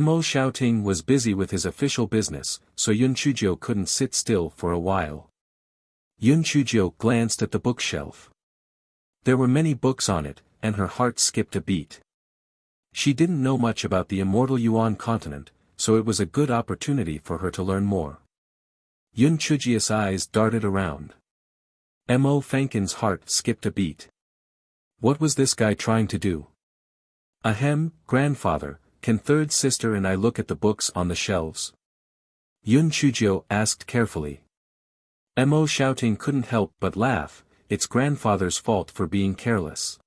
Mo Xiaoting was busy with his official business, so Yun Chuzhou couldn't sit still for a while. Yun Chuzhou glanced at the bookshelf. There were many books on it, and her heart skipped a beat. She didn't know much about the immortal Yuan continent, so it was a good opportunity for her to learn more. Yun Chuzhia's eyes darted around. Mo Fankin's heart skipped a beat. What was this guy trying to do? Ahem, grandfather, can third sister and I look at the books on the shelves? Yun Chuzhou asked carefully. Mo Xiaoting couldn't help but laugh. It's grandfather's fault for being careless.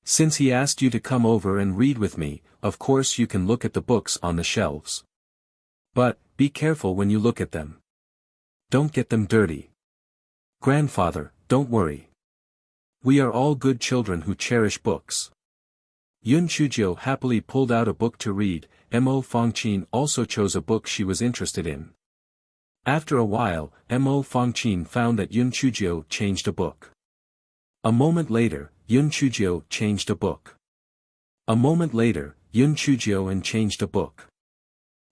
Since he asked you to come over and read with me, of course you can look at the books on the shelves. But, be careful when you look at them. Don't get them dirty. Grandfather, don't worry. We are all good children who cherish books. Yun Chuzhou happily pulled out a book to read. Mo Fangqin also chose a book she was interested in. After a while, Mo Fangqin found that Yun Chuzhou changed a book. A moment later, Yun Chuzhou changed a book. A moment later, Yun Chuzhou and changed a book.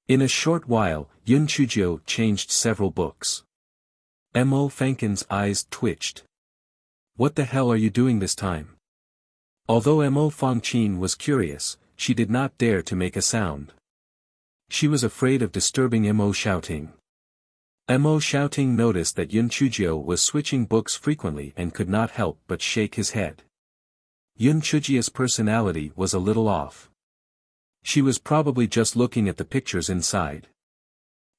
In a short while, Yun Chuzhou changed several books. Mo Fankin's eyes twitched. What the hell are you doing this time? Although Mo Fangqin was curious, she did not dare to make a sound. She was afraid of disturbing Mo Xiaoting. Mo Xiaoting noticed that Yun Chuzhou was switching books frequently and could not help but shake his head. Yun Chuzhia's personality was a little off. She was probably just looking at the pictures inside.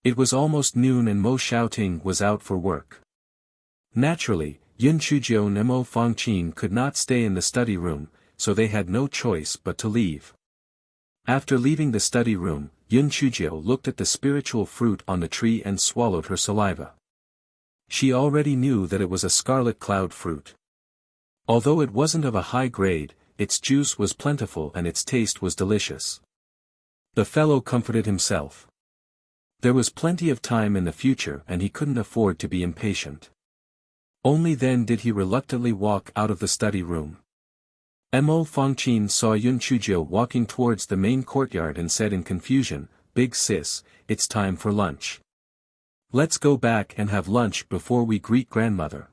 It was almost noon and Mo Xiaoting was out for work. Naturally, Yun Chuzhou and Mo Fangqin could not stay in the study room, so they had no choice but to leave. After leaving the study room, Yun Chuzhou looked at the spiritual fruit on the tree and swallowed her saliva. She already knew that it was a scarlet cloud fruit. Although it wasn't of a high grade, its juice was plentiful and its taste was delicious. The fellow comforted himself. There was plenty of time in the future and he couldn't afford to be impatient. Only then did he reluctantly walk out of the study room. Mo Fangqin saw Yun Chuzhou walking towards the main courtyard and said in confusion, "Big sis, it's time for lunch. Let's go back and have lunch before we greet grandmother."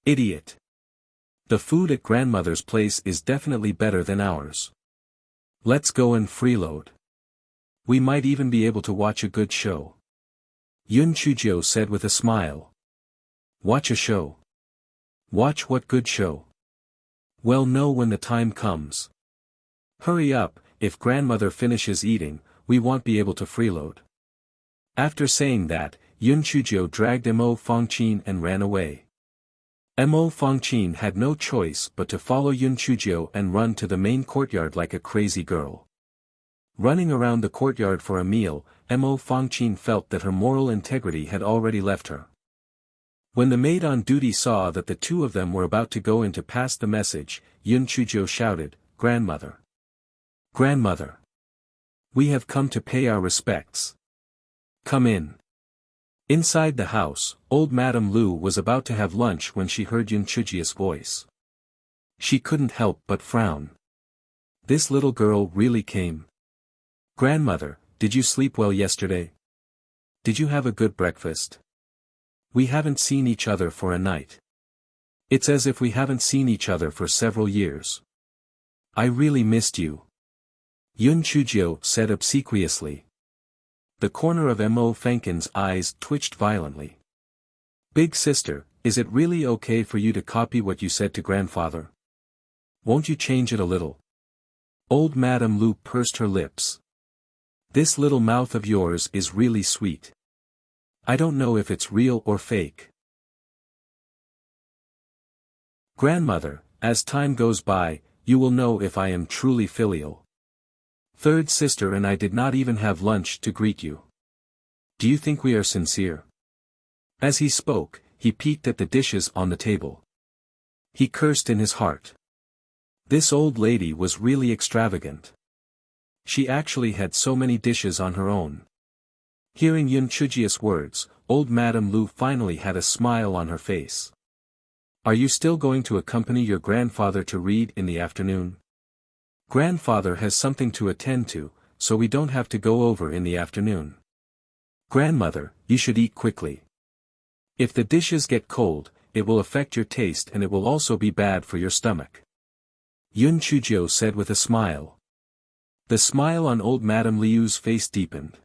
Idiot. The food at grandmother's place is definitely better than ours. Let's go and freeload. We might even be able to watch a good show. Yun Chuzhou said with a smile. Watch a show. Watch what good show? Well, know when the time comes. Hurry up, if grandmother finishes eating, we won't be able to freeload. After saying that, Yun Chuzhou dragged Mo Fangqin and ran away. Mo Fangqin had no choice but to follow Yun Chuzhou and run to the main courtyard like a crazy girl. Running around the courtyard for a meal, Mo Fangqin felt that her moral integrity had already left her. When the maid on duty saw that the two of them were about to go in to pass the message, Yun Chuzhou shouted, "Grandmother! Grandmother! We have come to pay our respects. Come in." Inside the house, old Madame Lu was about to have lunch when she heard Yun Chuzhia's voice. She couldn't help but frown. This little girl really came. "Grandmother, did you sleep well yesterday? Did you have a good breakfast? We haven't seen each other for a night. It's as if we haven't seen each other for several years. I really missed you." Yun Chuzhou said obsequiously. The corner of Mo Fankin's eyes twitched violently. "Big sister, is it really okay for you to copy what you said to grandfather? Won't you change it a little?" Old Madame Lu pursed her lips. "This little mouth of yours is really sweet. I don't know if it's real or fake." "Grandmother, as time goes by, you will know if I am truly filial. Third sister and I did not even have lunch to greet you. Do you think we are sincere?" As he spoke, he peeked at the dishes on the table. He cursed in his heart. This old lady was really extravagant. She actually had so many dishes on her own. Hearing Yun Chuzhia's words, old Madame Lu finally had a smile on her face. "Are you still going to accompany your grandfather to read in the afternoon? Grandfather has something to attend to, so we don't have to go over in the afternoon. Grandmother, you should eat quickly. If the dishes get cold, it will affect your taste and it will also be bad for your stomach. Yun Chujio said with a smile. The smile on old Madame Liu's face deepened.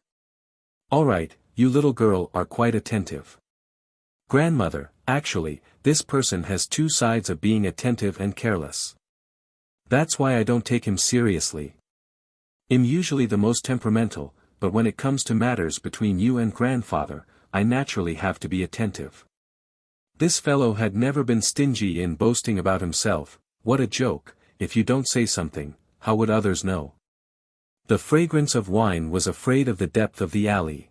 All right, you little girl are quite attentive. Grandmother, actually, this person has two sides of being attentive and careless. That's why I don't take him seriously. I'm usually the most temperamental, but when it comes to matters between you and grandfather, I naturally have to be attentive. This fellow had never been stingy in boasting about himself. What a joke, if you don't say something, how would others know? The fragrance of wine was afraid of the depth of the alley.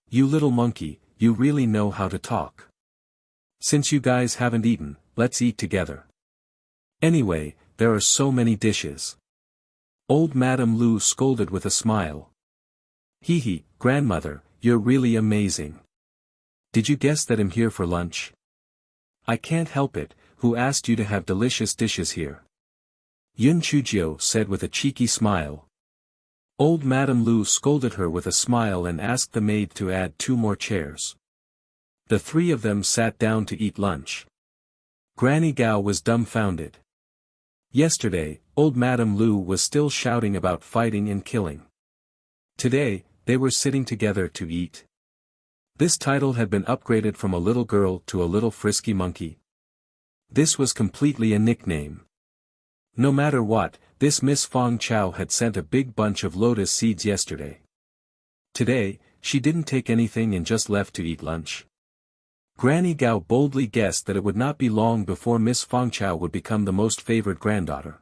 You little monkey, you really know how to talk. Since you guys haven't eaten, let's eat together. Anyway, there are so many dishes. Old Madame Lu scolded with a smile. Hee hee, grandmother, you're really amazing. Did you guess that I'm here for lunch? I can't help it, who asked you to have delicious dishes here? Yun Chujio said with a cheeky smile. Old Madame Lu scolded her with a smile and asked the maid to add 2 more chairs. The 3 of them sat down to eat lunch. Granny Gao was dumbfounded. Yesterday, old Madame Lu was still shouting about fighting and killing. Today, they were sitting together to eat. This title had been upgraded from a little girl to a little frisky monkey. This was completely a nickname. No matter what, this Miss Fong Chao had sent a big bunch of lotus seeds yesterday. Today, she didn't take anything and just left to eat lunch. Granny Gao boldly guessed that it would not be long before Miss Fong Chao would become the most favored granddaughter.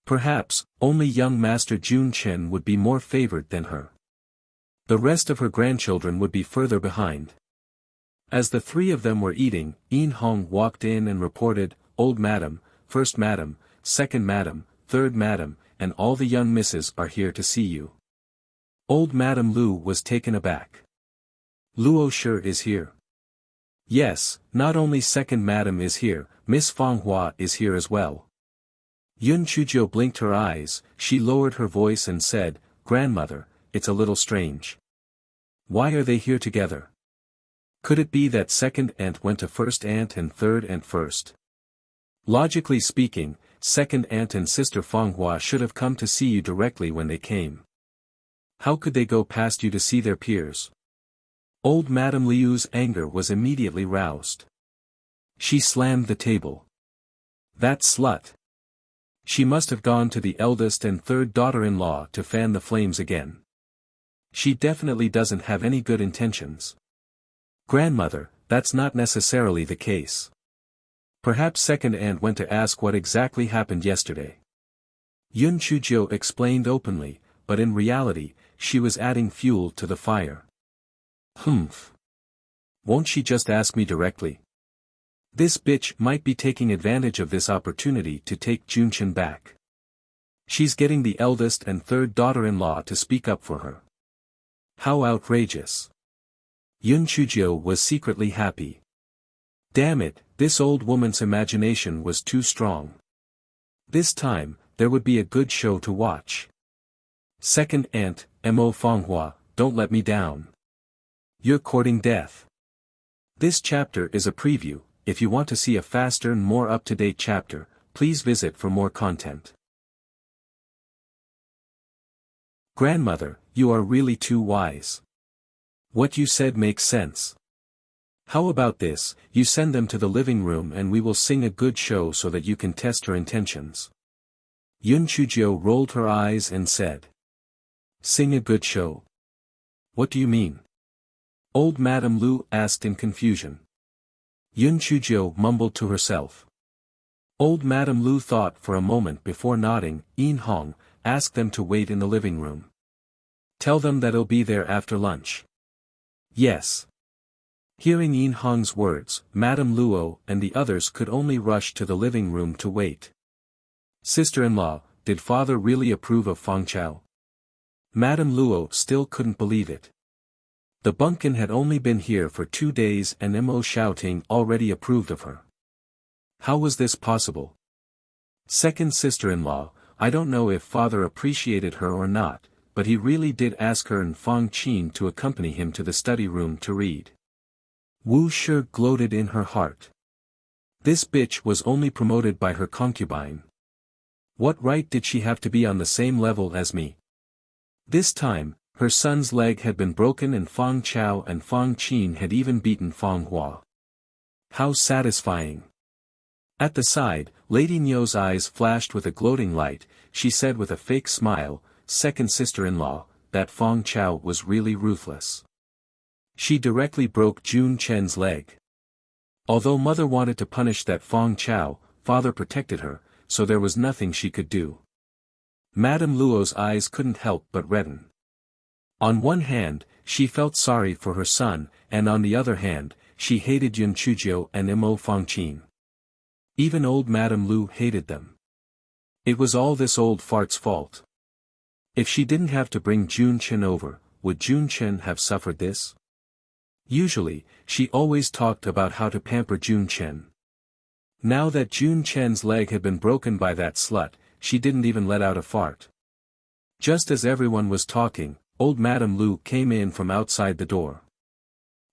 Perhaps, only young Master Jun Chen would be more favored than her. The rest of her grandchildren would be further behind. As the 3 of them were eating, Yin Hong walked in and reported, Old Madam, First Madam, Second Madam, Third Madam, and all the young misses are here to see you. Old Madame Lu was taken aback. Luo sure is here. Yes, not only Second Madam is here, Miss Fong Hua is here as well. Yun Chujio blinked her eyes, she lowered her voice and said, Grandmother, it's a little strange. Why are they here together? Could it be that second aunt went to first aunt and third aunt first? Logically speaking, second aunt and sister Fong Hua should have come to see you directly when they came. How could they go past you to see their peers? Old Madame Liu's anger was immediately roused. She slammed the table. That slut! She must have gone to the eldest and third daughter-in-law to fan the flames again. She definitely doesn't have any good intentions. Grandmother, that's not necessarily the case. Perhaps second aunt went to ask what exactly happened yesterday. Yun Chujio explained openly, but in reality, she was adding fuel to the fire. Humph. Won't she just ask me directly? This bitch might be taking advantage of this opportunity to take Junchen back. She's getting the eldest and third daughter-in-law to speak up for her. How outrageous. Yun Chujio was secretly happy. Damn it, this old woman's imagination was too strong. This time, there would be a good show to watch. Second aunt, Mo Fonghua, don't let me down. You're courting death. This chapter is a preview. If you want to see a faster and more up-to-date chapter, please visit for more content. Grandmother, you are really too wise. What you said makes sense. How about this, you send them to the living room and we will sing a good show so that you can test her intentions. Yun Chujio rolled her eyes and said. Sing a good show? What do you mean? Old Madame Lu asked in confusion. Yun Chujio mumbled to herself. Old Madame Lu thought for a moment before nodding. Yin Hong, ask them to wait in the living room. Tell them that I'll be there after lunch. Yes. Hearing Yin Hong's words, Madame Luo and the others could only rush to the living room to wait. Sister-in-law, did father really approve of Fong Chao? Madame Luo still couldn't believe it. The bumpkin had only been here for 2 days and Mo Xiaoting already approved of her. How was this possible? Second sister-in-law, I don't know if father appreciated her or not, but he really did ask her and Fang Qin to accompany him to the study room to read. Wuxia gloated in her heart. This bitch was only promoted by her concubine. What right did she have to be on the same level as me? This time, her son's leg had been broken and Fang Chao and Fang Qin had even beaten Fang Hua. How satisfying! At the side, Lady Niu's eyes flashed with a gloating light. She said with a fake smile, "Second sister-in-law, that Fang Chao was really ruthless. She directly broke Jun Chen's leg. Although mother wanted to punish that Fang Chao, father protected her, so there was nothing she could do." Madame Luo's eyes couldn't help but redden. On one hand, she felt sorry for her son, and on the other hand, she hated Yun Chuzhou and Mo Fangqin. Even old Madame Lu hated them. It was all this old fart's fault. If she didn't have to bring Jun Chen over, would Jun Chen have suffered this? Usually, she always talked about how to pamper Jun Chen. Now that Jun Chen's leg had been broken by that slut, she didn't even let out a fart. Just as everyone was talking, old Madame Lu came in from outside the door.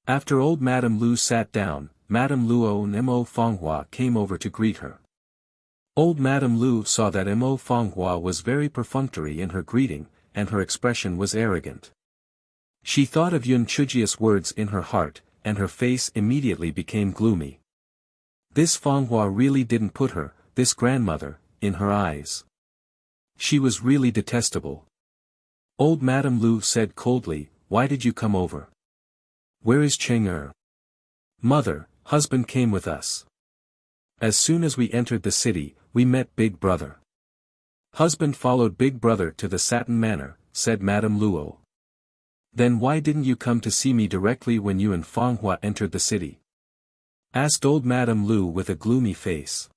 After old Madame Lu sat down, Madame Luo and Mo Fanghua came over to greet her. Old Madame Lu saw that Mo Fanghua was very perfunctory in her greeting, and her expression was arrogant. She thought of Yun Chujia's words in her heart, and her face immediately became gloomy. This Fanghua really didn't put her, this grandmother, in her eyes. She was really detestable. Old Madame Lu said coldly, "Why did you come over? Where is Cheng Er?" "Mother, husband came with us. As soon as we entered the city, we met Big Brother. Husband followed Big Brother to the Satin Manor," said Madame Luo. "Then why didn't you come to see me directly when you and Fanghua entered the city?" asked old Madame Lu with a gloomy face.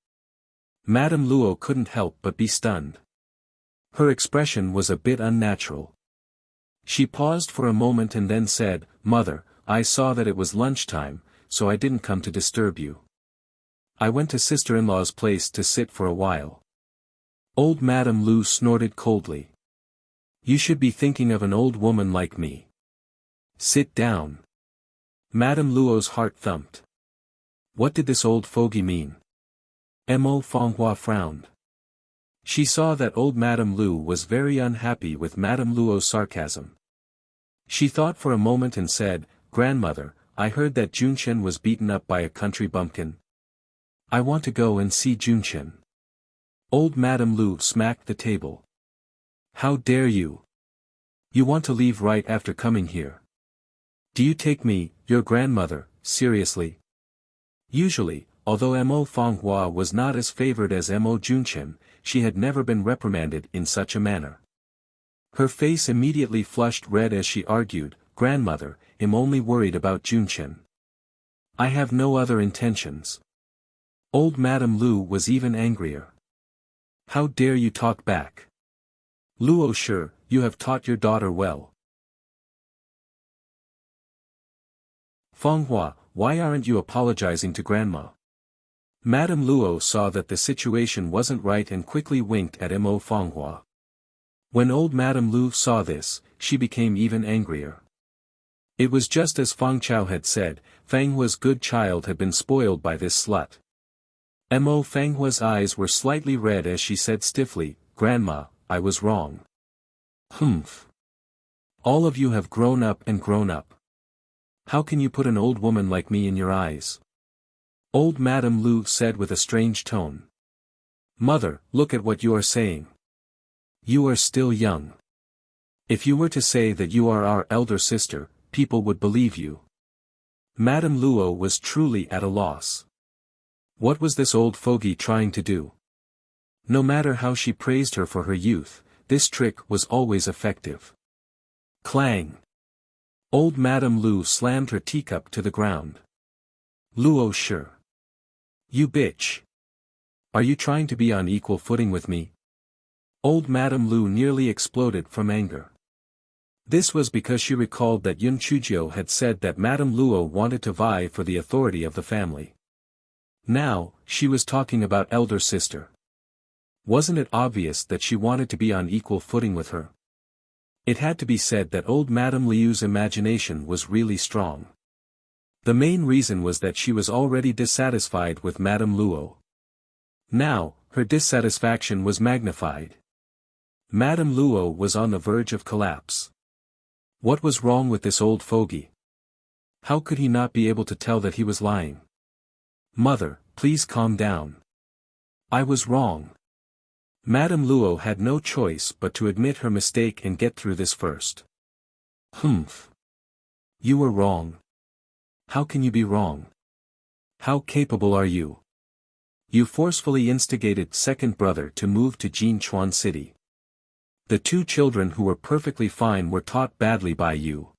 Madame Luo couldn't help but be stunned. Her expression was a bit unnatural. She paused for a moment and then said, "Mother, I saw that it was lunchtime, so I didn't come to disturb you. I went to sister-in-law's place to sit for a while." Old Madame Lu snorted coldly. "You should be thinking of an old woman like me. Sit down." Madame Luo's heart thumped. What did this old fogey mean? Mo Fanghua frowned. She saw that old Madame Lu was very unhappy with Madame Luo's sarcasm. She thought for a moment and said, "Grandmother, I heard that Junchen was beaten up by a country bumpkin. I want to go and see Junchen." Old Madame Lu smacked the table. "How dare you? You want to leave right after coming here? Do you take me, your grandmother, seriously?" Usually, although Mo Fanghua was not as favored as Mo Junchen, she had never been reprimanded in such a manner. Her face immediately flushed red as she argued, "Grandmother, I'm only worried about Junchen. I have no other intentions." Old Madame Lu was even angrier. "How dare you talk back? Luo Shi, you have taught your daughter well." "Fanghua, why aren't you apologizing to Grandma?" Madame Luo saw that the situation wasn't right and quickly winked at Mo Fanghua. When old Madame Lu saw this, she became even angrier. It was just as Fang Chao had said, Fanghua's good child had been spoiled by this slut. Mo Fanghua's eyes were slightly red as she said stiffly, "Grandma, I was wrong." "Humph. All of you have grown up and grown up. How can you put an old woman like me in your eyes?" Old Madame Lu said with a strange tone. "Mother, look at what you are saying. You are still young. If you were to say that you are our elder sister, people would believe you." Madame Luo was truly at a loss. What was this old fogey trying to do? No matter how she praised her for her youth, this trick was always effective. Clang! Old Madame Lu slammed her teacup to the ground. "Luo Shi. You bitch. Are you trying to be on equal footing with me?" Old Madame Lu nearly exploded from anger. This was because she recalled that Yun Chuzhou had said that Madame Luo wanted to vie for the authority of the family. Now, she was talking about elder sister. Wasn't it obvious that she wanted to be on equal footing with her? It had to be said that old Madame Liu's imagination was really strong. The main reason was that she was already dissatisfied with Madame Luo. Now, her dissatisfaction was magnified. Madame Luo was on the verge of collapse. What was wrong with this old fogey? How could he not be able to tell that he was lying? Mother, please calm down. I was wrong. Madame Luo had no choice but to admit her mistake and get through this first. Humph. You were wrong. How can you be wrong? How capable are you? You forcefully instigated second brother to move to Jinchuan City. The two children who were perfectly fine were taught badly by you.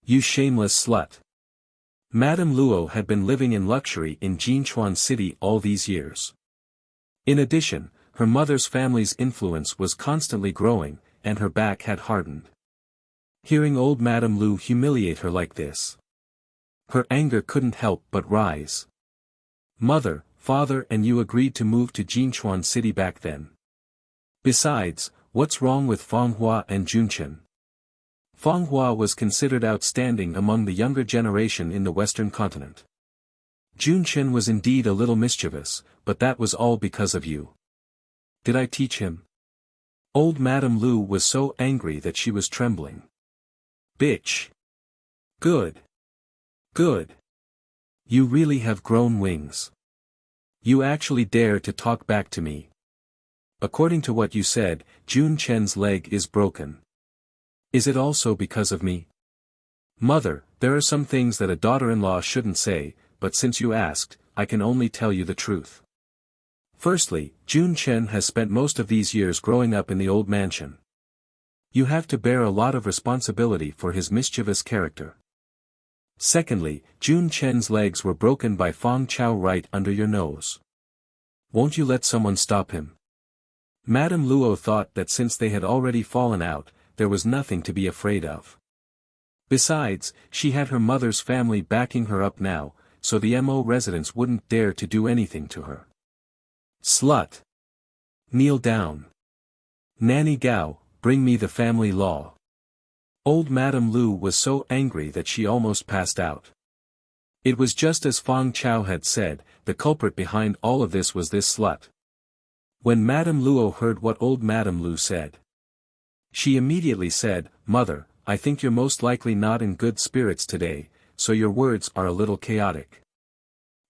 You shameless slut. Madame Luo had been living in luxury in Jinchuan City all these years. In addition, her mother's family's influence was constantly growing, and her back had hardened. Hearing old Madame Lu humiliate her like this, her anger couldn't help but rise. Mother, father and you agreed to move to Jinchuan City back then. Besides, what's wrong with Fanghua and Junchen? Fanghua was considered outstanding among the younger generation in the Western continent. Junchen was indeed a little mischievous, but that was all because of you. Did I teach him? Old Madame Lu was so angry that she was trembling. Bitch. Good. Good. You really have grown wings. You actually dare to talk back to me. According to what you said, Jun Chen's leg is broken. Is it also because of me? Mother, there are some things that a daughter-in-law shouldn't say, but since you asked, I can only tell you the truth. Firstly, Jun Chen has spent most of these years growing up in the old mansion. You have to bear a lot of responsibility for his mischievous character. Secondly, Jun Chen's legs were broken by Fang Chao right under your nose. Won't you let someone stop him? Madame Luo thought that since they had already fallen out, there was nothing to be afraid of. Besides, she had her mother's family backing her up now, so the Mo residents wouldn't dare to do anything to her. Slut! Kneel down. Nanny Gao, bring me the family law. Old Madame Lu was so angry that she almost passed out. It was just as Fang Chao had said, the culprit behind all of this was this slut. When Madame Luo heard what old Madame Lu said, she immediately said, Mother, I think you're most likely not in good spirits today, so your words are a little chaotic.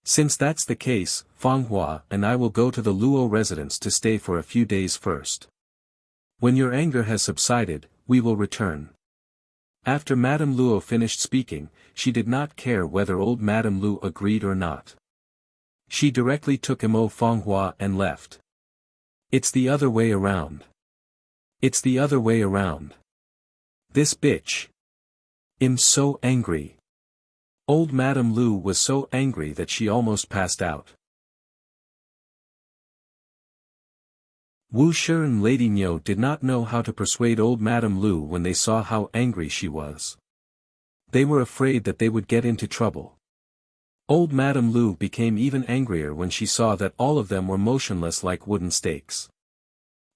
Since that's the case, Fanghua and I will go to the Luo residence to stay for a few days first. When your anger has subsided, we will return. After Madame Luo finished speaking, she did not care whether old Madame Lu agreed or not. She directly took Mo Fanghua and left. It's the other way around. It's the other way around. This bitch. I'm so angry. Old Madame Lu was so angry that she almost passed out. Wuxia and Lady Niu did not know how to persuade old Madame Lu when they saw how angry she was. They were afraid that they would get into trouble. Old Madame Lu became even angrier when she saw that all of them were motionless like wooden stakes.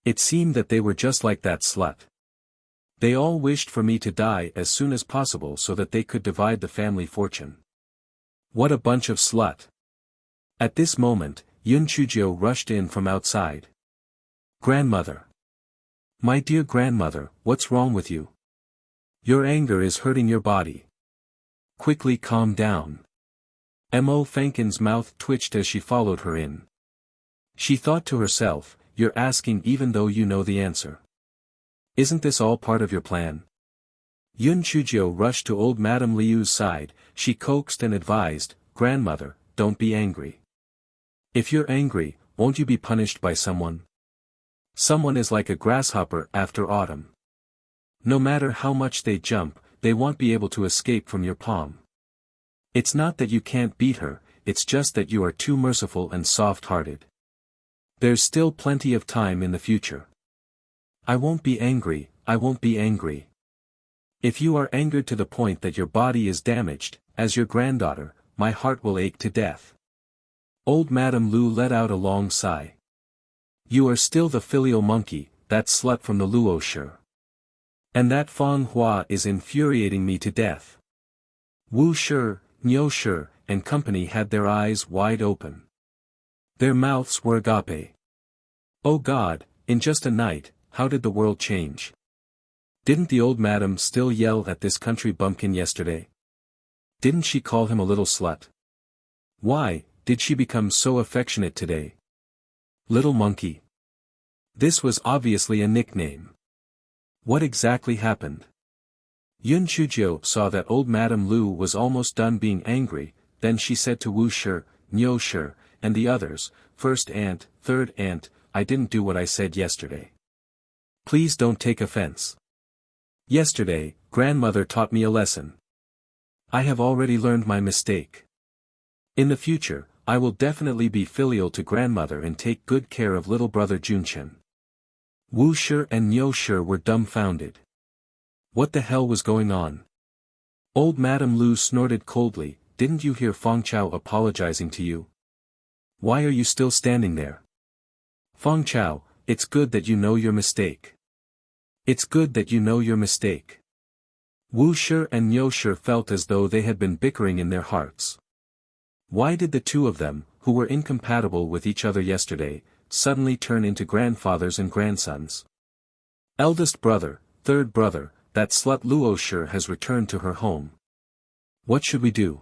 It seemed that they were just like that slut. They all wished for me to die as soon as possible so that they could divide the family fortune. What a bunch of slut! At this moment, Yun Chujio rushed in from outside. Grandmother. My dear grandmother, what's wrong with you? Your anger is hurting your body. Quickly calm down. Mo Fankin's mouth twitched as she followed her in. She thought to herself, you're asking even though you know the answer. Isn't this all part of your plan? Yun Chujio rushed to old Madame Liu's side, she coaxed and advised, Grandmother, don't be angry. If you're angry, won't you be punished by someone? Someone is like a grasshopper after autumn. No matter how much they jump, they won't be able to escape from your palm. It's not that you can't beat her, it's just that you are too merciful and soft-hearted. There's still plenty of time in the future. I won't be angry, I won't be angry. If you are angered to the point that your body is damaged, as your granddaughter, my heart will ache to death. Old Madame Lu let out a long sigh. You are still the filial monkey, that slut from the Luo Shi. And that Feng Hua is infuriating me to death. Wu Shi, Niu Shi, and company had their eyes wide open. Their mouths were agape. Oh God, in just a night, how did the world change? Didn't the old madam still yell at this country bumpkin yesterday? Didn't she call him a little slut? Why, did she become so affectionate today? Little monkey. This was obviously a nickname. What exactly happened? Yun Chuzhou saw that old Madame Lu was almost done being angry, then she said to Wu Shi, Niu Shi, and the others, first aunt, third aunt, I didn't do what I said yesterday. Please don't take offense. Yesterday, grandmother taught me a lesson. I have already learned my mistake. In the future, I will definitely be filial to grandmother and take good care of little brother Junchen. Wu Shi and Niu Shi were dumbfounded. What the hell was going on? Old Madame Lu snorted coldly, didn't you hear Feng Chao apologizing to you? Why are you still standing there? Feng Chao, it's good that you know your mistake. It's good that you know your mistake. Wu Shi and Niu Shi felt as though they had been bickering in their hearts. Why did the two of them, who were incompatible with each other yesterday, suddenly turn into grandfathers and grandsons? Eldest brother, third brother, that slut Luo Shi has returned to her home. What should we do?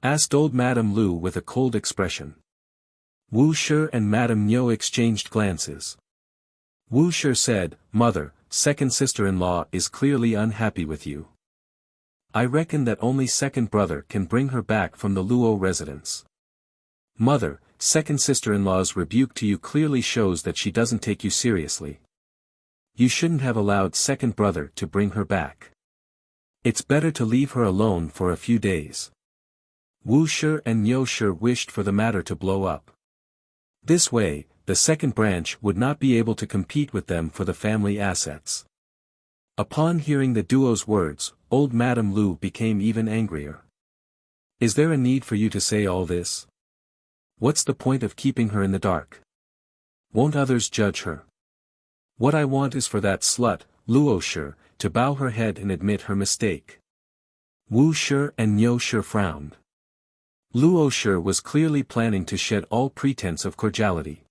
Asked old Madame Lu with a cold expression. Wu Shi and Madame Niu exchanged glances. Wu Shi said, Mother, second sister-in-law is clearly unhappy with you. I reckon that only second brother can bring her back from the Luo residence. Mother, second sister-in-law's rebuke to you clearly shows that she doesn't take you seriously. You shouldn't have allowed second brother to bring her back. It's better to leave her alone for a few days. Wu Shi and Niu Shi wished for the matter to blow up. This way, the second branch would not be able to compete with them for the family assets. Upon hearing the duo's words, old Madame Lu became even angrier. Is there a need for you to say all this? What's the point of keeping her in the dark? Won't others judge her? What I want is for that slut, Luo Shi, to bow her head and admit her mistake. Wu Shi and Niu Shi frowned. Luo Shi was clearly planning to shed all pretense of cordiality.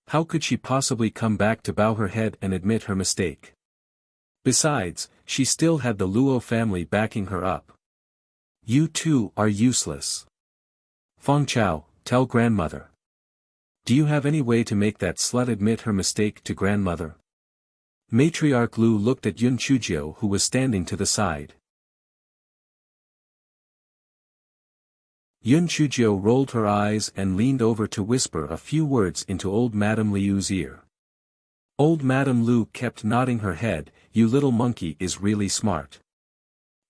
How could she possibly come back to bow her head and admit her mistake? Besides, she still had the Luo family backing her up. You two are useless. Feng Chao, tell grandmother. Do you have any way to make that slut admit her mistake to grandmother? Matriarch Lu looked at Yun Chuzhou who was standing to the side. Yun Chuzhou rolled her eyes and leaned over to whisper a few words into old Madame Liu's ear. Old Madame Lu kept nodding her head, you little monkey is really smart.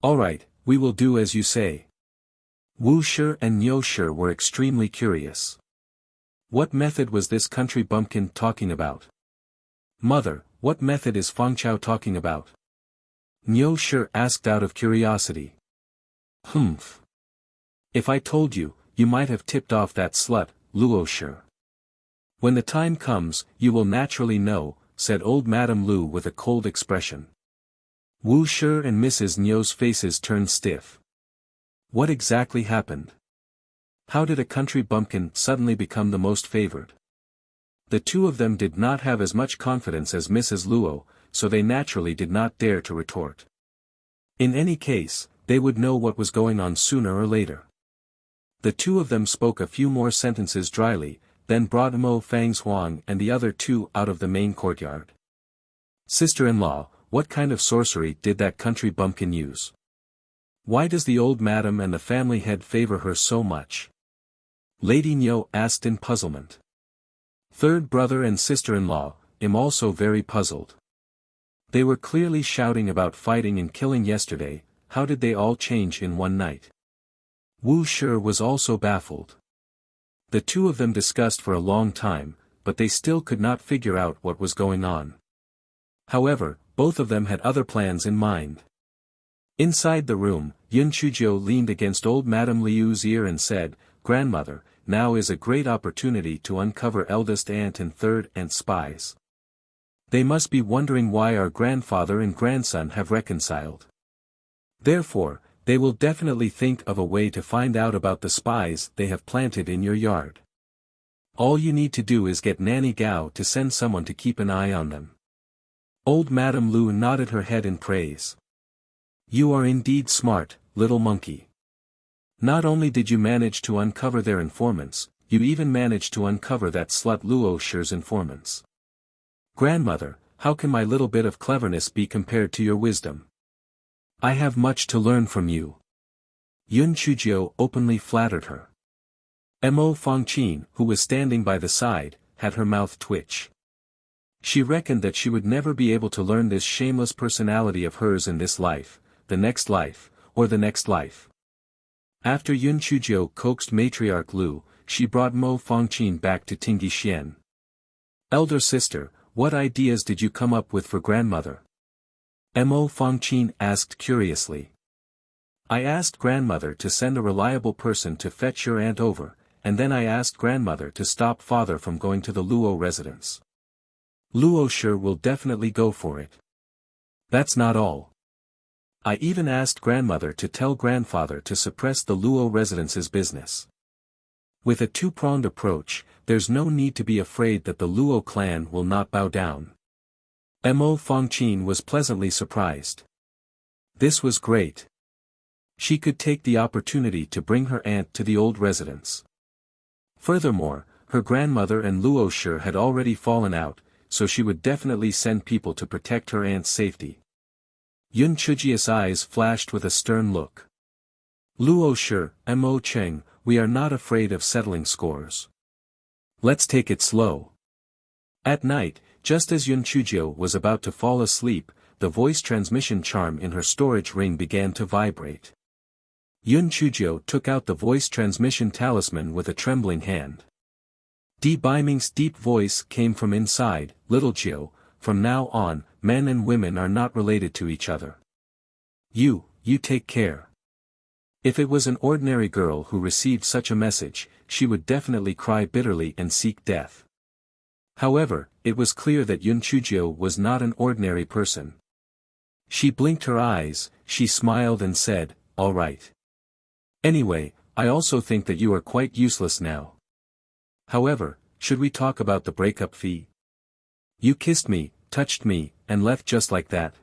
Alright, we will do as you say. Wu Shi and Niu Shi were extremely curious. What method was this country bumpkin talking about? Mother, what method is Feng Chao talking about? Niu Shi asked out of curiosity. Humph. If I told you, you might have tipped off that slut, Luo Shi. When the time comes, you will naturally know, said old Madame Lu with a cold expression. Wu Shi and Mrs. Niu's faces turned stiff. What exactly happened? How did a country bumpkin suddenly become the most favored? The two of them did not have as much confidence as Mrs. Luo, so they naturally did not dare to retort. In any case, they would know what was going on sooner or later. The two of them spoke a few more sentences dryly, then brought Mo Fang's Huang and the other two out of the main courtyard. Sister-in-law, what kind of sorcery did that country bumpkin use? Why does the old madam and the family head favor her so much? Lady Niu asked in puzzlement. Third brother and sister-in-law, am also very puzzled. They were clearly shouting about fighting and killing yesterday, how did they all change in one night? Wu Shi was also baffled. The two of them discussed for a long time, but they still could not figure out what was going on. However, both of them had other plans in mind. Inside the room, Yun Chuzhou leaned against old Madame Liu's ear and said, Grandmother, now is a great opportunity to uncover eldest aunt and third aunt spies. They must be wondering why our grandfather and grandson have reconciled. Therefore, they will definitely think of a way to find out about the spies they have planted in your yard. All you need to do is get Nanny Gao to send someone to keep an eye on them." Old Madame Lu nodded her head in praise. "You are indeed smart, little monkey. Not only did you manage to uncover their informants, you even managed to uncover that slut Luo Shi's informants. Grandmother, how can my little bit of cleverness be compared to your wisdom? I have much to learn from you." Yun Chujio openly flattered her. Mo Fangqin, who was standing by the side, had her mouth twitch. She reckoned that she would never be able to learn this shameless personality of hers in this life, the next life, or the next life. After Yun Chujio coaxed Matriarch Lu, she brought Mo Fangqin back to Tingxian. "Elder sister, what ideas did you come up with for grandmother?" Mo Fangqin asked curiously. "I asked grandmother to send a reliable person to fetch your aunt over, and then I asked grandmother to stop father from going to the Luo residence. Luo Shi will definitely go for it. That's not all. I even asked grandmother to tell grandfather to suppress the Luo residence's business. With a two-pronged approach, there's no need to be afraid that the Luo clan will not bow down." Mo Fangqin was pleasantly surprised. This was great. She could take the opportunity to bring her aunt to the old residence. Furthermore, her grandmother and Luo Shi had already fallen out, so she would definitely send people to protect her aunt's safety. Yun Chujia's eyes flashed with a stern look. "Luo Shi, Mo Cheng, we are not afraid of settling scores. Let's take it slow." At night, just as Yun Chujio was about to fall asleep, the voice transmission charm in her storage ring began to vibrate. Yun Chujio took out the voice transmission talisman with a trembling hand. Di Baiming's deep voice came from inside. "Little Jiu, from now on, men and women are not related to each other. You take care." If it was an ordinary girl who received such a message, she would definitely cry bitterly and seek death. However, it was clear that Yun Chujio was not an ordinary person. She blinked her eyes, she smiled and said, "All right. Anyway, I also think that you are quite useless now. However, should we talk about the breakup fee? You kissed me, touched me, and left just like that."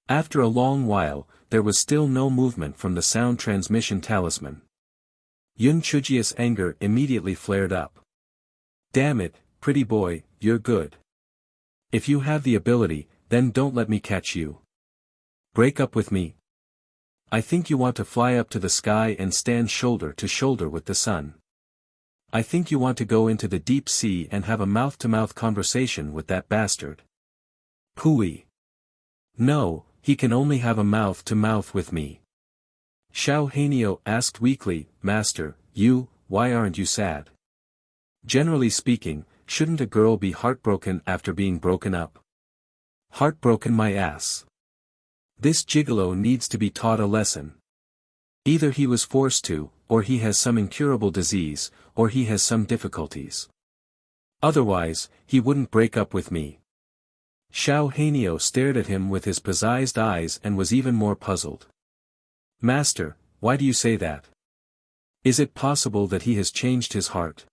After a long while, there was still no movement from the sound transmission talisman. Yun Chujia's anger immediately flared up. "Damn it, pretty boy, you're good. If you have the ability, then don't let me catch you. Break up with me. I think you want to fly up to the sky and stand shoulder to shoulder with the sun. I think you want to go into the deep sea and have a mouth-to-mouth conversation with that bastard. Pooey. No, he can only have a mouth-to-mouth with me." Xiao Hanio asked weakly, "Master, why aren't you sad? Generally speaking, shouldn't a girl be heartbroken after being broken up?" "Heartbroken my ass. This gigolo needs to be taught a lesson. Either he was forced to, or he has some incurable disease, or he has some difficulties. Otherwise, he wouldn't break up with me." Xiao Hanio stared at him with his pizzazed eyes and was even more puzzled. "Master, why do you say that? Is it possible that he has changed his heart?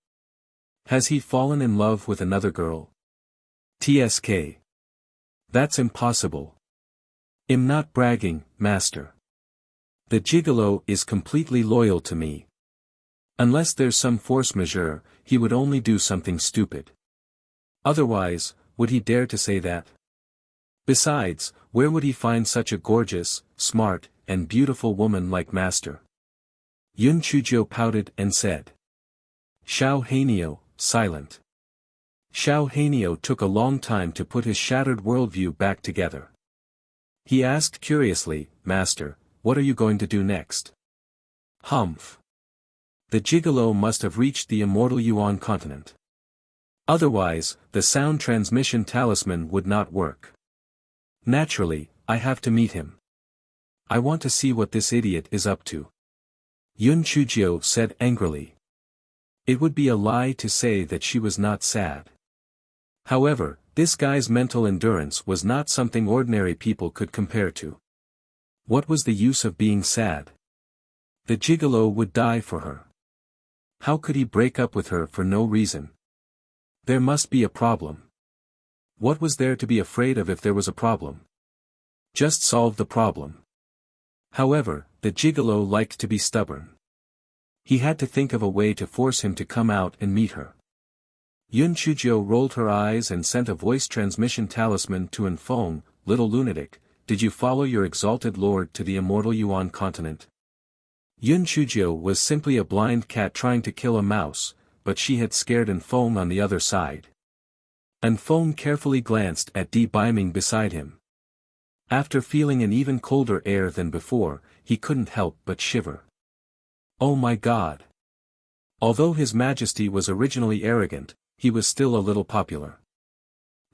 Has he fallen in love with another girl?" "TSK. That's impossible. I'm not bragging, master. The gigolo is completely loyal to me. Unless there's some force majeure, he would only do something stupid. Otherwise, would he dare to say that? Besides, where would he find such a gorgeous, smart, and beautiful woman like master?" Yun Chujio pouted and said. Xiao Hanio, silent. Xiao Hanio took a long time to put his shattered worldview back together. He asked curiously, "Master, what are you going to do next?" "Humph. The gigolo must have reached the immortal Yuan continent. Otherwise, the sound transmission talisman would not work. Naturally, I have to meet him. I want to see what this idiot is up to." Yun Chujio said angrily. It would be a lie to say that she was not sad. However, this guy's mental endurance was not something ordinary people could compare to. What was the use of being sad? The gigolo would die for her. How could he break up with her for no reason? There must be a problem. What was there to be afraid of if there was a problem? Just solve the problem. However, the gigolo liked to be stubborn. He had to think of a way to force him to come out and meet her. Yun Chujio rolled her eyes and sent a voice transmission talisman to Enfong, little lunatic, did you follow your exalted lord to the immortal Yuan continent? Yun Chujio was simply a blind cat trying to kill a mouse, but she had scared Enfong on the other side. Enfong carefully glanced at Di Biming beside him. After feeling an even colder air than before, he couldn't help but shiver. Oh my God! Although His Majesty was originally arrogant, he was still a little popular.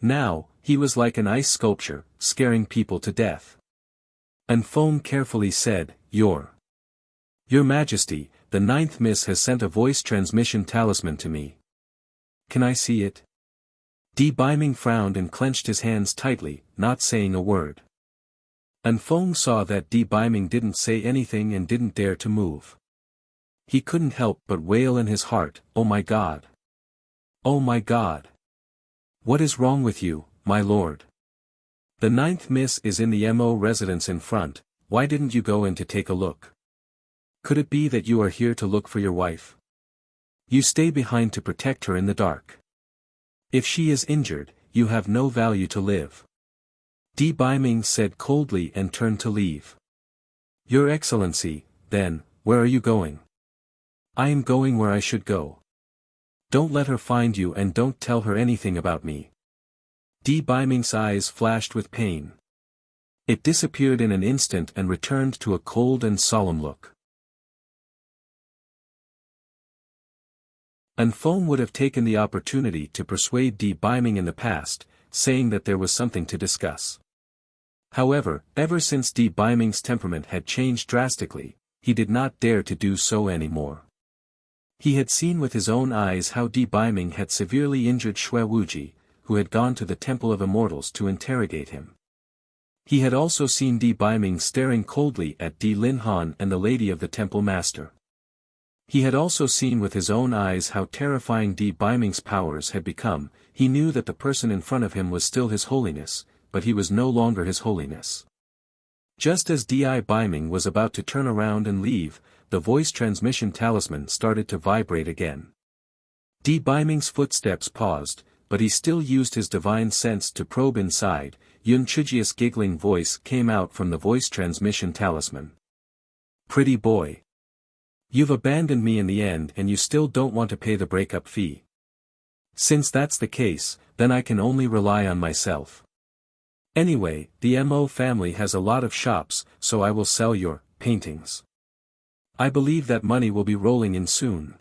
Now, he was like an ice sculpture, scaring people to death. Enfong carefully said, Your Majesty, the 9th Miss has sent a voice transmission talisman to me. Can I see it? Di Biming frowned and clenched his hands tightly, not saying a word. Enfong saw that Di Biming didn't say anything and didn't dare to move. He couldn't help but wail in his heart, oh my God! Oh my God! What is wrong with you, my lord? The 9th Miss is in the MO residence in front, why didn't you go in to take a look? Could it be that you are here to look for your wife? You stay behind to protect her in the dark. If she is injured, you have no value to live. Di Biming said coldly and turned to leave. Your Excellency, then, where are you going? I am going where I should go. Don't let her find you and don't tell her anything about me. Di Biming's eyes flashed with pain. It disappeared in an instant and returned to a cold and solemn look. Enfong would have taken the opportunity to persuade Di Biming in the past, saying that there was something to discuss. However, ever since Di Biming's temperament had changed drastically, he did not dare to do so anymore. He had seen with his own eyes how Di Biming had severely injured Xue Wuji, who had gone to the Temple of Immortals to interrogate him. He had also seen Di Biming staring coldly at Di Linhan and the Lady of the Temple Master. He had also seen with his own eyes how terrifying Di Biming's powers had become. He knew that the person in front of him was still His Holiness, but he was no longer His Holiness. Just as Di Biming was about to turn around and leave, the voice transmission talisman started to vibrate again. Di Biming's footsteps paused, but he still used his divine sense to probe inside. Yun Chujia's giggling voice came out from the voice transmission talisman. Pretty boy. You've abandoned me in the end and you still don't want to pay the breakup fee. Since that's the case, then I can only rely on myself. Anyway, the MO family has a lot of shops, so I will sell your paintings. I believe that money will be rolling in soon.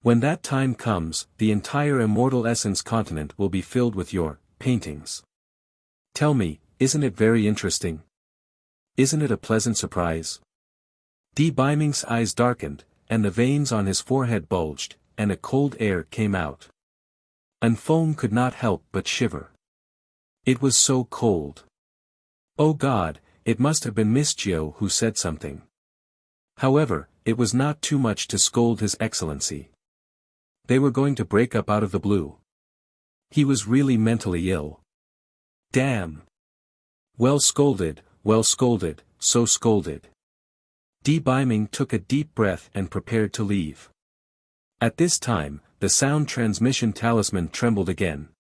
When that time comes, the entire Immortal Essence continent will be filled with your paintings. Tell me, isn't it very interesting? Isn't it a pleasant surprise? Di Biming's eyes darkened, and the veins on his forehead bulged, and a cold air came out. Enfong could not help but shiver. It was so cold. Oh God, it must have been Miss Jiao who said something. However, it was not too much to scold His Excellency. They were going to break up out of the blue. He was really mentally ill. Damn. Well scolded, so scolded. Di Biming took a deep breath and prepared to leave. At this time, the sound transmission talisman trembled again.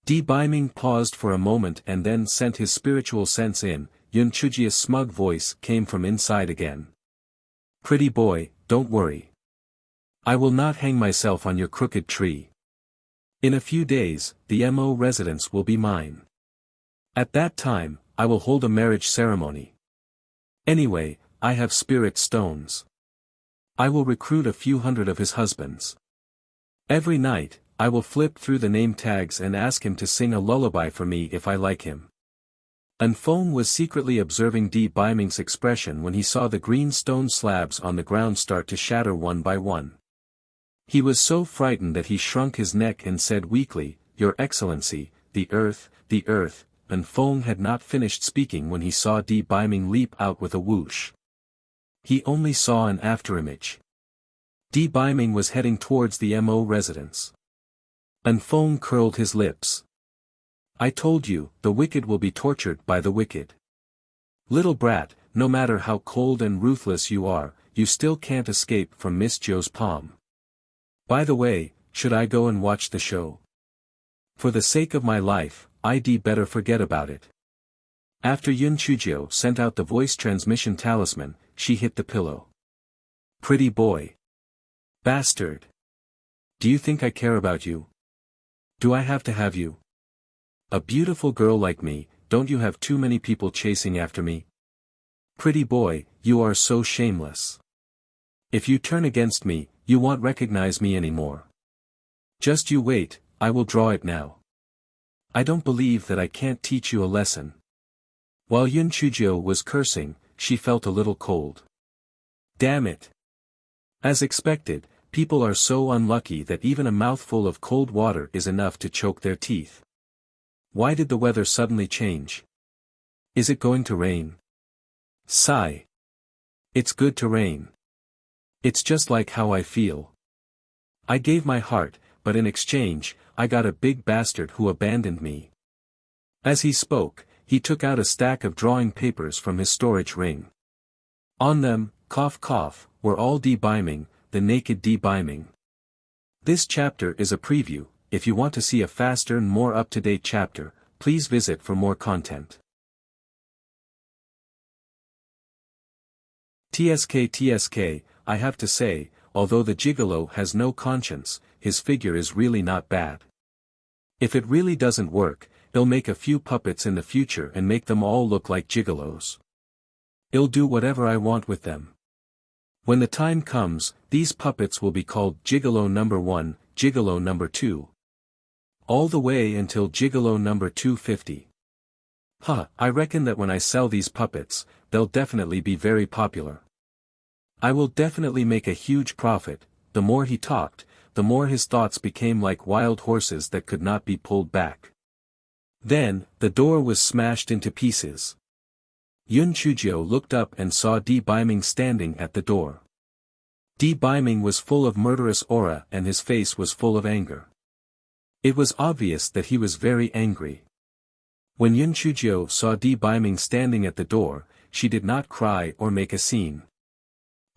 Di Biming paused for a moment and then sent his spiritual sense in. Yun Chujia's smug voice came from inside again. Pretty boy, don't worry. I will not hang myself on your crooked tree. In a few days, the MO residence will be mine. At that time, I will hold a marriage ceremony. Anyway, I have spirit stones. I will recruit a few hundred of his husbands. Every night, I will flip through the name tags and ask him to sing a lullaby for me if I like him. Enfong was secretly observing Di Biming's expression when he saw the green stone slabs on the ground start to shatter one by one. He was so frightened that he shrunk his neck and said weakly, "Your Excellency, the earth," and Feng had not finished speaking when he saw Di Biming leap out with a whoosh. He only saw an afterimage. Di Biming was heading towards the Mo residence. And Feng curled his lips. "I told you, the wicked will be tortured by the wicked. Little brat, no matter how cold and ruthless you are, you still can't escape from Miss Joe's palm. By the way, should I go and watch the show? For the sake of my life, I'd better forget about it." After Yun Chujio sent out the voice transmission talisman, she hit the pillow. "Pretty boy. Bastard. Do you think I care about you? Do I have to have you? A beautiful girl like me, don't you have too many people chasing after me? Pretty boy, you are so shameless. If you turn against me, you won't recognize me anymore. Just you wait, I will draw it now. I don't believe that I can't teach you a lesson." While Yun Chujio was cursing, she felt a little cold. Damn it. As expected, people are so unlucky that even a mouthful of cold water is enough to choke their teeth. Why did the weather suddenly change? Is it going to rain? Sigh. It's good to rain. It's just like how I feel. I gave my heart, but in exchange, I got a big bastard who abandoned me. As he spoke, he took out a stack of drawing papers from his storage ring. On them, cough cough, were all Di Biming, the naked Di Biming. This chapter is a preview. If you want to see a faster and more up-to-date chapter, please visit for more content. TSK, I have to say, although the gigolo has no conscience, his figure is really not bad. If it really doesn't work, he'll make a few puppets in the future and make them all look like gigolos. I'll do whatever I want with them. When the time comes, these puppets will be called Gigolo number 1, Gigolo number 2. All the way until Gigolo number 250. I reckon that when I sell these puppets, they'll definitely be very popular. I will definitely make a huge profit. The more he talked, the more his thoughts became like wild horses that could not be pulled back. Then, the door was smashed into pieces. Yun Chujio looked up and saw Di Biming standing at the door. Di Biming was full of murderous aura and his face was full of anger. It was obvious that he was very angry. When Yun Chujio saw Di Biming standing at the door, she did not cry or make a scene.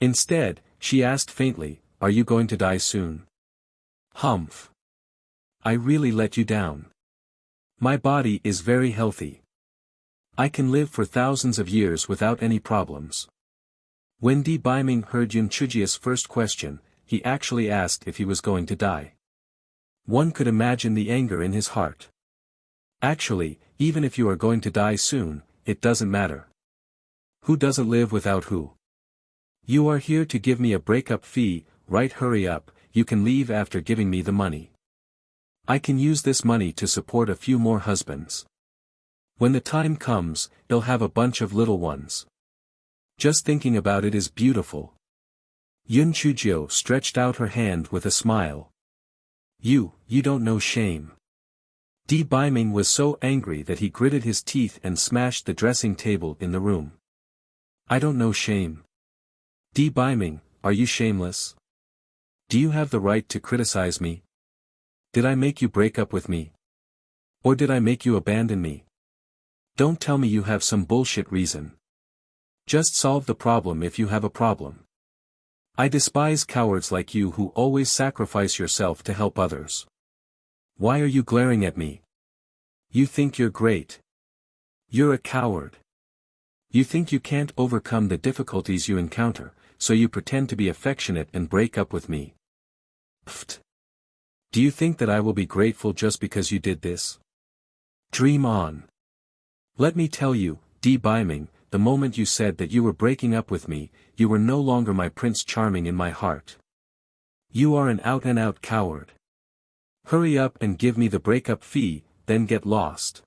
Instead, she asked faintly, "Are you going to die soon?" "Humph. I really let you down. My body is very healthy. I can live for thousands of years without any problems." When Di Biming heard Yun Chujio's first question, he actually asked if he was going to die. One could imagine the anger in his heart. Actually, even if you are going to die soon, it doesn't matter. Who doesn't live without who? You are here to give me a breakup fee, right? Hurry up, you can leave after giving me the money. I can use this money to support a few more husbands. When the time comes, he'll have a bunch of little ones. Just thinking about it is beautiful. Yun Chujio stretched out her hand with a smile. You don't know shame. Di Biming was so angry that he gritted his teeth and smashed the dressing table in the room. I don't know shame. Di Biming, are you shameless? Do you have the right to criticize me? Did I make you break up with me? Or did I make you abandon me? Don't tell me you have some bullshit reason. Just solve the problem if you have a problem. I despise cowards like you who always sacrifice yourself to help others. Why are you glaring at me? You think you're great. You're a coward. You think you can't overcome the difficulties you encounter, so you pretend to be affectionate and break up with me. Pfft. Do you think that I will be grateful just because you did this? Dream on. Let me tell you, Di Biming, the moment you said that you were breaking up with me, you were no longer my Prince Charming in my heart. You are an out-and-out coward. Hurry up and give me the breakup fee, then get lost.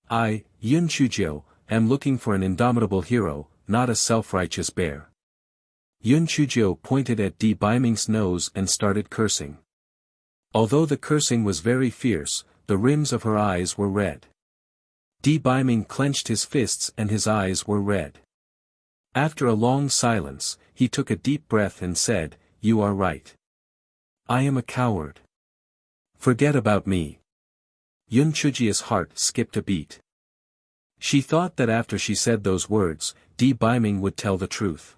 I, Yun Chujio, am looking for an indomitable hero, not a self-righteous bear. Yun Chujio pointed at Di Biming's nose and started cursing. Although the cursing was very fierce, the rims of her eyes were red. Di Biming clenched his fists and his eyes were red. After a long silence, he took a deep breath and said, "You are right. I am a coward. Forget about me." Yun Chujio's heart skipped a beat. She thought that after she said those words, Di Biming would tell the truth.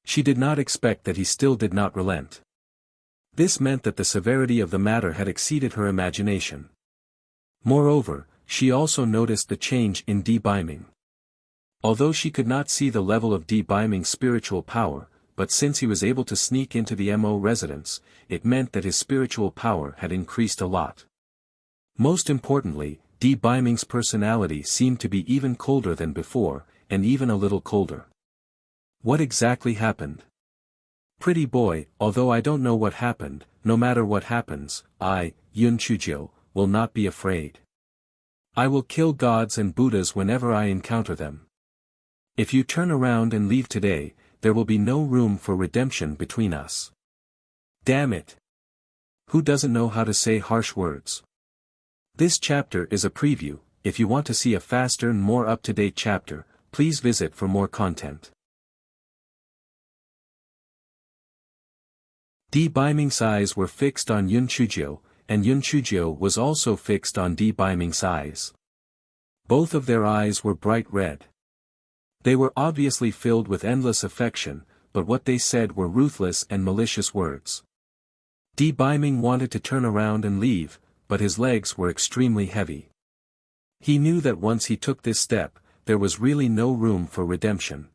She did not expect that he still did not relent. This meant that the severity of the matter had exceeded her imagination. Moreover, she also noticed the change in Di Biming. Although she could not see the level of Di Biming's spiritual power, but since he was able to sneak into the Mo residence, it meant that his spiritual power had increased a lot. Most importantly, Di Biming's personality seemed to be even colder than before, and even a little colder. What exactly happened? Pretty boy, although I don't know what happened, no matter what happens, I, Yun Chujio, will not be afraid. I will kill gods and Buddhas whenever I encounter them. If you turn around and leave today, there will be no room for redemption between us. Damn it! Who doesn't know how to say harsh words? This chapter is a preview. If you want to see a faster and more up-to-date chapter, please visit for more content. Di Biming's eyes were fixed on Yun Chujio, and Yun Chujio was also fixed on Di Biming's eyes. Both of their eyes were bright red. They were obviously filled with endless affection, but what they said were ruthless and malicious words. Di Biming wanted to turn around and leave, but his legs were extremely heavy. He knew that once he took this step, there was really no room for redemption.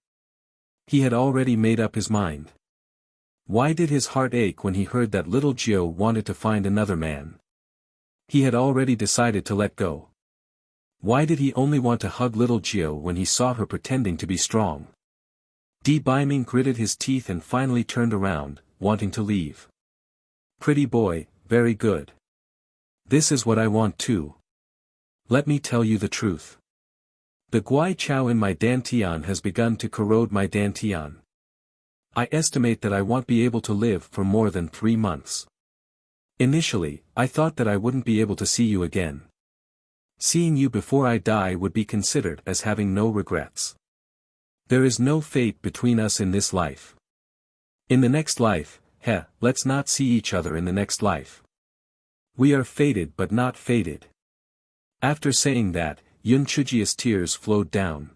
He had already made up his mind. Why did his heart ache when he heard that little Gio wanted to find another man? He had already decided to let go. Why did he only want to hug little Gio when he saw her pretending to be strong? Di Biming gritted his teeth and finally turned around, wanting to leave. Pretty boy, very good. This is what I want too. Let me tell you the truth. The Guai Chao in my dantian has begun to corrode my dantian. I estimate that I won't be able to live for more than 3 months. Initially, I thought that I wouldn't be able to see you again. Seeing you before I die would be considered as having no regrets. There is no fate between us in this life. In the next life, let's not see each other in the next life. We are fated but not fated. After saying that, Yun Chujio's tears flowed down.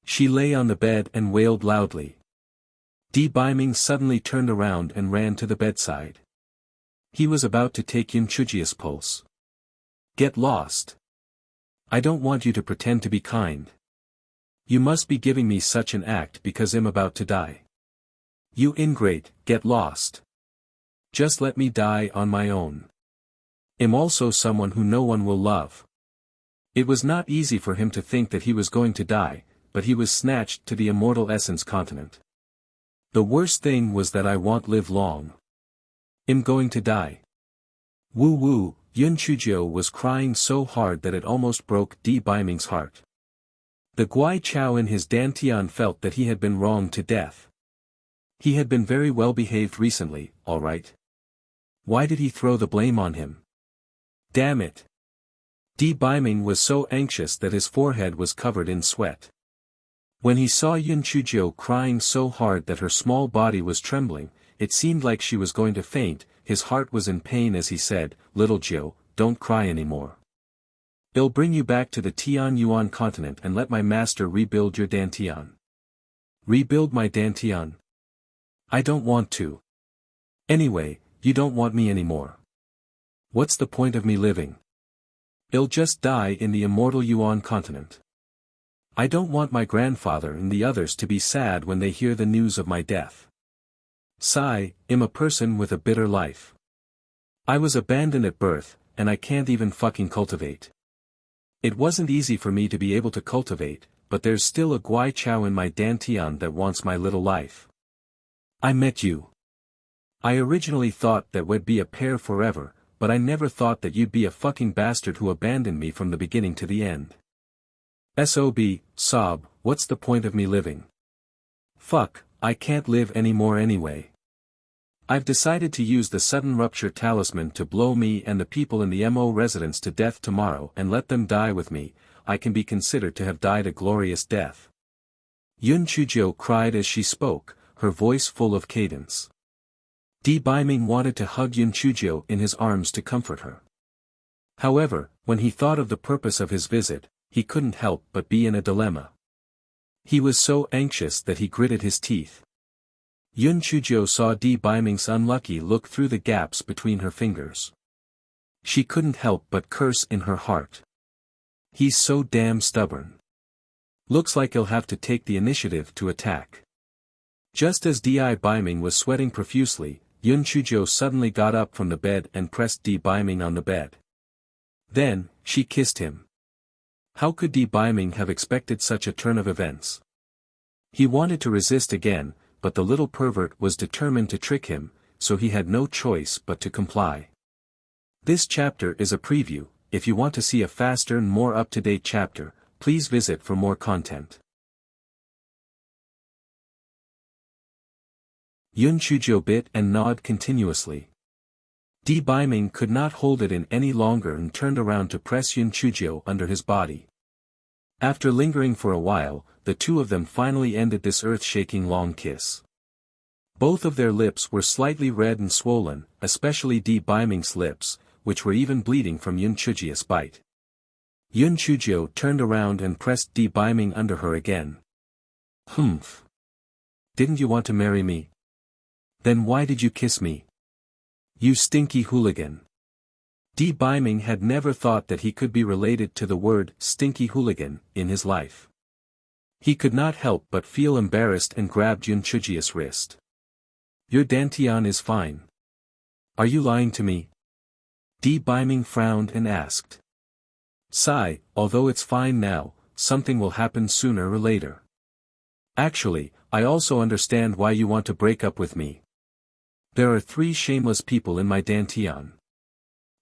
She lay on the bed and wailed loudly. Di Biming suddenly turned around and ran to the bedside. He was about to take Yun Chujio's pulse. Get lost. I don't want you to pretend to be kind. You must be giving me such an act because I'm about to die. You ingrate, get lost. Just let me die on my own. I'm also someone who no one will love. It was not easy for him to think that he was going to die, but he was snatched to the immortal essence continent. The worst thing was that I won't live long. I'm going to die. Woo woo, Yun Chujio was crying so hard that it almost broke Di Biming's heart. The Guai Chao in his dantian felt that he had been wronged to death. He had been very well behaved recently, all right. Why did he throw the blame on him? Damn it. Di Biming was so anxious that his forehead was covered in sweat. When he saw Yun Chujio crying so hard that her small body was trembling, it seemed like she was going to faint. His heart was in pain as he said, "Little Gio, don't cry anymore. I'll bring you back to the Tian Yuan continent and let my master rebuild your dantian." Rebuild my dantian? I don't want to. Anyway, you don't want me anymore. What's the point of me living? I'll just die in the immortal Yuan continent. I don't want my grandfather and the others to be sad when they hear the news of my death. Sigh, I'm a person with a bitter life. I was abandoned at birth, and I can't even fucking cultivate. It wasn't easy for me to be able to cultivate, but there's still a Guai Chao in my dantian that wants my little life. I met you. I originally thought that we'd be a pair forever, but I never thought that you'd be a fucking bastard who abandoned me from the beginning to the end. Sob, what's the point of me living? Fuck, I can't live anymore anyway. I've decided to use the sudden rupture talisman to blow me and the people in the Mo residence to death tomorrow and let them die with me. I can be considered to have died a glorious death. Yun Chuzhou cried as she spoke, her voice full of cadence. Di Baiming wanted to hug Yun Chuzhou in his arms to comfort her. However, when he thought of the purpose of his visit, he couldn't help but be in a dilemma. He was so anxious that he gritted his teeth. Yun Chuzhou saw Di Baiming's unlucky look through the gaps between her fingers. She couldn't help but curse in her heart. He's so damn stubborn. Looks like he'll have to take the initiative to attack. Just as Di Baiming was sweating profusely, Yun Chuzhou suddenly got up from the bed and pressed Di Baiming on the bed. Then, she kissed him. How could Di Baiming have expected such a turn of events? He wanted to resist again, but the little pervert was determined to trick him, so he had no choice but to comply. This chapter is a preview. If you want to see a faster and more up-to-date chapter, please visit for more content. Yun Chuzhou bit and gnawed continuously. Di Baiming could not hold it in any longer and turned around to press Yun Chuzhou under his body. After lingering for a while, the two of them finally ended this earth-shaking long kiss. Both of their lips were slightly red and swollen, especially Di Baiming's lips, which were even bleeding from Yun Chuzhou's bite. Yun Chuzhou turned around and pressed Di Baiming under her again. Humph. Didn't you want to marry me? Then why did you kiss me? You stinky hooligan. Di Baiming had never thought that he could be related to the word stinky hooligan in his life. He could not help but feel embarrassed and grabbed Yun Chuzhou's wrist. Your dantian is fine. Are you lying to me? Di Baiming frowned and asked. Sigh, although it's fine now, something will happen sooner or later. Actually, I also understand why you want to break up with me. There are 3 shameless people in my dantian.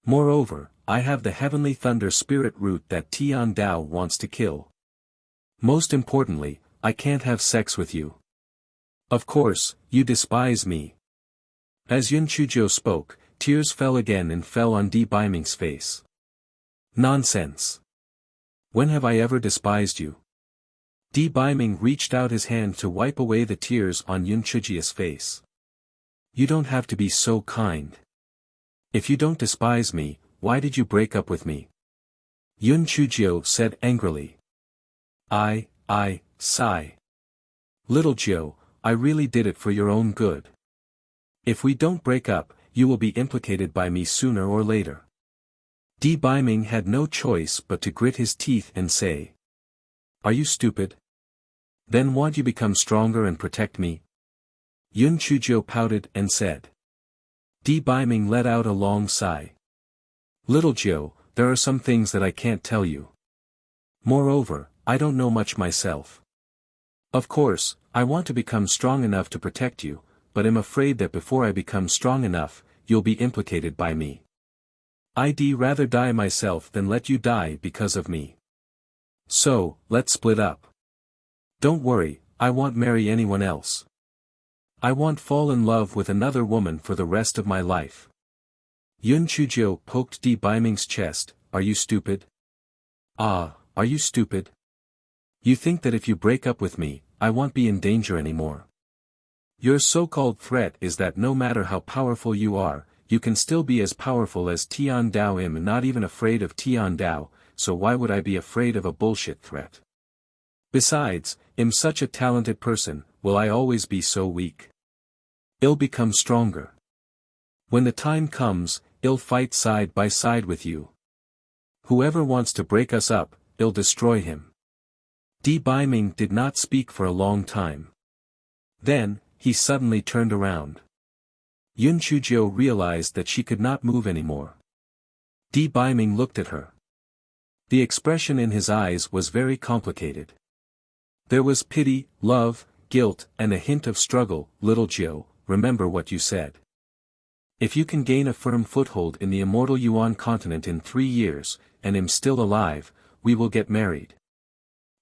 Moreover, I have the heavenly thunder spirit root that Tian Dao wants to kill. Most importantly, I can't have sex with you. Of course, you despise me. As Yun Chuzhou spoke, tears fell again and fell on Di Baiming's face. Nonsense. When have I ever despised you? Di Baiming reached out his hand to wipe away the tears on Yun Chuzhou's face. You don't have to be so kind. If you don't despise me, why did you break up with me? Yun Chuzhou said angrily. Sigh. Little Joe, I really did it for your own good. If we don't break up, you will be implicated by me sooner or later. Di Baiming had no choice but to grit his teeth and say. Are you stupid? Then won't you become stronger and protect me? Yun Chuzhou pouted and said. Di Baiming let out a long sigh. Little Joe, there are some things that I can't tell you. Moreover, I don't know much myself. Of course, I want to become strong enough to protect you, but am afraid that before I become strong enough, you'll be implicated by me. I'd rather die myself than let you die because of me. So, let's split up. Don't worry, I won't marry anyone else. I won't fall in love with another woman for the rest of my life. Yun Chuzhou poked Di Baiming's chest. Are you stupid? Are you stupid? You think that if you break up with me, I won't be in danger anymore. Your so-called threat is that no matter how powerful you are, you can still be as powerful as Tian Dao. I'm not even afraid of Tian Dao, so why would I be afraid of a bullshit threat? Besides, I'm such a talented person, will I always be so weak? I'll become stronger. When the time comes, I'll fight side by side with you. Whoever wants to break us up, I'll destroy him. Di Baiming did not speak for a long time. Then, he suddenly turned around. Yun Chuzhou realized that she could not move anymore. Di Baiming looked at her. The expression in his eyes was very complicated. There was pity, love, guilt, and a hint of struggle. Little Joe, remember what you said. If you can gain a firm foothold in the immortal Yuan continent in 3 years, and am still alive, we will get married.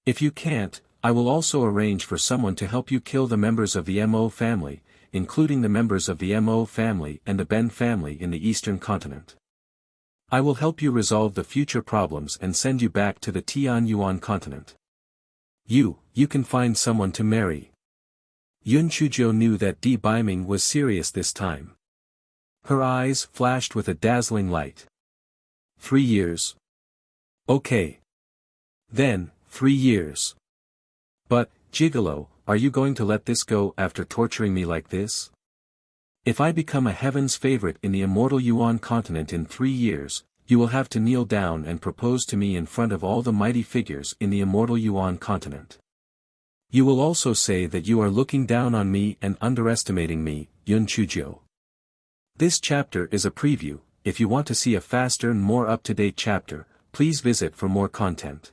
If you can't, I will also arrange for someone to help you kill the members of the Mo family, including the members of the Mo family and the Ben family in the Eastern continent. I will help you resolve the future problems and send you back to the Tian Yuan continent. You can find someone to marry. Yun Chuzhou knew that Di Baiming was serious this time. Her eyes flashed with a dazzling light. 3 years. Okay. Then, 3 years. But, Gigolo, are you going to let this go after torturing me like this? If I become a heaven's favorite in the immortal Yuan continent in 3 years, you will have to kneel down and propose to me in front of all the mighty figures in the immortal Yuan continent. You will also say that you are looking down on me and underestimating me, Yun Chuzhou. This chapter is a preview. If you want to see a faster and more up-to-date chapter, please visit for more content.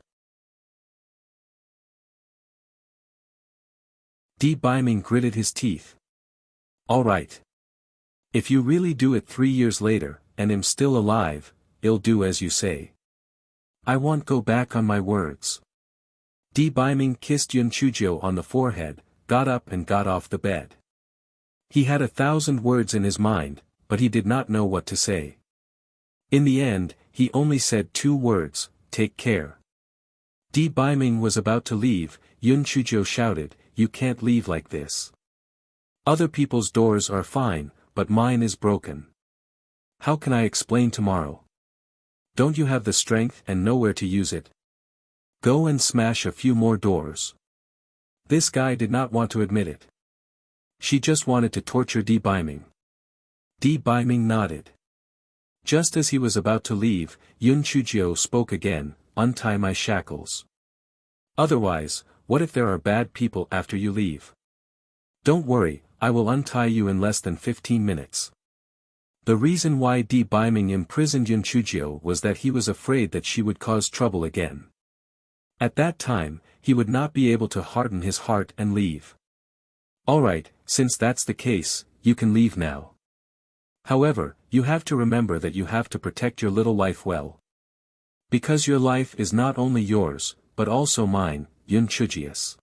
Di Baiming gritted his teeth. All right. If you really do it 3 years later, and am still alive, I'll do as you say. I won't go back on my words. Di Baiming kissed Yun Chuzhou on the forehead, got up and got off the bed. He had 1,000 words in his mind, but he did not know what to say. In the end, he only said 2 words, take care. Di Baiming was about to leave. Yun Chuzhou shouted, you can't leave like this. Other people's doors are fine, but mine is broken. How can I explain tomorrow? Don't you have the strength and know where to use it? Go and smash a few more doors. This guy did not want to admit it. She just wanted to torture Di Baiming. Di Baiming nodded. Just as he was about to leave, Yun Chuzhou spoke again, untie my shackles. Otherwise, what if there are bad people after you leave? Don't worry, I will untie you in less than 15 minutes. The reason why Di Baiming imprisoned Yun Chuzhou was that he was afraid that she would cause trouble again. At that time, he would not be able to harden his heart and leave. Alright, since that's the case, you can leave now. However, you have to remember that you have to protect your little life well. Because your life is not only yours, but also mine, Yun Chuzhou.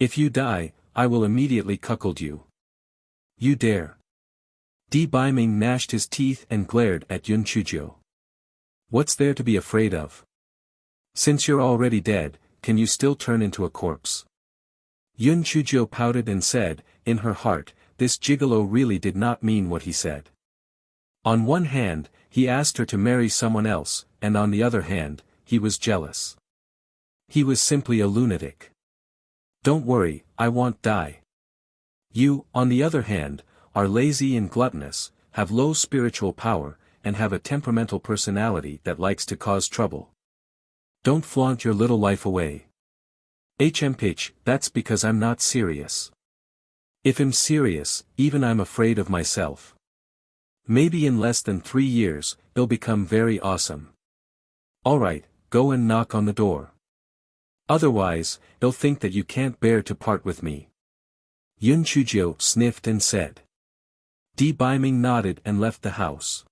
If you die, I will immediately cuckold you. You dare. Di Baiming gnashed his teeth and glared at Yun Chuzhou. What's there to be afraid of? Since you're already dead, can you still turn into a corpse? Yun Chuzhou pouted and said, in her heart, this gigolo really did not mean what he said. On one hand, he asked her to marry someone else, and on the other hand, he was jealous. He was simply a lunatic. Don't worry, I won't die. You, on the other hand, are lazy and gluttonous, have low spiritual power, and have a temperamental personality that likes to cause trouble. Don't flaunt your little life away. HMH, that's because I'm not serious. If I'm serious, even I'm afraid of myself. Maybe in less than 3 years, it'll become very awesome. Alright, go and knock on the door. Otherwise, they'll think that you can't bear to part with me. Yun Chuzhou sniffed and said. Di Baiming nodded and left the house.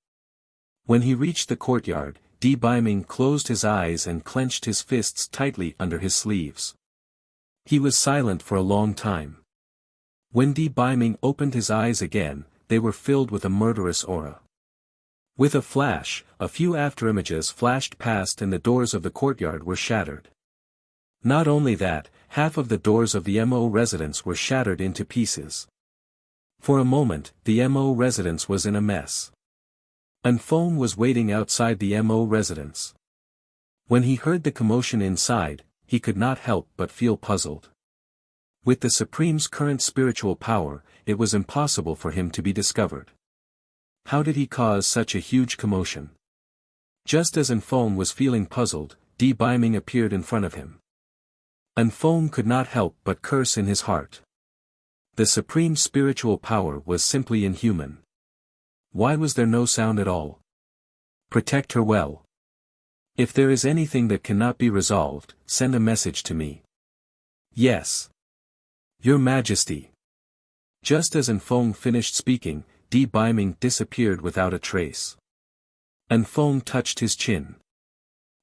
When he reached the courtyard, Di Baiming closed his eyes and clenched his fists tightly under his sleeves. He was silent for a long time. When Di Baiming opened his eyes again, they were filled with a murderous aura. With a flash, a few afterimages flashed past and the doors of the courtyard were shattered. Not only that, half of the doors of the Mo residence were shattered into pieces. For a moment, the Mo residence was in a mess. An phone was waiting outside the Mo residence. When he heard the commotion inside, he could not help but feel puzzled. With the Supreme's current spiritual power, it was impossible for him to be discovered. How did he cause such a huge commotion? Just as An Phone was feeling puzzled, Di Baiming appeared in front of him. An Phone could not help but curse in his heart. The supreme spiritual power was simply inhuman. Why was there no sound at all? Protect her well. If there is anything that cannot be resolved, send a message to me. Yes. Your Majesty. Just as An Phone finished speaking, Di Baiming disappeared without a trace. An Phone touched his chin.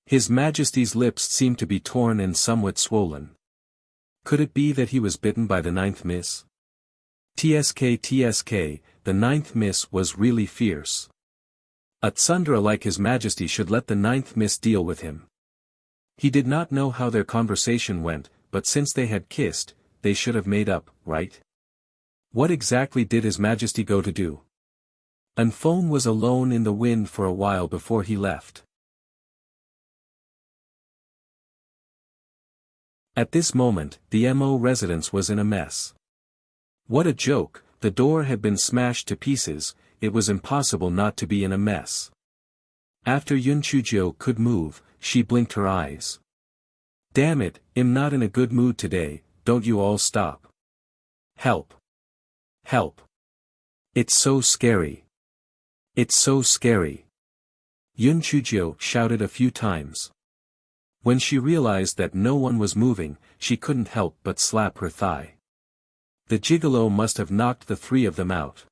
His Majesty's lips seemed to be torn and somewhat swollen. Could it be that he was bitten by the ninth miss? TSK, the ninth miss was really fierce. A tsundere like His Majesty should let the ninth miss deal with him. He did not know how their conversation went, but since they had kissed, they should have made up, right? What exactly did His Majesty go to do? Anphone was alone in the wind for a while before he left. At this moment, the MO residence was in a mess. What a joke, the door had been smashed to pieces, it was impossible not to be in a mess. After Yun Chujio could move, she blinked her eyes. Damn it, I'm not in a good mood today, don't you all stop. Help. Help. It's so scary. It's so scary. Yun Chujio shouted a few times. When she realized that no one was moving, she couldn't help but slap her thigh. The gigolo must have knocked the three of them out.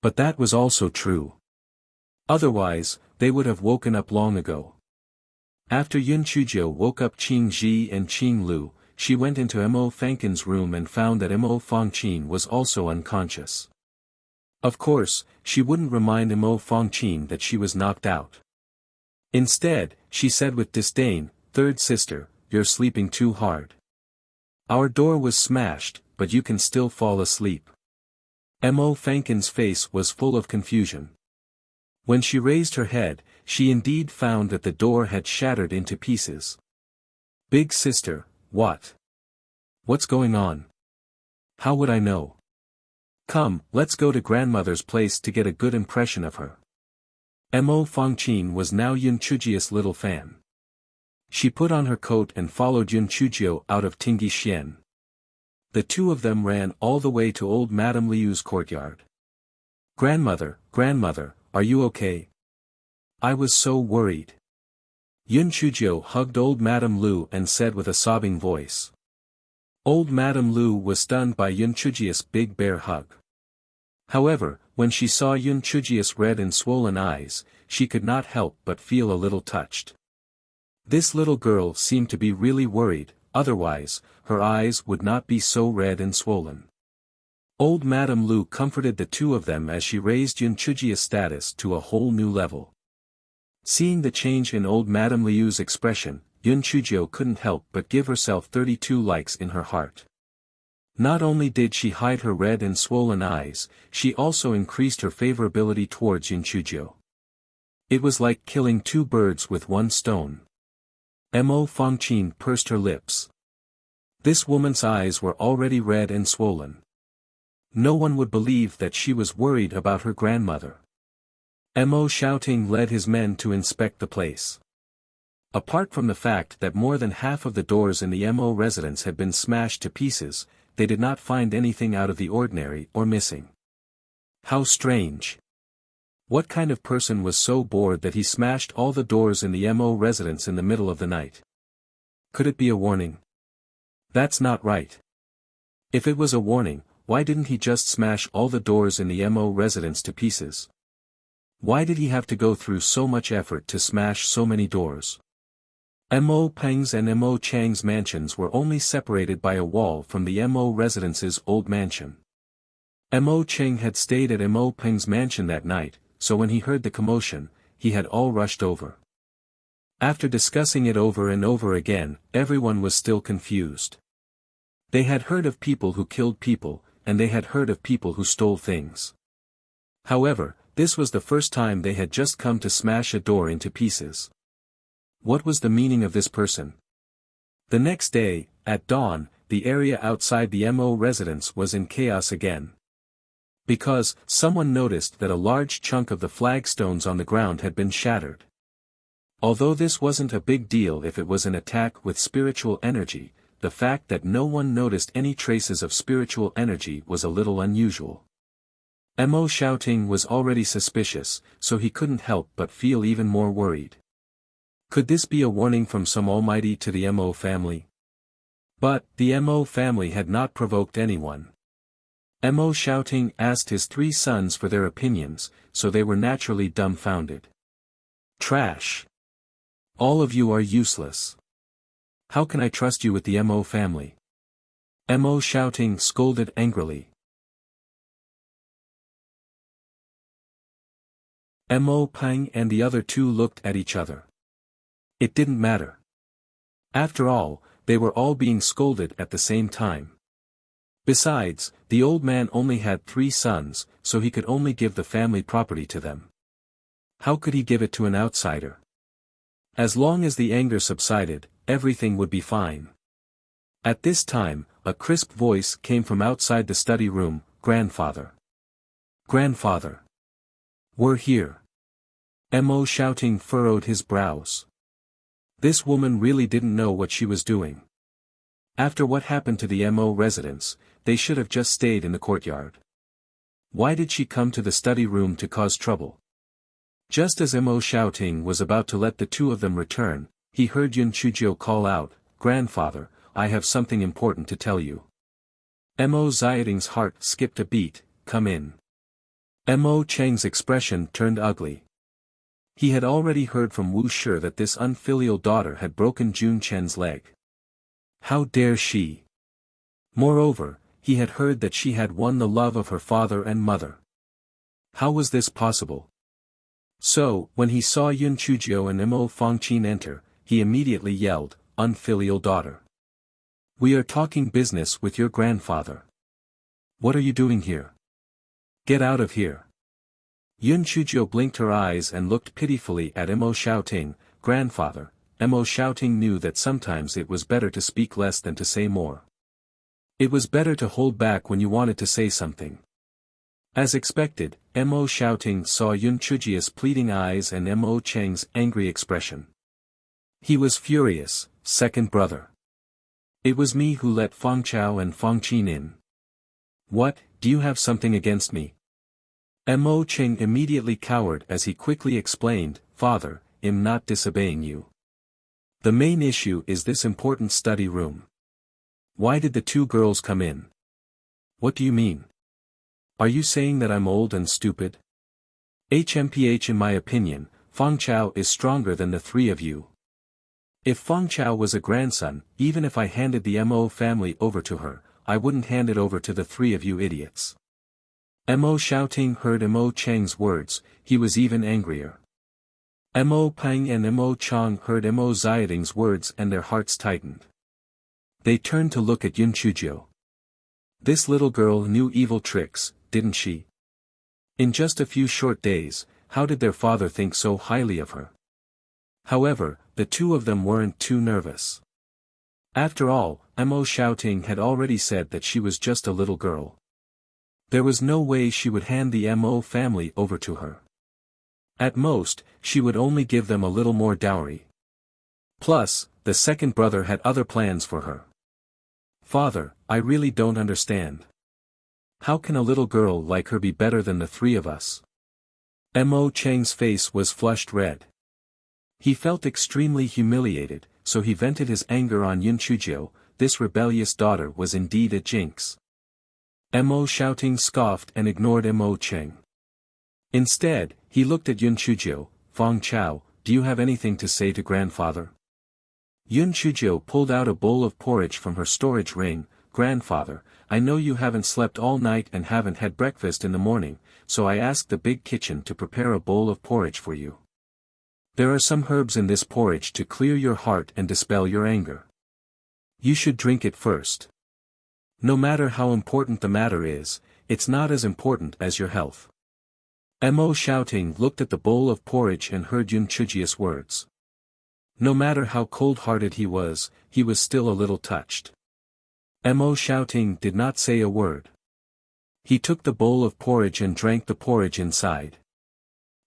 But that was also true. Otherwise, they would have woken up long ago. After Yun Chujio woke up Qing Ji and Qing Lu, she went into Mo Fangqin's room and found that Mo Fangqin was also unconscious. Of course, she wouldn't remind Mo Fangqin that she was knocked out. Instead, she said with disdain, "Third sister, you're sleeping too hard. Our door was smashed, but you can still fall asleep." Mo Fangqin's face was full of confusion. When she raised her head, she indeed found that the door had shattered into pieces. "Big sister, what? What's going on? How would I know? Come, let's go to grandmother's place to get a good impression of her." Mo Fangqin was now Yun Chujio's little fan. She put on her coat and followed Yun Chujio out of Tingyi Xian. The two of them ran all the way to old Madame Liu's courtyard. Grandmother, are you okay? I was so worried." Yun Chujio hugged old Madame Liu and said with a sobbing voice. Old Madame Liu was stunned by Yun Chujio's big bear hug. However, when she saw Yun Chujio's red and swollen eyes, she could not help but feel a little touched. This little girl seemed to be really worried, otherwise, her eyes would not be so red and swollen. Old Madame Liu comforted the two of them as she raised Yun Chujio's status to a whole new level. Seeing the change in old Madame Liu's expression, Yun Chujio couldn't help but give herself 32 likes in her heart. Not only did she hide her red and swollen eyes, she also increased her favorability towards Yun Chujio. It was like killing two birds with one stone. Mo Fangqin pursed her lips. This woman's eyes were already red and swollen. No one would believe that she was worried about her grandmother. Mo Xiaoting led his men to inspect the place. Apart from the fact that more than half of the doors in the Mo residence had been smashed to pieces, they did not find anything out of the ordinary or missing. How strange. What kind of person was so bored that he smashed all the doors in the Mo residence in the middle of the night? Could it be a warning? That's not right. If it was a warning, why didn't he just smash all the doors in the Mo residence to pieces? Why did he have to go through so much effort to smash so many doors? Mo Peng's and Mo Chang's mansions were only separated by a wall from the Mo residence's old mansion. Mo Cheng had stayed at Mo Peng's mansion that night, so when he heard the commotion, he had all rushed over. After discussing it over and over again, everyone was still confused. They had heard of people who killed people, and they had heard of people who stole things. However, this was the first time they had just come to smash a door into pieces. What was the meaning of this person? The next day, at dawn, the area outside the Mo residence was in chaos again. Because, someone noticed that a large chunk of the flagstones on the ground had been shattered. Although this wasn't a big deal if it was an attack with spiritual energy, the fact that no one noticed any traces of spiritual energy was a little unusual. Mo Xiaoting was already suspicious, so he couldn't help but feel even more worried. Could this be a warning from some almighty to the Mo family? But, the Mo family had not provoked anyone. Mo Xiaoting asked his three sons for their opinions, so they were naturally dumbfounded. Trash. All of you are useless. How can I trust you with the Mo family? Mo shouting scolded angrily. Mo Pang and the other two looked at each other. It didn't matter. After all, they were all being scolded at the same time. Besides, the old man only had 3 sons, so he could only give the family property to them. How could he give it to an outsider? As long as the anger subsided, everything would be fine. At this time, a crisp voice came from outside the study room, "Grandfather! Grandfather! We're here!" Mo shouting furrowed his brows. This woman really didn't know what she was doing. After what happened to the Mo residents, they should have just stayed in the courtyard. Why did she come to the study room to cause trouble? Just as Mo shouting was about to let the two of them return, he heard Yun Chujio call out, "Grandfather, I have something important to tell you." Mo Ziyading's heart skipped a beat. "Come in." Mo Cheng's expression turned ugly. He had already heard from Wuxia that this unfilial daughter had broken Jun Chen's leg. How dare she? Moreover, he had heard that she had won the love of her father and mother. How was this possible? So, when he saw Yun Chujio and Mo Fangqin enter, he immediately yelled, "Unfilial daughter! We are talking business with your grandfather. What are you doing here? Get out of here!" Yun Chujio blinked her eyes and looked pitifully at Mo shouting, "Grandfather." Mo shouting knew that sometimes it was better to speak less than to say more. It was better to hold back when you wanted to say something. As expected, Mo shouting saw Yun Chujio's pleading eyes and Mo Cheng's angry expression. He was furious. "Second brother. It was me who let Fang Chao and Fang Qin in. What, do you have something against me?" Mo Cheng immediately cowered as he quickly explained, "Father, I'm not disobeying you. The main issue is this important study room. Why did the 2 girls come in? What do you mean? Are you saying that I'm old and stupid? HMPH, in my opinion, Fang Chao is stronger than the 3 of you. If Fang Chao was a grandson, even if I handed the Mo family over to her, I wouldn't hand it over to the 3 of you idiots." Mo shouting heard Mo Cheng's words, he was even angrier. Mo Pang and Mo Chang heard Mo Ziyading's words and their hearts tightened. They turned to look at Yun Chujio. This little girl knew evil tricks, didn't she? In just a few short days, how did their father think so highly of her? However, the 2 of them weren't too nervous. After all, Mo shouting had already said that she was just a little girl. There was no way she would hand the Mo family over to her. At most, she would only give them a little more dowry. Plus, the second brother had other plans for her. "Father, I really don't understand. How can a little girl like her be better than the 3 of us?" Mo Cheng's face was flushed red. He felt extremely humiliated, so he vented his anger on Yun Chujio. This rebellious daughter was indeed a jinx. Mo shouting scoffed and ignored Mo Cheng. Instead, he looked at Yun Chujio. "Fang Chao, do you have anything to say to grandfather?" Yun Chujio pulled out a bowl of porridge from her storage ring. "Grandfather, I know you haven't slept all night and haven't had breakfast in the morning, so I asked the big kitchen to prepare a bowl of porridge for you. There are some herbs in this porridge to clear your heart and dispel your anger. You should drink it first. No matter how important the matter is, it's not as important as your health." Mo shouting looked at the bowl of porridge and heard Yun Chujio's words. No matter how cold-hearted he was still a little touched. Mo shouting did not say a word. He took the bowl of porridge and drank the porridge inside.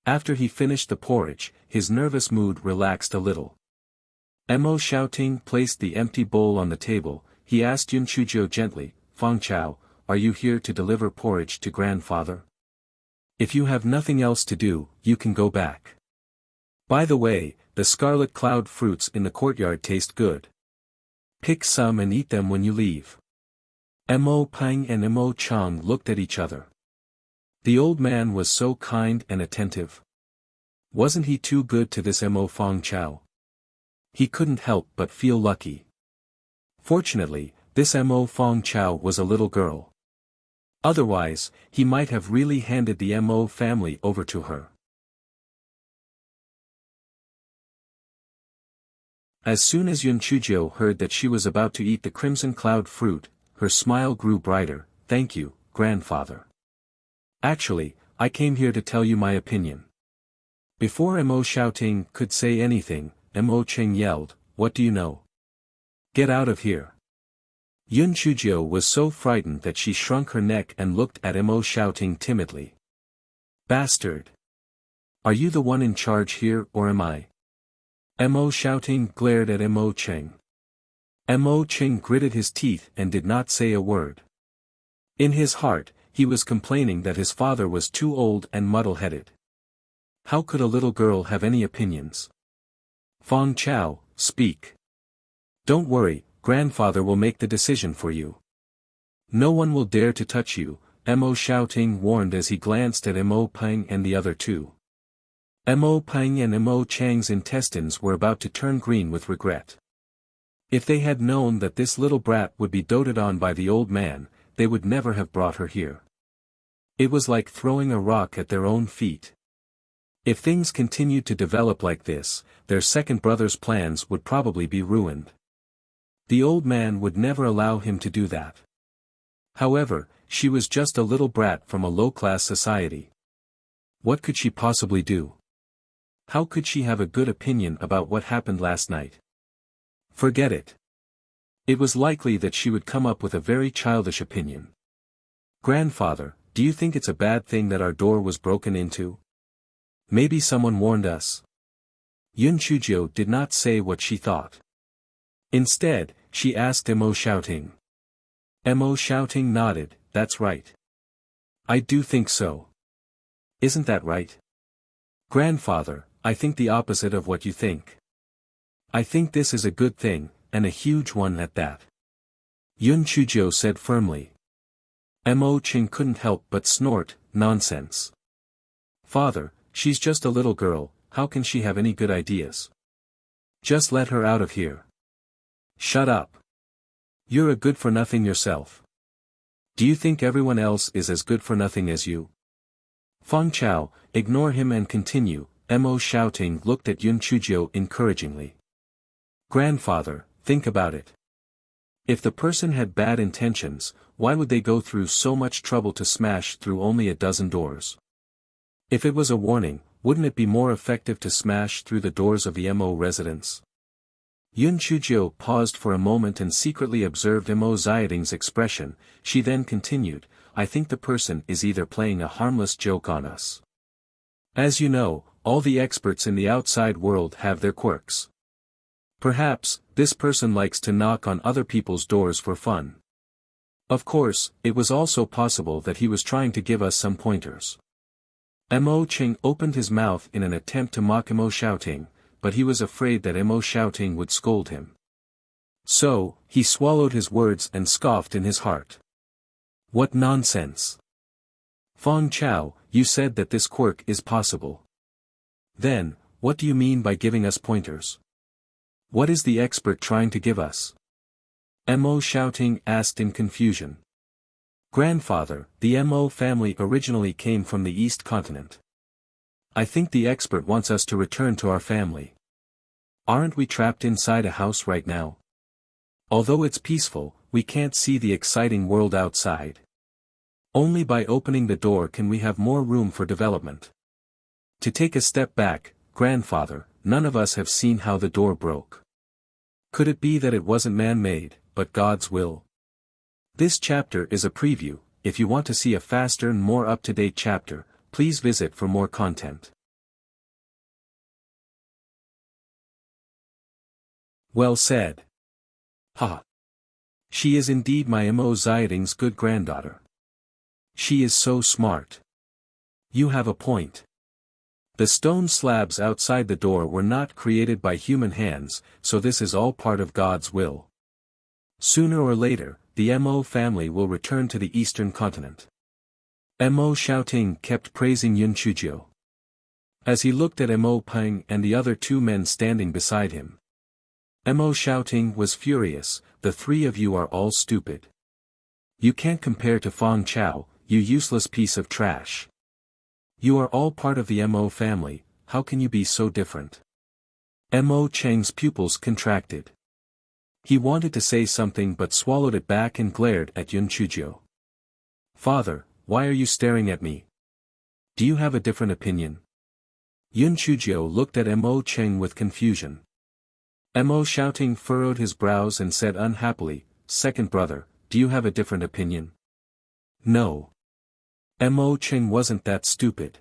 After he finished the porridge, his nervous mood relaxed a little. Mo shouting placed the empty bowl on the table. He asked Yun Chujio gently, "Fang Chao, are you here to deliver porridge to grandfather? If you have nothing else to do, you can go back. By the way, the scarlet cloud fruits in the courtyard taste good. Pick some and eat them when you leave." Mo Pang and Mo Chang looked at each other. The old man was so kind and attentive. Wasn't he too good to this Mo Fang Chao? He couldn't help but feel lucky. Fortunately, this Mo Fong Chao was a little girl. Otherwise, he might have really handed the Mo family over to her. As soon as Yun Chujio heard that she was about to eat the crimson cloud fruit, her smile grew brighter. Thank you, grandfather. Actually, I came here to tell you my opinion. Before Mo Xiaoting could say anything, Mo Cheng yelled, what do you know? Get out of here. Yun Chujio was so frightened that she shrunk her neck and looked at Mo Xiaoting timidly. Bastard! Are you the one in charge here or am I? Mo Xiaoting glared at Mo Cheng. Mo Cheng gritted his teeth and did not say a word. In his heart, he was complaining that his father was too old and muddle-headed. How could a little girl have any opinions? Fong Chao, speak. Don't worry, grandfather will make the decision for you. No one will dare to touch you, Mo Xiaoting warned as he glanced at Mo Peng and the other two. Mo Peng and Mo Chang's intestines were about to turn green with regret. If they had known that this little brat would be doted on by the old man, they would never have brought her here. It was like throwing a rock at their own feet. If things continued to develop like this, their second brother's plans would probably be ruined. The old man would never allow him to do that. However, she was just a little brat from a low-class society. What could she possibly do? How could she have a good opinion about what happened last night? Forget it. It was likely that she would come up with a very childish opinion. Grandfather, do you think it's a bad thing that our door was broken into? Maybe someone warned us. Yun Chujio did not say what she thought. Instead, she asked Mo Xiaoting. Mo Xiaoting nodded, that's right. I do think so. Isn't that right? Grandfather, I think the opposite of what you think. I think this is a good thing, and a huge one at that. Yun Chujio said firmly. Mo Cheng couldn't help but snort, nonsense. Father, she's just a little girl, how can she have any good ideas? Just let her out of here. Shut up. You're a good-for-nothing yourself. Do you think everyone else is as good-for-nothing as you? Fong Chao, ignore him and continue, Mo Xiaoting looked at Yun Chujio encouragingly. Grandfather, think about it. If the person had bad intentions, why would they go through so much trouble to smash through only a dozen doors? If it was a warning, wouldn't it be more effective to smash through the doors of the Mo residence? Yun Chujio paused for a moment and secretly observed Mo Xiaoting's expression, she then continued, I think the person is either playing a harmless joke on us. As you know, all the experts in the outside world have their quirks. Perhaps, this person likes to knock on other people's doors for fun. Of course, it was also possible that he was trying to give us some pointers. Mo Cheng opened his mouth in an attempt to mock Mo Xiaoting, but he was afraid that Mo Xiaoting would scold him. So, he swallowed his words and scoffed in his heart. What nonsense! Fong Chao, you said that this quirk is possible. Then, what do you mean by giving us pointers? What is the expert trying to give us? Mo Xiaoting asked in confusion. Grandfather, the Mo family originally came from the East Continent. I think the expert wants us to return to our family. Aren't we trapped inside a house right now? Although it's peaceful, we can't see the exciting world outside. Only by opening the door can we have more room for development. To take a step back, grandfather, none of us have seen how the door broke. Could it be that it wasn't man-made, but God's will? This chapter is a preview. If you want to see a faster and more up-to-date chapter, please visit for more content. Well said. Ha! She is indeed my Mo Xiaoting's good granddaughter. She is so smart. You have a point. The stone slabs outside the door were not created by human hands, so this is all part of God's will. Sooner or later, the Mo family will return to the eastern continent. Mo Xiaoting kept praising Yun Chujio. As he looked at Mo Peng and the other two men standing beside him. Mo shouting was furious, the three of you are all stupid. You can't compare to Fong Chao, you useless piece of trash. You are all part of the Mo family, how can you be so different? Mo Cheng's pupils contracted. He wanted to say something but swallowed it back and glared at Yun Chuzhou. Father, why are you staring at me? Do you have a different opinion? Yun Chuzhou looked at Mo Cheng with confusion. Mo shouting furrowed his brows and said unhappily, second brother, do you have a different opinion? No. Mo Cheng wasn't that stupid.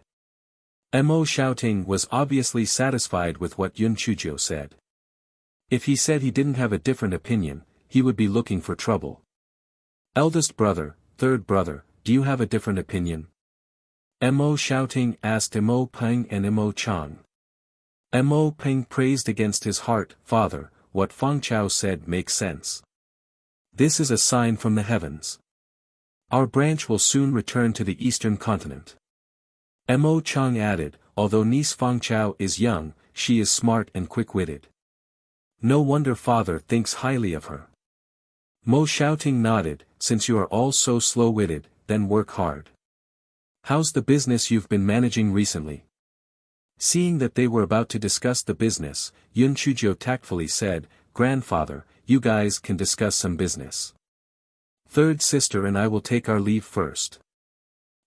Mo shouting was obviously satisfied with what Yun Chuzhou said. If he said he didn't have a different opinion, he would be looking for trouble. Eldest brother, third brother, do you have a different opinion? Mo shouting asked Mo Peng and Mo Chang. Mo Peng praised against his heart, Father, what Fong Chao said makes sense. This is a sign from the heavens. Our branch will soon return to the eastern continent. Mo Chang added, although niece Fong Chao is young, she is smart and quick-witted. No wonder father thinks highly of her. Mo shouting nodded, since you are all so slow-witted, then work hard. How's the business you've been managing recently? Seeing that they were about to discuss the business, Yun Chuzhou tactfully said, Grandfather, you guys can discuss some business. Third sister and I will take our leave first.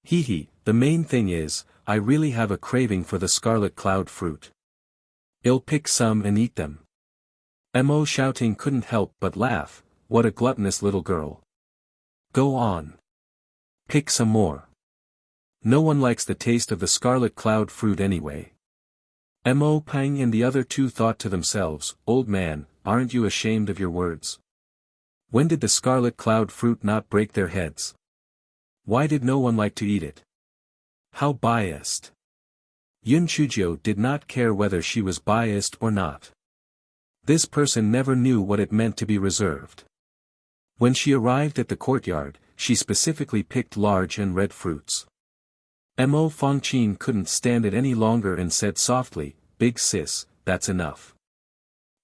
Hee, the main thing is, I really have a craving for the scarlet cloud fruit. I'll pick some and eat them. Mo shouting couldn't help but laugh, what a gluttonous little girl. Go on. Pick some more. No one likes the taste of the scarlet cloud fruit anyway. Mo Peng and the other two thought to themselves, old man, aren't you ashamed of your words? When did the scarlet cloud fruit not break their heads? Why did no one like to eat it? How biased. Yun Chuzhou did not care whether she was biased or not. This person never knew what it meant to be reserved. When she arrived at the courtyard, she specifically picked large and red fruits. Mo Fongqin couldn't stand it any longer and said softly, Big sis, that's enough.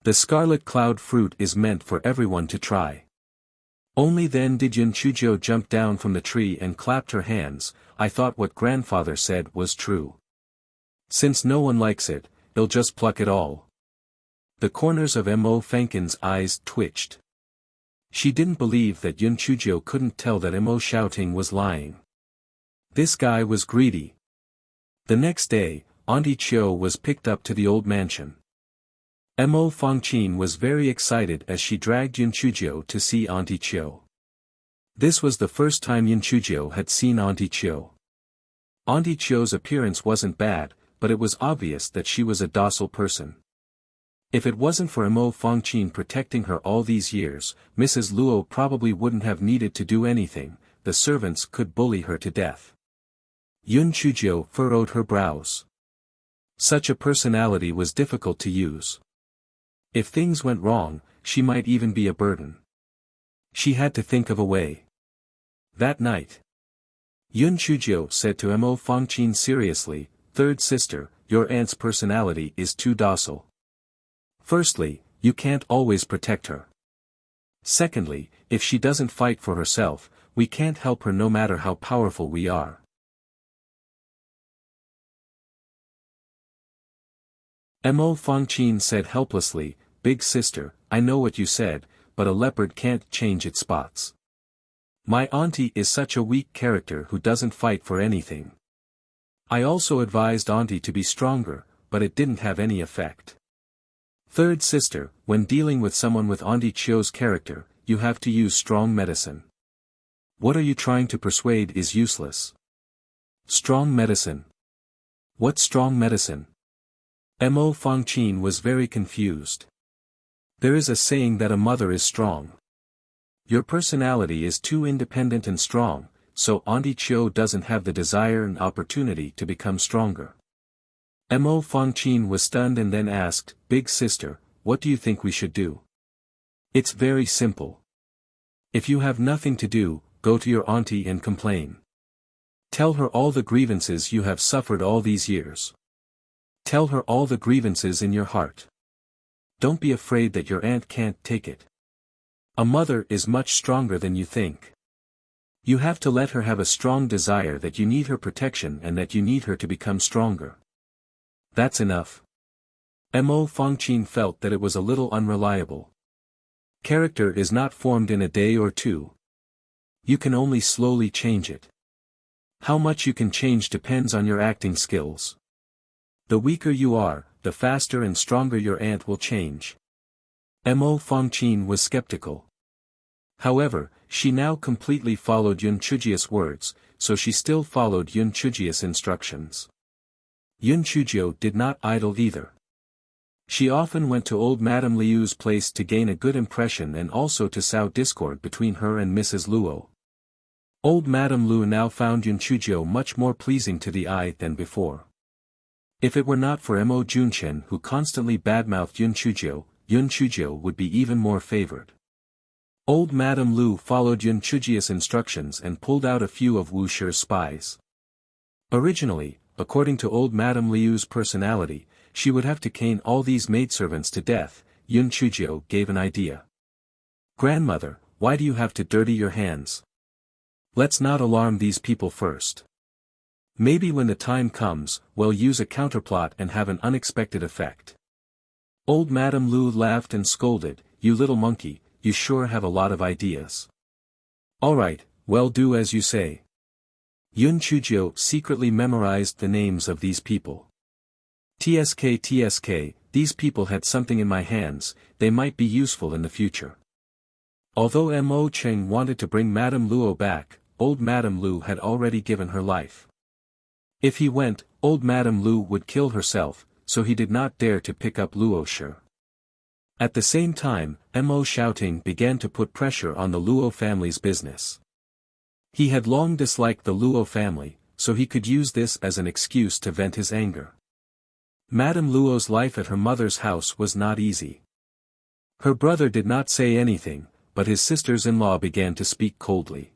The scarlet cloud fruit is meant for everyone to try. Only then did Yun Chuzhou jump down from the tree and clapped her hands, I thought what grandfather said was true. Since no one likes it, they'll just pluck it all. The corners of Mo Fengqin's eyes twitched. She didn't believe that Yun Chuzhou couldn't tell that Mo shouting was lying. This guy was greedy. The next day, Auntie Chiu was picked up to the old mansion. Mo Fongqin was very excited as she dragged Yun Chuzhou to see Auntie Chiu. This was the first time Yun Chuzhou had seen Auntie Chiu. Auntie Chiu's appearance wasn't bad, but it was obvious that she was a docile person. If it wasn't for Mo Fongqin protecting her all these years, Mrs. Luo probably wouldn't have needed to do anything, the servants could bully her to death. Yun Chuzhou furrowed her brows. Such a personality was difficult to use. If things went wrong, she might even be a burden. She had to think of a way. That night, Yun Chuzhou said to Mo Fongqin seriously, Third sister, your aunt's personality is too docile. Firstly, you can't always protect her. Secondly, if she doesn't fight for herself, we can't help her no matter how powerful we are. Mo Fongqin said helplessly, Big sister, I know what you said, but a leopard can't change its spots. My auntie is such a weak character who doesn't fight for anything. I also advised auntie to be stronger, but it didn't have any effect. Third sister, when dealing with someone with Auntie Chiu's character, you have to use strong medicine. What are you trying to persuade is useless. Strong medicine. What strong medicine? Mo Fongqin was very confused. There is a saying that a mother is strong. Your personality is too independent and strong, so Auntie Chiu doesn't have the desire and opportunity to become stronger. Mo Fongqin was stunned and then asked, Big sister, what do you think we should do? It's very simple. If you have nothing to do, go to your auntie and complain. Tell her all the grievances you have suffered all these years. Tell her all the grievances in your heart. Don't be afraid that your aunt can't take it. A mother is much stronger than you think. You have to let her have a strong desire that you need her protection and that you need her to become stronger. That's enough. Mo Fangqin felt that it was a little unreliable. Character is not formed in a day or two. You can only slowly change it. How much you can change depends on your acting skills. The weaker you are, the faster and stronger your aunt will change. Mo Fangqin was skeptical. However, she now completely followed Yun Chujia's words, so she still followed Yun Chujia's instructions. Yun Chujio did not idle either. She often went to old Madame Liu's place to gain a good impression and also to sow discord between her and Mrs. Luo. Old Madame Lu now found Yun Chujio much more pleasing to the eye than before. If it were not for Mo Junchen who constantly badmouthed Yun Chujio would be even more favored. Old Madame Lu followed Yun Chujia's instructions and pulled out a few of Wuxia's spies. Originally, according to old Madame Liu's personality, she would have to cane all these maidservants to death. Yun Chujio gave an idea. "Grandmother, why do you have to dirty your hands? Let's not alarm these people first. Maybe when the time comes, we'll use a counterplot and have an unexpected effect." Old Madame Lu laughed and scolded, "You little monkey, you sure have a lot of ideas. All right, well, do as you say." Yun Chujio secretly memorized the names of these people. TSK, these people had something in my hands, they might be useful in the future. Although Mo Cheng wanted to bring Madame Luo back, old Madame Lu had already given her life. If he went, old Madame Lu would kill herself, so he did not dare to pick up Luo Shi. At the same time, Mo Shouting began to put pressure on the Luo family's business. He had long disliked the Luo family, so he could use this as an excuse to vent his anger. Madame Luo's life at her mother's house was not easy. Her brother did not say anything, but his sisters-in-law began to speak coldly.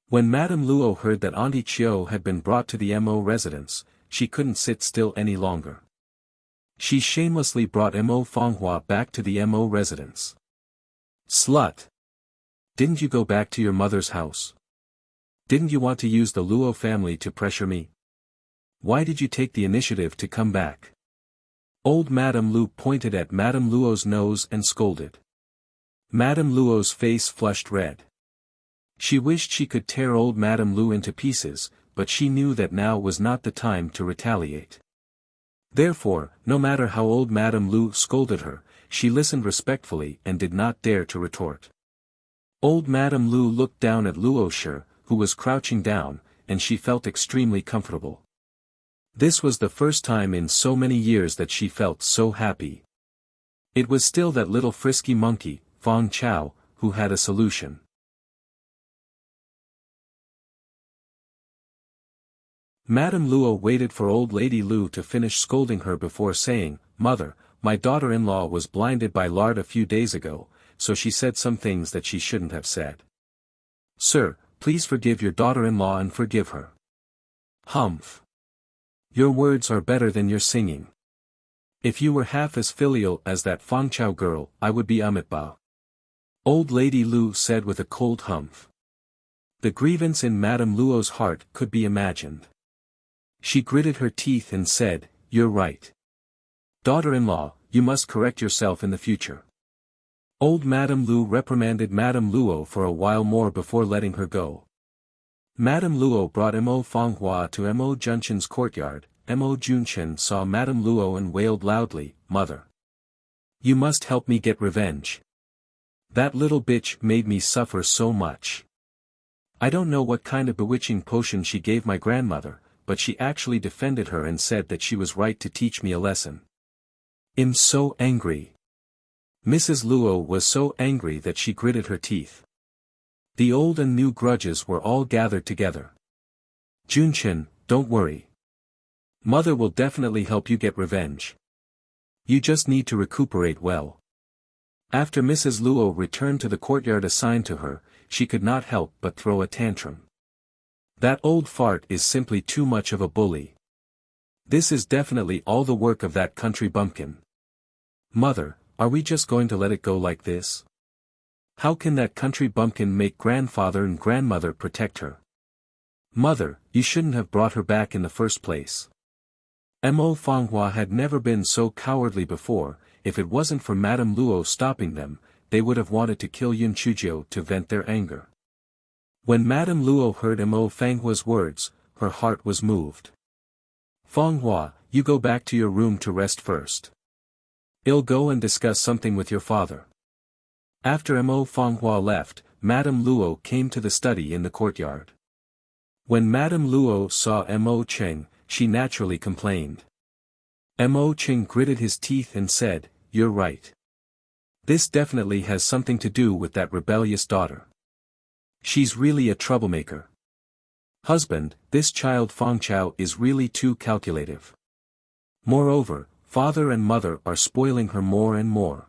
When Madame Luo heard that Auntie Chiu had been brought to the Mo residence, she couldn't sit still any longer. She shamelessly brought Mo Fanghua back to the Mo residence. "Slut! Didn't you go back to your mother's house? Didn't you want to use the Luo family to pressure me? Why did you take the initiative to come back?" Old Madame Lu pointed at Madame Luo's nose and scolded. Madame Luo's face flushed red. She wished she could tear old Madame Lu into pieces, but she knew that now was not the time to retaliate. Therefore, no matter how old Madame Lu scolded her, she listened respectfully and did not dare to retort. Old Madame Lu looked down at Luo Shi, who was crouching down, and she felt extremely comfortable. This was the first time in so many years that she felt so happy. It was still that little frisky monkey, Fang Chao, who had a solution. Madame Luo waited for old lady Lu to finish scolding her before saying, "Mother, my daughter-in-law was blinded by lard a few days ago, so she said some things that she shouldn't have said. Sir, please forgive your daughter-in-law and forgive her." "Humph. Your words are better than your singing. If you were half as filial as that Fangchao girl, I would be Amitabha." Old lady Lu said with a cold humph. The grievance in Madame Luo's heart could be imagined. She gritted her teeth and said, "You're right. Daughter-in-law, you must correct yourself in the future." Old Madame Lu reprimanded Madame Luo for a while more before letting her go. Madame Luo brought Mo Fanghua to Mo Junchen's courtyard. Mo Junchen saw Madame Luo and wailed loudly, "Mother! You must help me get revenge. That little bitch made me suffer so much. I don't know what kind of bewitching potion she gave my grandmother, but she actually defended her and said that she was right to teach me a lesson. I'm so angry." Mrs. Luo was so angry that she gritted her teeth. The old and new grudges were all gathered together. "Junchen, don't worry. Mother will definitely help you get revenge. You just need to recuperate well." After Mrs. Luo returned to the courtyard assigned to her, she could not help but throw a tantrum. "That old fart is simply too much of a bully. This is definitely all the work of that country bumpkin. Mother, Are we just going to let it go like this? How can that country bumpkin make grandfather and grandmother protect her? Mother, you shouldn't have brought her back in the first place. Mo Fanghua had never been so cowardly before. If it wasn't for Madame Luo stopping them, they would have wanted to kill Yun Chuzhou to vent their anger. When Madame Luo heard Mo Fanghua's words, her heart was moved. Fanghua, you go back to your room to rest first. I'll go and discuss something with your father. After Mo Fanghua left, Madame Luo came to the study in the courtyard. When Madame Luo saw Mo Cheng, she naturally complained. Mo Cheng gritted his teeth and said, "You're right. This definitely has something to do with that rebellious daughter. She's really a troublemaker. Husband, this child Fangchao is really too calculative. Moreover, father and mother are spoiling her more and more.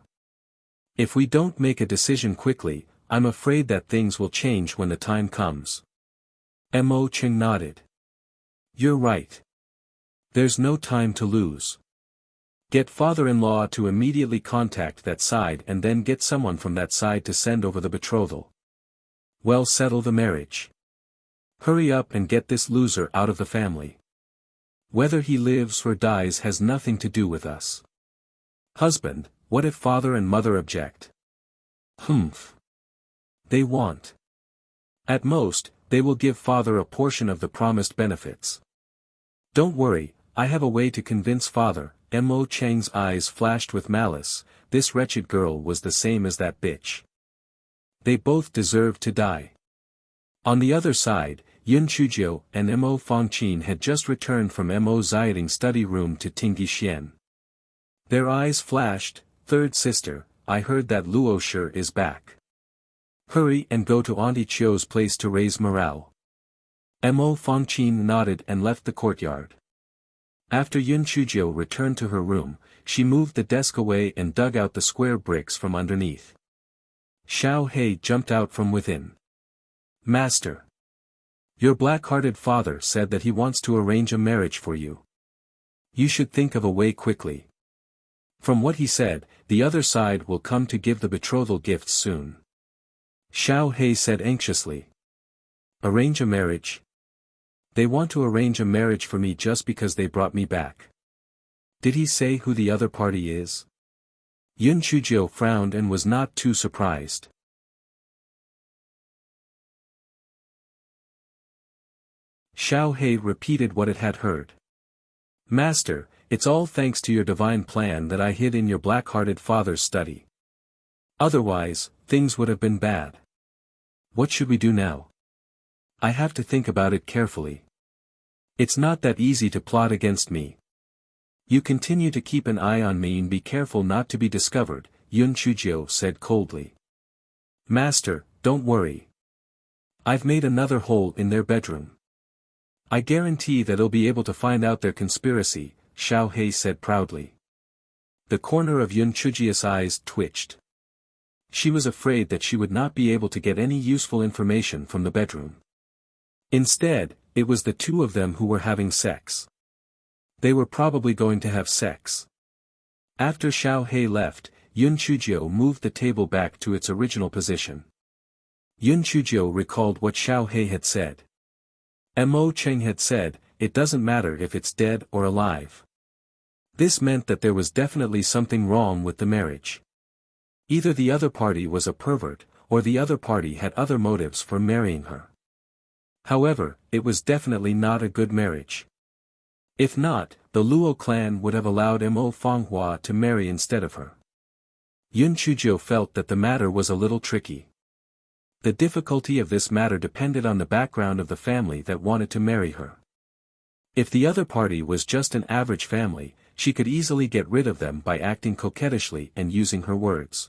If we don't make a decision quickly, I'm afraid that things will change when the time comes." Mo Cheng nodded. "You're right. There's no time to lose. Get father-in-law to immediately contact that side and then get someone from that side to send over the betrothal. Well, settle the marriage. Hurry up and get this loser out of the family. Whether he lives or dies has nothing to do with us. Husband, what if father and mother object? Humph. They won't. At most, they will give father a portion of the promised benefits. Don't worry, I have a way to convince father." Mo Cheng's eyes flashed with malice. This wretched girl was the same as that bitch. They both deserve to die. On the other side, Yun Chuzhou and Mo Fangqin had just returned from Mo Xiaoting's study room to Tingyi Xian. Their eyes flashed. "Third sister, I heard that Luo Shi is back. Hurry and go to Auntie Chio's place to raise morale." Mo Fangqin nodded and left the courtyard. After Yun Chuzhou returned to her room, she moved the desk away and dug out the square bricks from underneath. Xiao He jumped out from within. "Master! Your black-hearted father said that he wants to arrange a marriage for you. You should think of a way quickly. From what he said, the other side will come to give the betrothal gifts soon." Xiao He said anxiously. "Arrange a marriage? They want to arrange a marriage for me just because they brought me back. Did he say who the other party is?" Yun Chuzhou frowned and was not too surprised. Xiao He repeated what it had heard. "Master, it's all thanks to your divine plan that I hid in your black-hearted father's study. Otherwise, things would have been bad. What should we do now? I have to think about it carefully. It's not that easy to plot against me. You continue to keep an eye on me and be careful not to be discovered," Yun Chuzhou said coldly. "Master, don't worry. I've made another hole in their bedroom. I guarantee that I'll be able to find out their conspiracy," Xiao He said proudly. The corner of Yun Chuzhou's eyes twitched. She was afraid that she would not be able to get any useful information from the bedroom. Instead, it was the two of them who were having sex. They were probably going to have sex. After Xiao He left, Yun Chuzhou moved the table back to its original position. Yun Chuzhou recalled what Xiao He had said. Mo Cheng had said, "It doesn't matter if it's dead or alive." This meant that there was definitely something wrong with the marriage. Either the other party was a pervert, or the other party had other motives for marrying her. However, it was definitely not a good marriage. If not, the Luo clan would have allowed Mo Fanghua to marry instead of her. Yun Chuzhou felt that the matter was a little tricky. The difficulty of this matter depended on the background of the family that wanted to marry her. If the other party was just an average family, she could easily get rid of them by acting coquettishly and using her words.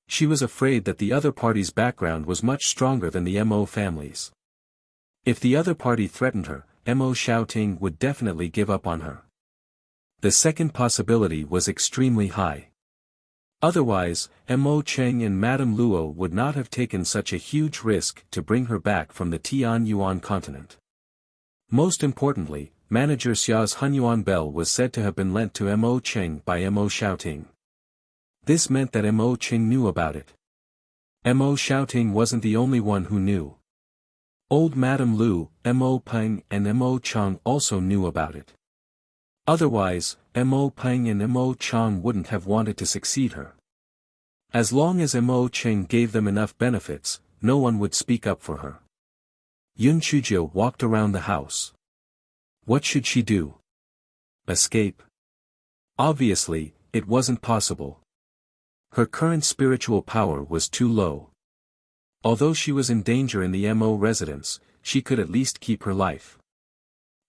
She was afraid that the other party's background was much stronger than the Mo family's. If the other party threatened her, Mo Xiaoting would definitely give up on her. The second possibility was extremely high. Otherwise, Mo Cheng and Madame Luo would not have taken such a huge risk to bring her back from the Tianyuan continent. Most importantly, manager Xia's Hunyuan bell was said to have been lent to Mo Cheng by Mo Xiaoting. This meant that Mo Qing knew about it. Mo Xiaoting wasn't the only one who knew. Old Madame Lu, Mo Peng and Mo Chang also knew about it. Otherwise, Mo Peng and Mo Chang wouldn't have wanted to succeed her. As long as Mo Qing gave them enough benefits, no one would speak up for her. Yun Chuzhou walked around the house. What should she do? Escape? Obviously, it wasn't possible. Her current spiritual power was too low. Although she was in danger in the Mo residence, she could at least keep her life.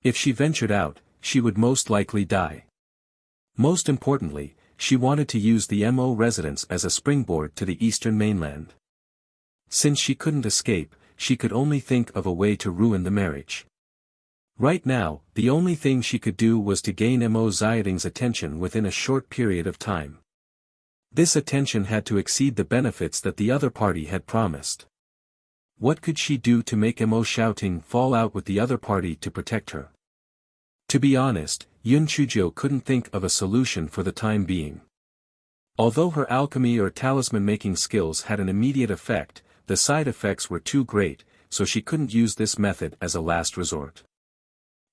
If she ventured out, she would most likely die. Most importantly, she wanted to use the Mo residence as a springboard to the eastern mainland. Since she couldn't escape, she could only think of a way to ruin the marriage. Right now, the only thing she could do was to gain Mo Xiaoting's attention within a short period of time. This attention had to exceed the benefits that the other party had promised. What could she do to make Mo Xiaoting fall out with the other party to protect her? To be honest, Yun Chuzhou couldn't think of a solution for the time being. Although her alchemy or talisman-making skills had an immediate effect, the side effects were too great, so she couldn't use this method as a last resort.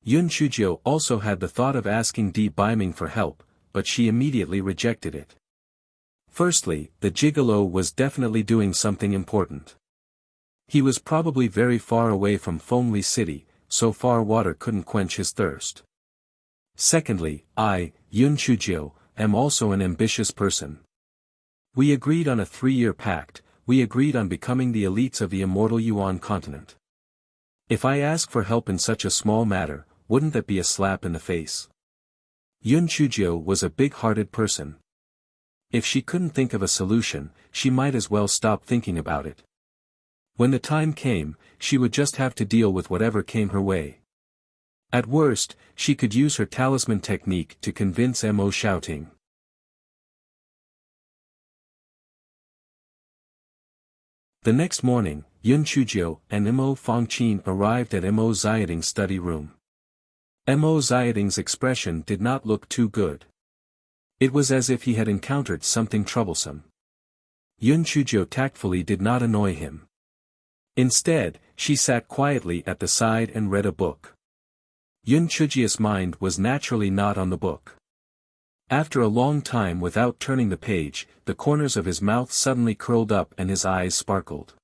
Yun Chuzhou also had the thought of asking Di Biming for help, but she immediately rejected it. Firstly, the gigolo was definitely doing something important. He was probably very far away from Fengli City, so far water couldn't quench his thirst. Secondly, I, Yun Chuzhou, am also an ambitious person. We agreed on a 3-year pact, we agreed on becoming the elites of the immortal Yuan continent. If I ask for help in such a small matter, wouldn't that be a slap in the face? Yun Chuzhou was a big-hearted person. If she couldn't think of a solution, she might as well stop thinking about it. When the time came, she would just have to deal with whatever came her way. At worst, she could use her talisman technique to convince Mo Xiaoting. The next morning, Yun Chuzhou and Mo Fangqin arrived at Mo Xiaoting's study room. Mo Xiaoting's expression did not look too good. It was as if he had encountered something troublesome. Yun Chuzhou tactfully did not annoy him. Instead, she sat quietly at the side and read a book. Yun Chuzhou's mind was naturally not on the book. After a long time without turning the page, the corners of his mouth suddenly curled up and his eyes sparkled.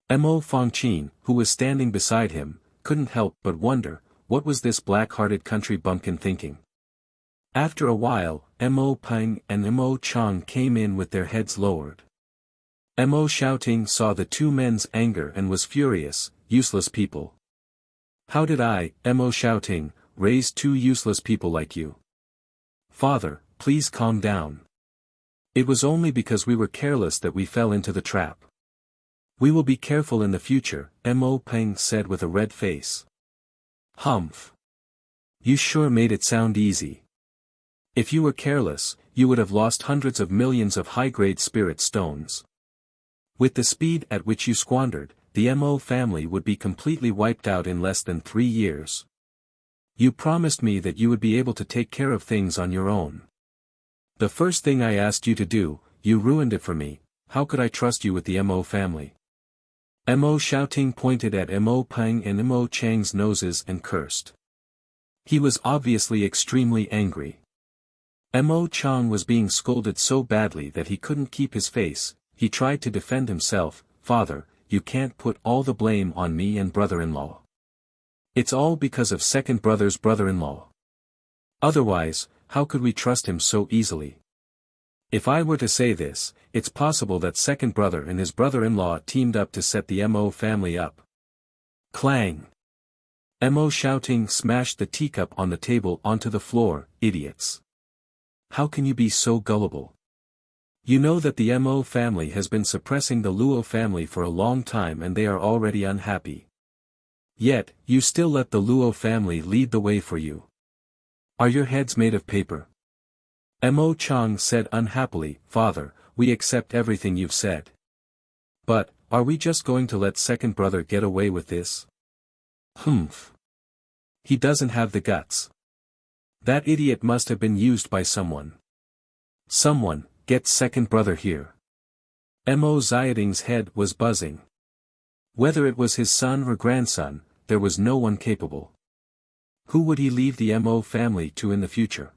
Mo Fangqin, who was standing beside him, couldn't help but wonder, what was this black-hearted country bumpkin thinking? After a while, Mo Peng and Mo Chang came in with their heads lowered. Mo Xiaoting saw the two men's anger and was furious. Useless people. How did I, Mo Xiaoting, raise two useless people like you? Father, please calm down. It was only because we were careless that we fell into the trap. We will be careful in the future, Mo Peng said with a red face. Humph. You sure made it sound easy. If you were careless, you would have lost hundreds of millions of high-grade spirit stones. With the speed at which you squandered, the Mo family would be completely wiped out in less than 3 years. You promised me that you would be able to take care of things on your own. The first thing I asked you to do, you ruined it for me. How could I trust you with the Mo family? Mo Xiaoting pointed at Mo Peng and Mo Chang's noses and cursed. He was obviously extremely angry. Mo Chang was being scolded so badly that he couldn't keep his face. He tried to defend himself. Father, you can't put all the blame on me and brother-in-law. It's all because of second brother's brother-in-law. Otherwise, how could we trust him so easily? If I were to say this, it's possible that second brother and his brother-in-law teamed up to set the Mo family up. Clang! Mo Xiaoting smashed the teacup on the table onto the floor. Idiots. How can you be so gullible? You know that the Mo family has been suppressing the Luo family for a long time and they are already unhappy. Yet, you still let the Luo family lead the way for you. Are your heads made of paper? Mo Chang said unhappily, Father, we accept everything you've said. But, are we just going to let second brother get away with this? Humph. He doesn't have the guts. That idiot must have been used by someone. Someone, get second brother here. Mo Xiaoting's head was buzzing. Whether it was his son or grandson, there was no one capable. Who would he leave the Mo family to in the future?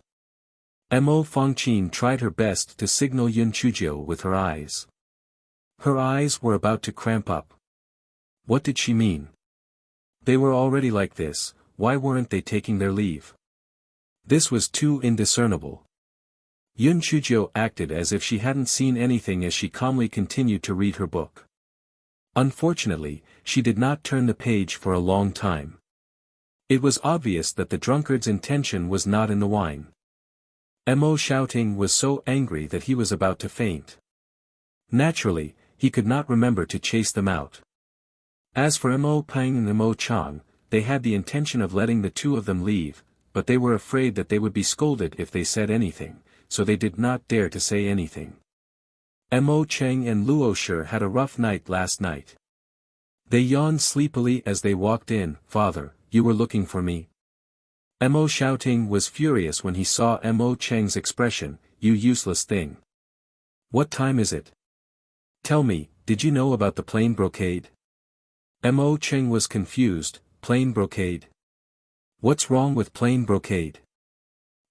Mo Fengqin tried her best to signal Yun Chuzhou with her eyes. Her eyes were about to cramp up. What did she mean? They were already like this, why weren't they taking their leave? This was too indiscernible. Yun Chuzhou acted as if she hadn't seen anything as she calmly continued to read her book. Unfortunately, she did not turn the page for a long time. It was obvious that the drunkard's intention was not in the wine. Mo Xiaoting was so angry that he was about to faint. Naturally, he could not remember to chase them out. As for Mo Peng and Mo Chang, they had the intention of letting the two of them leave, but they were afraid that they would be scolded if they said anything, so they did not dare to say anything. Mo Cheng and Luo Shi had a rough night last night. They yawned sleepily as they walked in. Father, you were looking for me? Mo Xiaoting was furious when he saw Mo Cheng's expression. You useless thing. What time is it? Tell me, did you know about the plain brocade? Mo Cheng was confused. Plain brocade? What's wrong with plain brocade?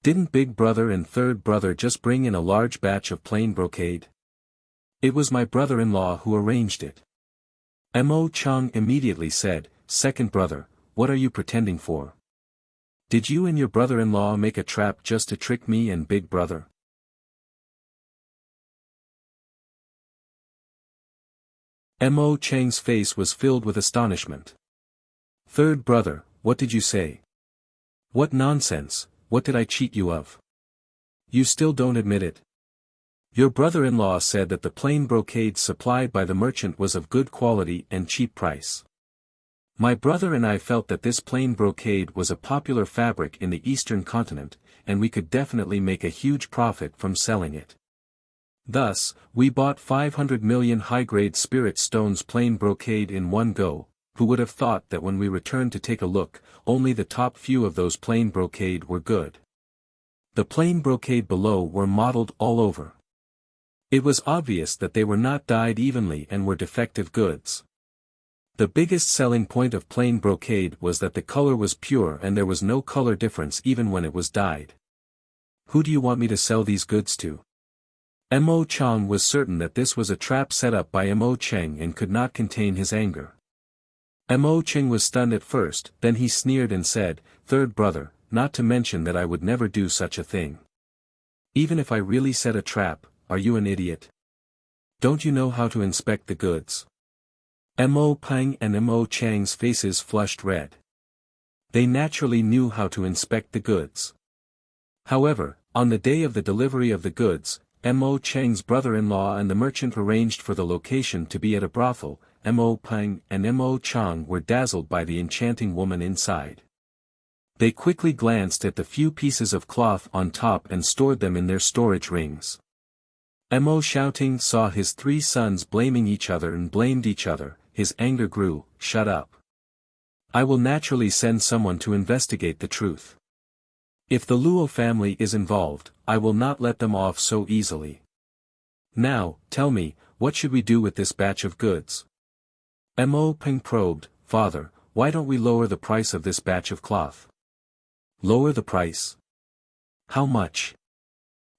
Didn't big brother and third brother just bring in a large batch of plain brocade? It was my brother-in-law who arranged it. Mo Chang immediately said, second brother, what are you pretending for? Did you and your brother-in-law make a trap just to trick me and big brother? Mo Chang's face was filled with astonishment. Third brother, what did you say? What nonsense, what did I cheat you of? You still don't admit it? Your brother-in-law said that the plain brocade supplied by the merchant was of good quality and cheap price. My brother and I felt that this plain brocade was a popular fabric in the eastern continent, and we could definitely make a huge profit from selling it. Thus, we bought 500 million high-grade spirit stones plain brocade in one go. Who would have thought that when we returned to take a look, only the top few of those plain brocade were good. The plain brocade below were mottled all over. It was obvious that they were not dyed evenly and were defective goods. The biggest selling point of plain brocade was that the color was pure and there was no color difference even when it was dyed. Who do you want me to sell these goods to? Mo Chang was certain that this was a trap set up by Mo Cheng and could not contain his anger. Mo Cheng was stunned at first, then he sneered and said, third brother, not to mention that I would never do such a thing. Even if I really set a trap, are you an idiot? Don't you know how to inspect the goods? Mo Peng and Mo Chang's faces flushed red. They naturally knew how to inspect the goods. However, on the day of the delivery of the goods, Mo Cheng's brother-in-law and the merchant arranged for the location to be at a brothel. Mo Peng and Mo Chang were dazzled by the enchanting woman inside. They quickly glanced at the few pieces of cloth on top and stored them in their storage rings. Mo Xiaoting saw his three sons blaming each other and blamed each other. His anger grew. Shut up. I will naturally send someone to investigate the truth. If the Luo family is involved, I will not let them off so easily. Now, tell me, what should we do with this batch of goods? Mo Peng probed, Father, why don't we lower the price of this batch of cloth? Lower the price? How much?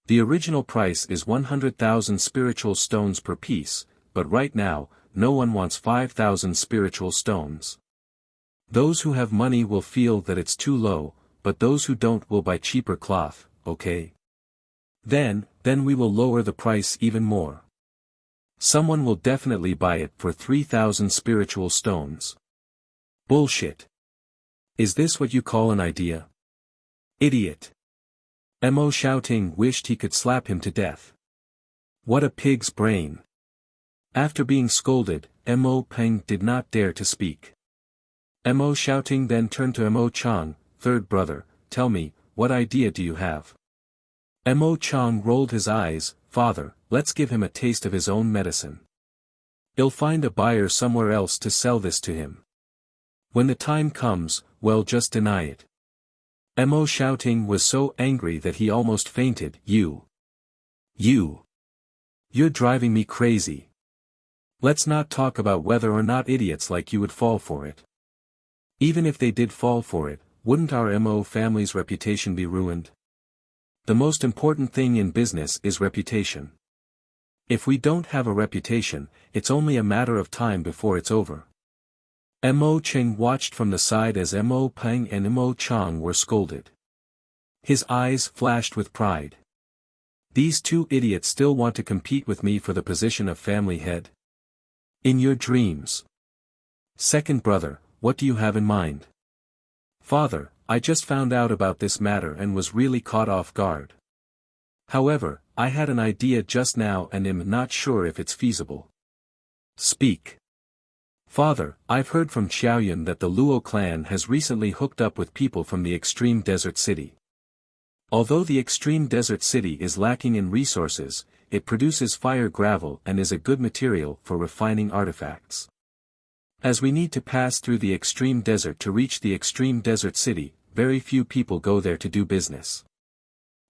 The original price is 100,000 spiritual stones per piece, but right now, no one wants 5,000 spiritual stones. Those who have money will feel that it's too low, but those who don't will buy cheaper cloth, okay? Then we will lower the price even more. Someone will definitely buy it for 3,000 spiritual stones. Bullshit. Is this what you call an idea? Idiot. Mo Xiaoting wished he could slap him to death. What a pig's brain. After being scolded, Mo Peng did not dare to speak. Mo Xiaoting then turned to Mo Chang, third brother, tell me, what idea do you have? Mo Chang rolled his eyes, Father, let's give him a taste of his own medicine. He'll find a buyer somewhere else to sell this to him. When the time comes, well, just deny it. Mo Xiaoting was so angry that he almost fainted. You. You're driving me crazy. Let's not talk about whether or not idiots like you would fall for it. Even if they did fall for it, wouldn't our Mo family's reputation be ruined? The most important thing in business is reputation. If we don't have a reputation, it's only a matter of time before it's over. Mo Cheng watched from the side as Mo Peng and Mo Chang were scolded. His eyes flashed with pride. These two idiots still want to compete with me for the position of family head? In your dreams. Second brother, what do you have in mind? Father, I just found out about this matter and was really caught off guard. However, I had an idea just now and am not sure if it's feasible. Speak. Father, I've heard from Xiaoyun that the Luo clan has recently hooked up with people from the extreme desert city. Although the extreme desert city is lacking in resources, it produces fire gravel and is a good material for refining artifacts. As we need to pass through the extreme desert to reach the extreme desert city, very few people go there to do business.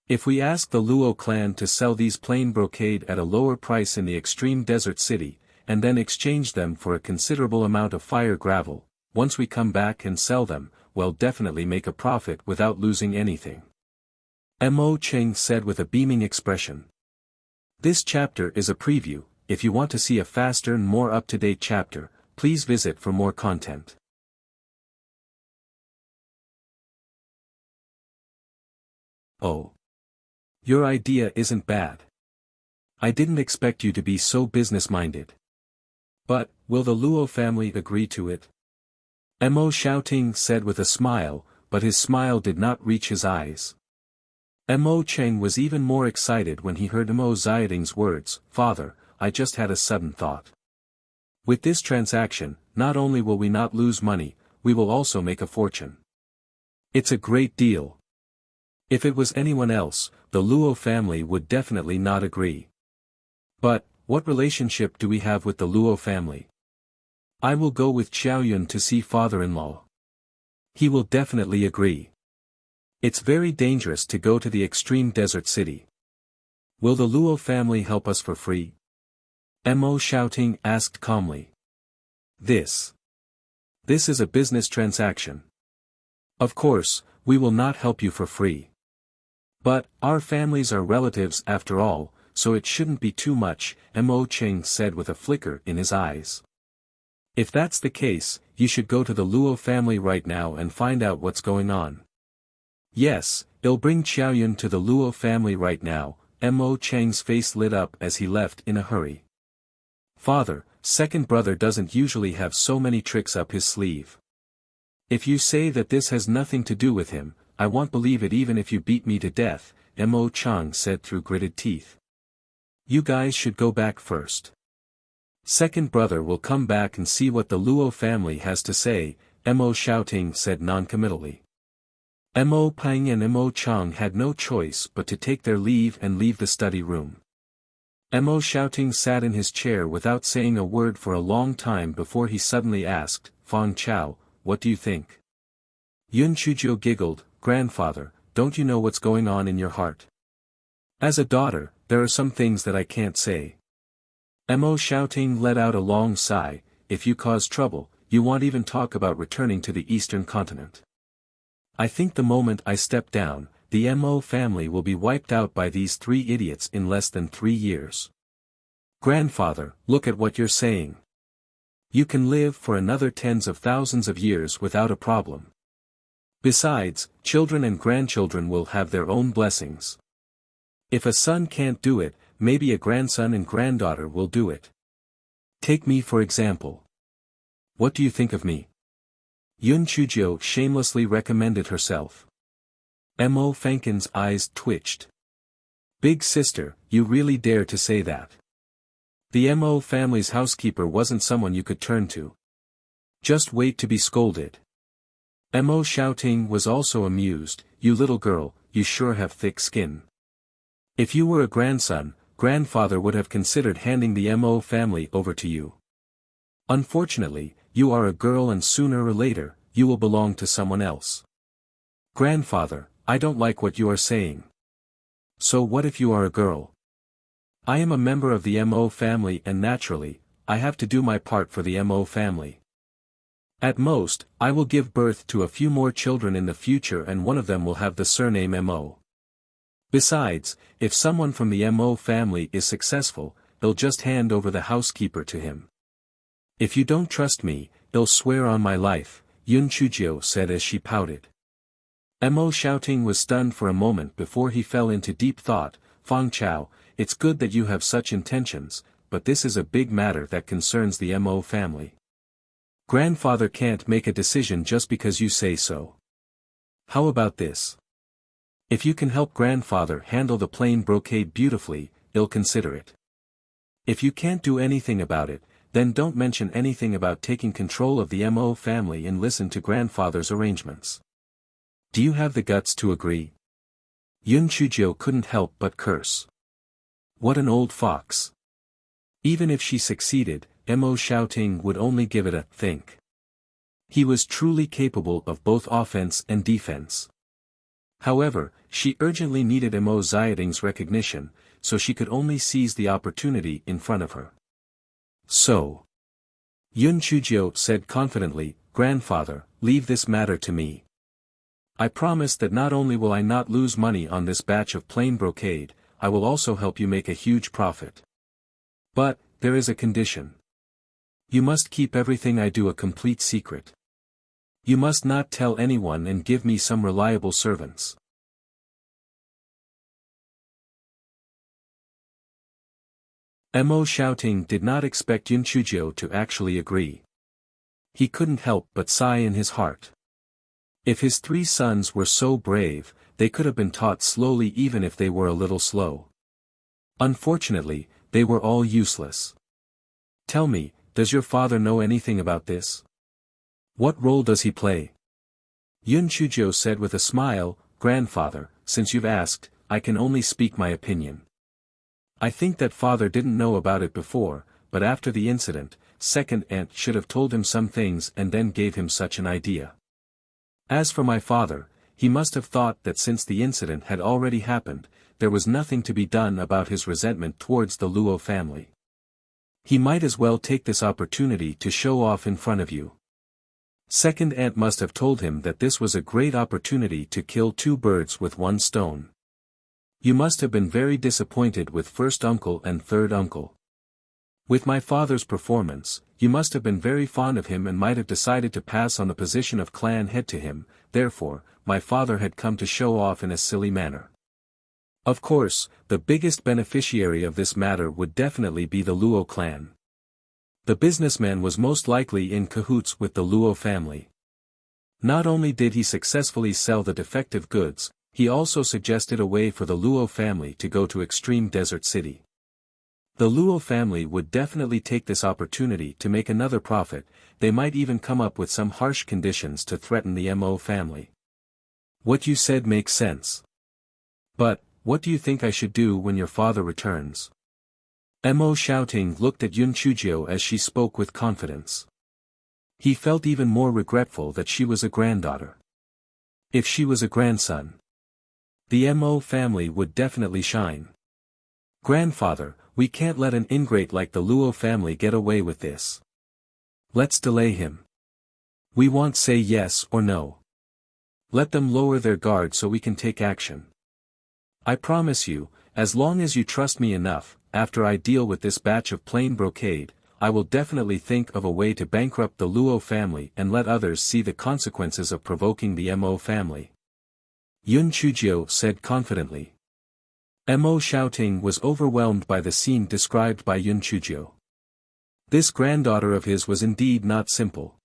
If we ask the Luo clan to sell these plain brocade at a lower price in the extreme desert city, and then exchange them for a considerable amount of fire gravel, once we come back and sell them, we'll definitely make a profit without losing anything. Mo Cheng said with a beaming expression. This chapter is a preview. If you want to see a faster and more up-to-date chapter, please visit for more content. Oh. Your idea isn't bad. I didn't expect you to be so business-minded. But, will the Luo family agree to it? Mo Xiaoting said with a smile, but his smile did not reach his eyes. Mo Cheng was even more excited when he heard Mo Xiaoting's words, Father, I just had a sudden thought. With this transaction, not only will we not lose money, we will also make a fortune. It's a great deal. If it was anyone else, the Luo family would definitely not agree. But, what relationship do we have with the Luo family? I will go with Xiaoyun to see father-in-law. He will definitely agree. It's very dangerous to go to the extreme desert city. Will the Luo family help us for free? Mo Xiaoting asked calmly. This is a business transaction. Of course, we will not help you for free. But, our families are relatives after all, so it shouldn't be too much, Mo Cheng said with a flicker in his eyes. If that's the case, you should go to the Luo family right now and find out what's going on. Yes, I'll bring Xiaoyun to the Luo family right now. Mo Cheng's face lit up as he left in a hurry. Father, second brother doesn't usually have so many tricks up his sleeve. If you say that this has nothing to do with him, I won't believe it even if you beat me to death, Mo Chang said through gritted teeth. You guys should go back first. Second brother will come back and see what the Luo family has to say, Mo Xiaoting said noncommittally. Mo Peng and Mo Chang had no choice but to take their leave and leave the study room. Mo Xiaoting sat in his chair without saying a word for a long time before he suddenly asked, Fang Chao, what do you think? Yun Chuzhou giggled, Grandfather, don't you know what's going on in your heart? As a daughter, there are some things that I can't say. Mo Xiaoting let out a long sigh, if you cause trouble, you won't even talk about returning to the eastern continent. I think the moment I step down, the Mo family will be wiped out by these three idiots in less than 3 years. Grandfather, look at what you're saying. You can live for another tens of thousands of years without a problem. Besides, children and grandchildren will have their own blessings. If a son can't do it, maybe a grandson and granddaughter will do it. Take me for example. What do you think of me? Yun Chuzhou shamelessly recommended herself. Mo Fenkin's eyes twitched. Big sister, you really dare to say that. The Mo family's housekeeper wasn't someone you could turn to. Just wait to be scolded. Mo Xiaoting was also amused, you little girl, you sure have thick skin. If you were a grandson, grandfather would have considered handing the Mo family over to you. Unfortunately, you are a girl and sooner or later, you will belong to someone else. Grandfather, I don't like what you are saying. So what if you are a girl? I am a member of the Mo family and naturally, I have to do my part for the Mo family. At most, I will give birth to a few more children in the future and one of them will have the surname Mo. Besides, if someone from the Mo family is successful, they'll just hand over the housekeeper to him. If you don't trust me, they'll swear on my life, Yun Chujio said as she pouted. Mo Shouting was stunned for a moment before he fell into deep thought. Fang Chao, it's good that you have such intentions, but this is a big matter that concerns the Mo family. Grandfather can't make a decision just because you say so. How about this? If you can help grandfather handle the plain brocade beautifully, he'll consider it. If you can't do anything about it, then don't mention anything about taking control of the Mo family and listen to grandfather's arrangements. Do you have the guts to agree? Yun Chujio couldn't help but curse. What an old fox. Even if she succeeded, Mo Shouting would only give it a think. He was truly capable of both offense and defense. However, she urgently needed Mo Xiaoting's recognition, so she could only seize the opportunity in front of her. So. Yun Chujio said confidently, Grandfather, leave this matter to me. I promise that not only will I not lose money on this batch of plain brocade, I will also help you make a huge profit. But, there is a condition. You must keep everything I do a complete secret. You must not tell anyone and give me some reliable servants. Mo Shouting did not expect Yun Chujio to actually agree. He couldn't help but sigh in his heart. If his 3 sons were so brave, they could have been taught slowly even if they were a little slow. Unfortunately, they were all useless. Tell me, does your father know anything about this? What role does he play? Yun Chujio said with a smile, Grandfather, since you've asked, I can only speak my opinion. I think that father didn't know about it before, but after the incident, second aunt should have told him some things and then gave him such an idea. As for my father, he must have thought that since the incident had already happened, there was nothing to be done about his resentment towards the Luo family. He might as well take this opportunity to show off in front of you. Second aunt must have told him that this was a great opportunity to kill 2 birds with 1 stone. You must have been very disappointed with first uncle and third uncle. With my father's performance, you must have been very fond of him and might have decided to pass on the position of clan head to him, therefore, my father had come to show off in a silly manner. Of course, the biggest beneficiary of this matter would definitely be the Luo clan. The businessman was most likely in cahoots with the Luo family. Not only did he successfully sell the defective goods, he also suggested a way for the Luo family to go to Extreme Desert City. The Luo family would definitely take this opportunity to make another profit, they might even come up with some harsh conditions to threaten the Mo family. What you said makes sense. But, what do you think I should do when your father returns? Mo Shouting looked at Yun Chujio as she spoke with confidence. He felt even more regretful that she was a granddaughter. If she was a grandson, the Mo family would definitely shine. Grandfather, we can't let an ingrate like the Luo family get away with this. Let's delay him. We won't say yes or no. Let them lower their guard so we can take action. I promise you, as long as you trust me enough, after I deal with this batch of plain brocade, I will definitely think of a way to bankrupt the Luo family and let others see the consequences of provoking the Mo family. Yun Chujio said confidently. Mo Shouting was overwhelmed by the scene described by Yun Chujio. This granddaughter of his was indeed not simple.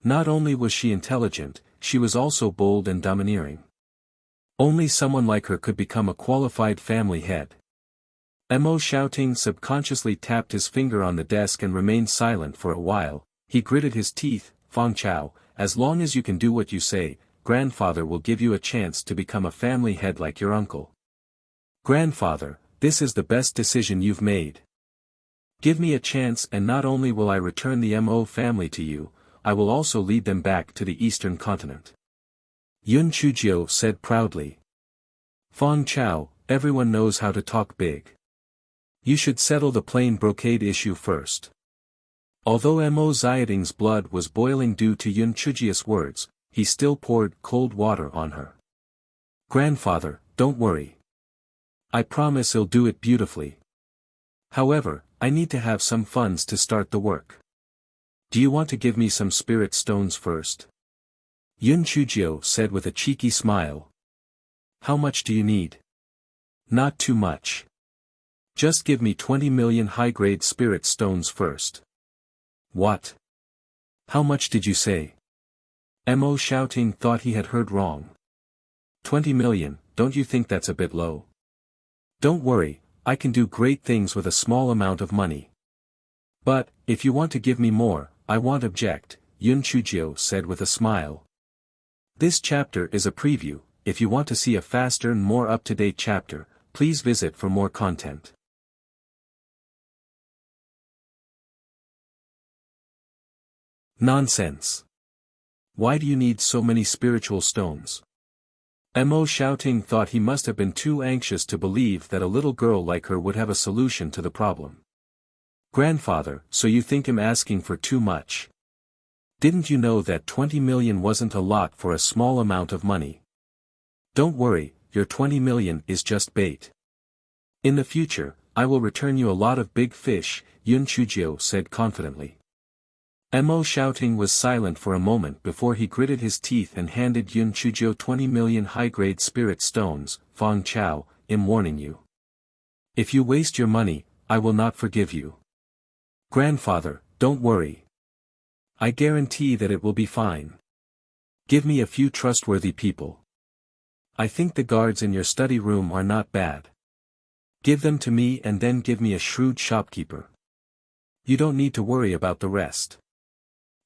Not only was she intelligent, she was also bold and domineering. Only someone like her could become a qualified family head. Mo Shouting subconsciously tapped his finger on the desk and remained silent for a while. He gritted his teeth. Fang Chao, as long as you can do what you say, grandfather will give you a chance to become a family head like your uncle. Grandfather, this is the best decision you've made. Give me a chance and not only will I return the Mo family to you, I will also lead them back to the eastern continent. Yun Chujio said proudly. Fang Chao, everyone knows how to talk big. You should settle the plain brocade issue first. Although Mo Xiaoting's blood was boiling due to Yun Chujia's words, he still poured cold water on her. Grandfather, don't worry. I promise I'll do it beautifully. However, I need to have some funds to start the work. Do you want to give me some spirit stones first? Yun Chujio said with a cheeky smile. How much do you need? Not too much. Just give me 20 million high-grade spirit stones first. What? How much did you say? Mo Xiaoting thought he had heard wrong. 20 million, don't you think that's a bit low? Don't worry, I can do great things with a small amount of money. But, if you want to give me more, I won't object, Yun Chujio said with a smile. This chapter is a preview. If you want to see a faster and more up-to-date chapter, please visit for more content. Nonsense. Why do you need so many spiritual stones? Mo Xiaoting thought he must have been too anxious to believe that a little girl like her would have a solution to the problem. Grandfather, so you think I'm asking for too much? Didn't you know that 20 million wasn't a lot for a small amount of money? Don't worry, your 20 million is just bait. In the future, I will return you a lot of big fish, Yun Chujio said confidently. Mo Xiaoting was silent for a moment before he gritted his teeth and handed Yun Chujio 20 million high-grade spirit stones. Fang Chao, I'm warning you. If you waste your money, I will not forgive you. Grandfather, don't worry. I guarantee that it will be fine. Give me a few trustworthy people. I think the guards in your study room are not bad. Give them to me and then give me a shrewd shopkeeper. You don't need to worry about the rest.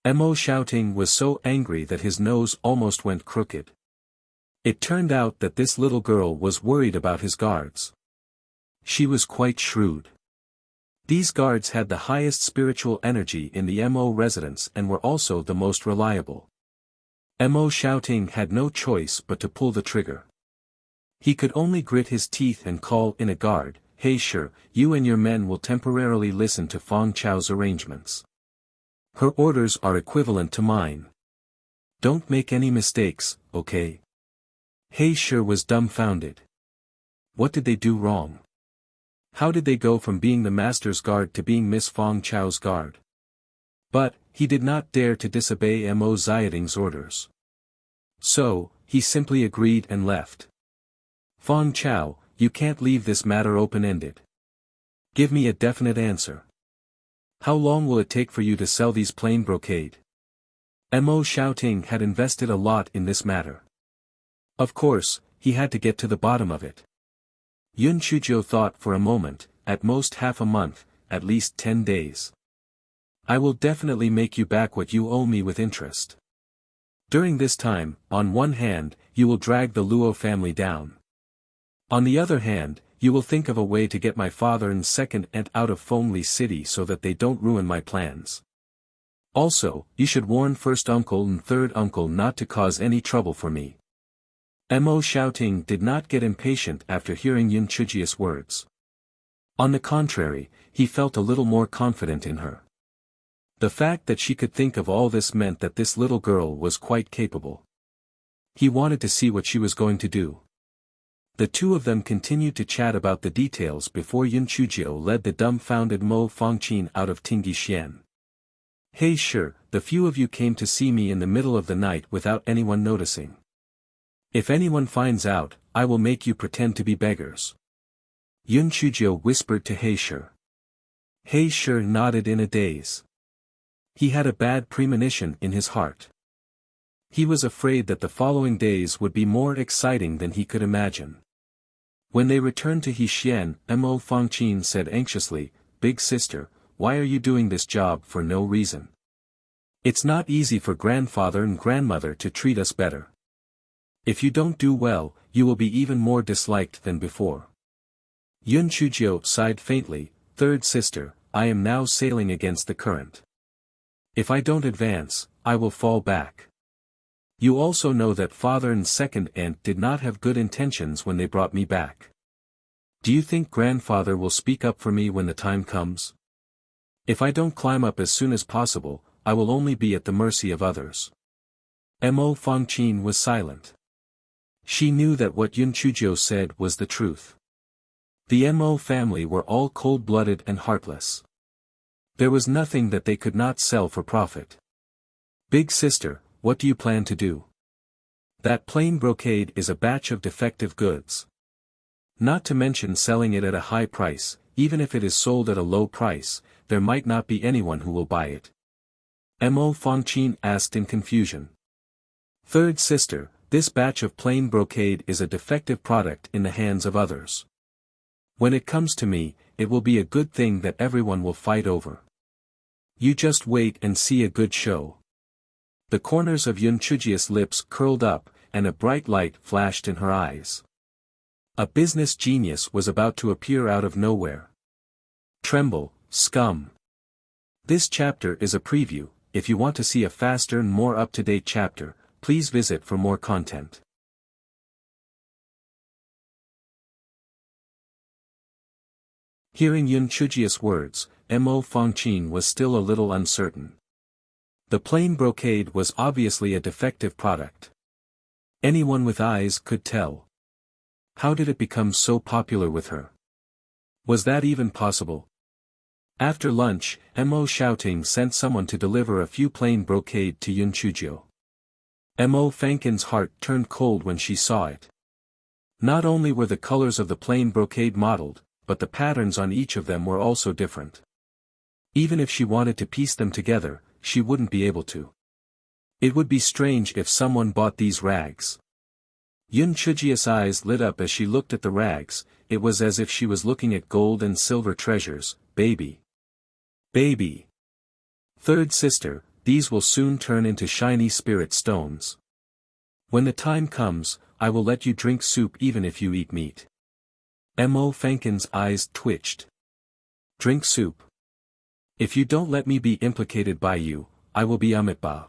Mo Xiaoting was so angry that his nose almost went crooked. It turned out that this little girl was worried about his guards. She was quite shrewd. These guards had the highest spiritual energy in the Mo residence and were also the most reliable. Mo Xiaoting had no choice but to pull the trigger. He could only grit his teeth and call in a guard. Hey sure, you and your men will temporarily listen to Fang Chao's arrangements. Her orders are equivalent to mine. Don't make any mistakes, okay? Hey sure was dumbfounded. What did they do wrong? How did they go from being the master's guard to being Miss Fang Chao's guard? But, he did not dare to disobey Mo Xiaoting's orders. So, he simply agreed and left. Fang Chao, you can't leave this matter open-ended. Give me a definite answer. How long will it take for you to sell these plain brocade? Mo Xiaoting had invested a lot in this matter. Of course, he had to get to the bottom of it. Yun Chujio thought for a moment, at most half a month, at least 10 days. I will definitely make you back what you owe me with interest. During this time, on one hand, you will drag the Luo family down. On the other hand, you will think of a way to get my father and second aunt out of Fengli City so that they don't ruin my plans. Also, you should warn first uncle and third uncle not to cause any trouble for me. Mo Xiaoting did not get impatient after hearing Yun Chujia's words. On the contrary, he felt a little more confident in her. The fact that she could think of all this meant that this little girl was quite capable. He wanted to see what she was going to do. The two of them continued to chat about the details before Yun Chujio led the dumbfounded Mo Fangqin out of Tingyi Xian. Hey sure, the few of you came to see me in the middle of the night without anyone noticing. If anyone finds out, I will make you pretend to be beggars. Yun Chujio whispered to He Shi. He Shi nodded in a daze. He had a bad premonition in his heart. He was afraid that the following days would be more exciting than he could imagine. When they returned to Hexian, Mo Fangqin said anxiously, Big sister, why are you doing this job for no reason? It's not easy for grandfather and grandmother to treat us better. If you don't do well, you will be even more disliked than before. Yun Chujio sighed faintly, Third sister, I am now sailing against the current. If I don't advance, I will fall back. You also know that father and second aunt did not have good intentions when they brought me back. Do you think grandfather will speak up for me when the time comes? If I don't climb up as soon as possible, I will only be at the mercy of others. Mo Fangqin was silent. She knew that what Yun Chujiu said was the truth. The Mo family were all cold-blooded and heartless. There was nothing that they could not sell for profit. Big sister, what do you plan to do? That plain brocade is a batch of defective goods. Not to mention selling it at a high price, even if it is sold at a low price, there might not be anyone who will buy it. Mo Fangqin asked in confusion. Third sister, this batch of plain brocade is a defective product in the hands of others. When it comes to me, it will be a good thing that everyone will fight over. You just wait and see a good show. The corners of Yun Chujia's lips curled up, and a bright light flashed in her eyes. A business genius was about to appear out of nowhere. Tremble, scum. This chapter is a preview. If you want to see a faster and more up-to-date chapter, please visit for more content. Hearing Yun Chujia's words, Mo Fangqin was still a little uncertain. The plain brocade was obviously a defective product. Anyone with eyes could tell. How did it become so popular with her? Was that even possible? After lunch, Mo Shouting sent someone to deliver a few plain brocade to Yun Chujiu. Mo Fangqin's heart turned cold when she saw it. Not only were the colors of the plain brocade modeled, but the patterns on each of them were also different. Even if she wanted to piece them together, she wouldn't be able to. It would be strange if someone bought these rags. Yun Chujia's eyes lit up as she looked at the rags. It was as if she was looking at gold and silver treasures. Baby. Baby. Third sister, these will soon turn into shiny spirit stones. When the time comes, I will let you drink soup even if you eat meat. Mo Fangqin's eyes twitched. Drink soup. If you don't let me be implicated by you, I will be Amitba.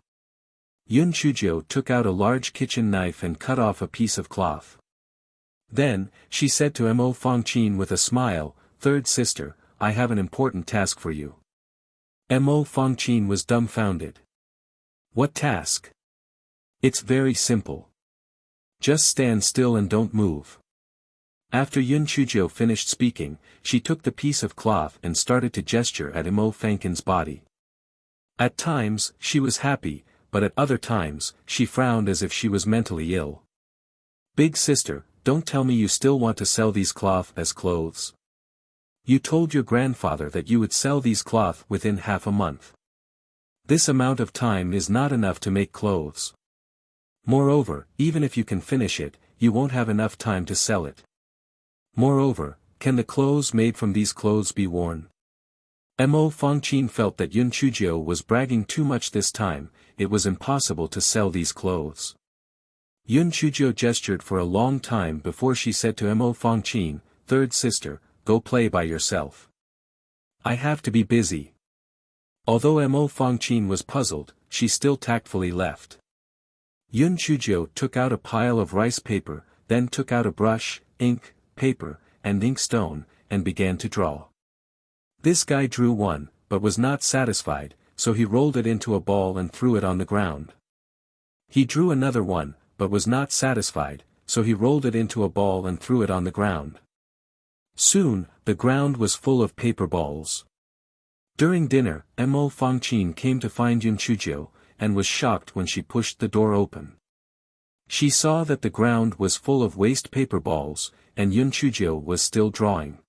Yun Chujiu took out a large kitchen knife and cut off a piece of cloth. Then, she said to Mo Fangqin with a smile, Third sister, I have an important task for you. Mo Fangqin was dumbfounded. What task? It's very simple. Just stand still and don't move. After Yun Chujiu finished speaking, she took the piece of cloth and started to gesture at Mo Fangqin's body. At times, she was happy, but at other times, she frowned as if she was mentally ill. Big sister, don't tell me you still want to sell these cloth as clothes. You told your grandfather that you would sell these cloth within half a month. This amount of time is not enough to make clothes. Moreover, even if you can finish it, you won't have enough time to sell it. Moreover, can the clothes made from these clothes be worn? Mo Fangqin felt that Yun Chujiu was bragging too much this time. It was impossible to sell these clothes. Yun Chujiu gestured for a long time before she said to Mo Fangqin, Third sister, go play by yourself. I have to be busy. Although Mo Fangqin was puzzled, she still tactfully left. Yun Chujiu took out a pile of rice paper, then took out a brush, ink, paper, and inkstone, and began to draw. This guy drew one, but was not satisfied, so he rolled it into a ball and threw it on the ground. He drew another one, but was not satisfied, so he rolled it into a ball and threw it on the ground. Soon, the ground was full of paper balls. During dinner, Mo Fangqin came to find Yun Chujiu, and was shocked when she pushed the door open. She saw that the ground was full of waste paper balls, and Yun Chujiu was still drawing.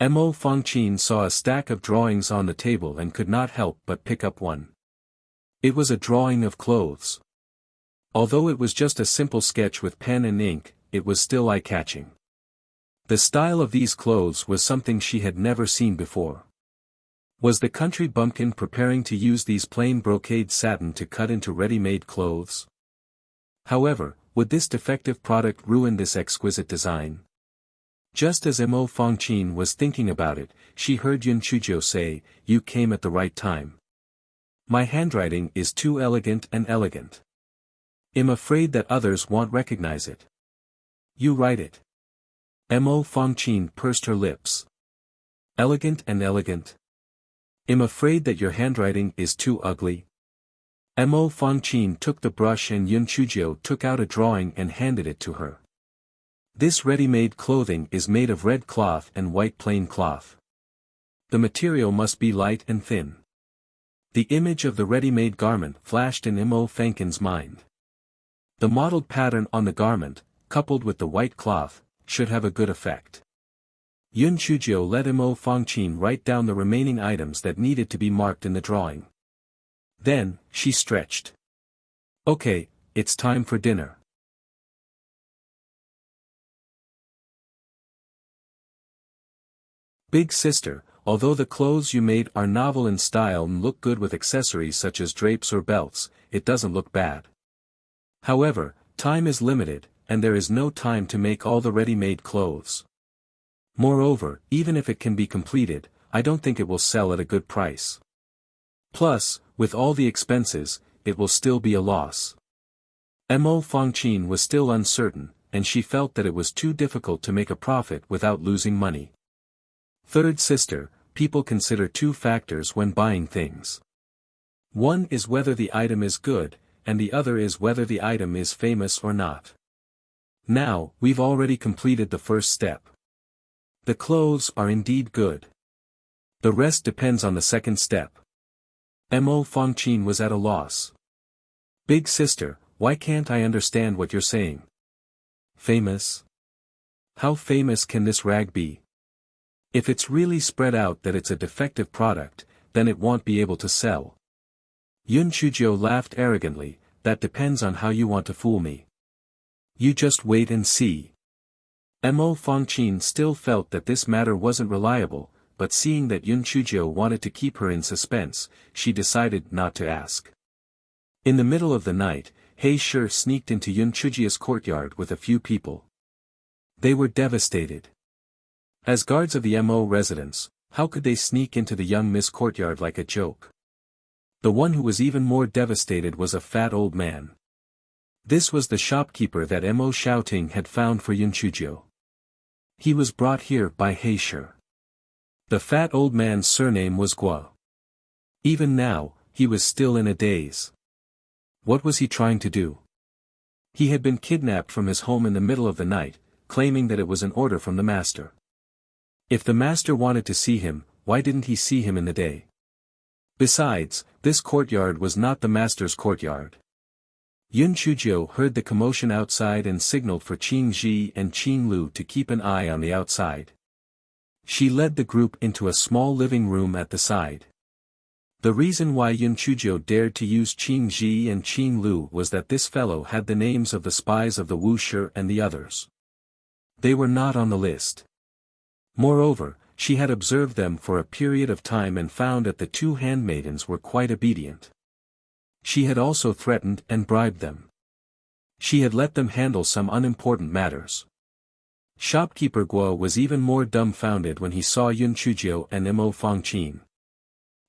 Mo Fangqin saw a stack of drawings on the table and could not help but pick up one. It was a drawing of clothes. Although it was just a simple sketch with pen and ink, it was still eye-catching. The style of these clothes was something she had never seen before. Was the country bumpkin preparing to use these plain brocade satin to cut into ready-made clothes? However, would this defective product ruin this exquisite design? Just as Mo Fangqin was thinking about it, she heard Yun Chujiu say, You came at the right time. My handwriting is too elegant and elegant. I'm afraid that others won't recognize it. You write it. Mo Fangqin pursed her lips. Elegant and elegant. I'm afraid that your handwriting is too ugly. Mo Fangqin took the brush and Yun Chujio took out a drawing and handed it to her. This ready-made clothing is made of red cloth and white plain cloth. The material must be light and thin. The image of the ready-made garment flashed in Mo Fangqin's mind. The modeled pattern on the garment, coupled with the white cloth, should have a good effect. Yun Chujio let Mo Fangqin write down the remaining items that needed to be marked in the drawing. Then, she stretched. Okay, it's time for dinner. Big sister, although the clothes you made are novel in style and look good with accessories such as drapes or belts, it doesn't look bad. However, time is limited, and there is no time to make all the ready-made clothes. Moreover, even if it can be completed, I don't think it will sell at a good price. Plus, with all the expenses, it will still be a loss. Mo Fangqin was still uncertain, and she felt that it was too difficult to make a profit without losing money. Third sister, people consider two factors when buying things. One is whether the item is good, and the other is whether the item is famous or not. Now, we've already completed the first step. The clothes are indeed good. The rest depends on the second step. Mo Fangqin was at a loss. Big sister, why can't I understand what you're saying? Famous? How famous can this rag be? If it's really spread out that it's a defective product, then it won't be able to sell. Yun Chujio laughed arrogantly, that depends on how you want to fool me. You just wait and see. Mo Fangqin still felt that this matter wasn't reliable, but seeing that Yun Chujio wanted to keep her in suspense, she decided not to ask. In the middle of the night, He Shi sneaked into Yun Chujio's courtyard with a few people. They were devastated. As guards of the Mo residence, how could they sneak into the young Miss courtyard like a joke? The one who was even more devastated was a fat old man. This was the shopkeeper that Mo Xiaoting had found for Yun Chujio. He was brought here by He Shi. The fat old man's surname was Guo. Even now, he was still in a daze. What was he trying to do? He had been kidnapped from his home in the middle of the night, claiming that it was an order from the master. If the master wanted to see him, why didn't he see him in the day? Besides, this courtyard was not the master's courtyard. Yun Chujio heard the commotion outside and signaled for Qing Ji and Qing Lu to keep an eye on the outside. She led the group into a small living room at the side. The reason why Yun Chujio dared to use Qing Ji and Qing Lu was that this fellow had the names of the spies of the Wuxia and the others. They were not on the list. Moreover, she had observed them for a period of time and found that the two handmaidens were quite obedient. She had also threatened and bribed them. She had let them handle some unimportant matters. Shopkeeper Guo was even more dumbfounded when he saw Yun Chujio and Mo Fangqin.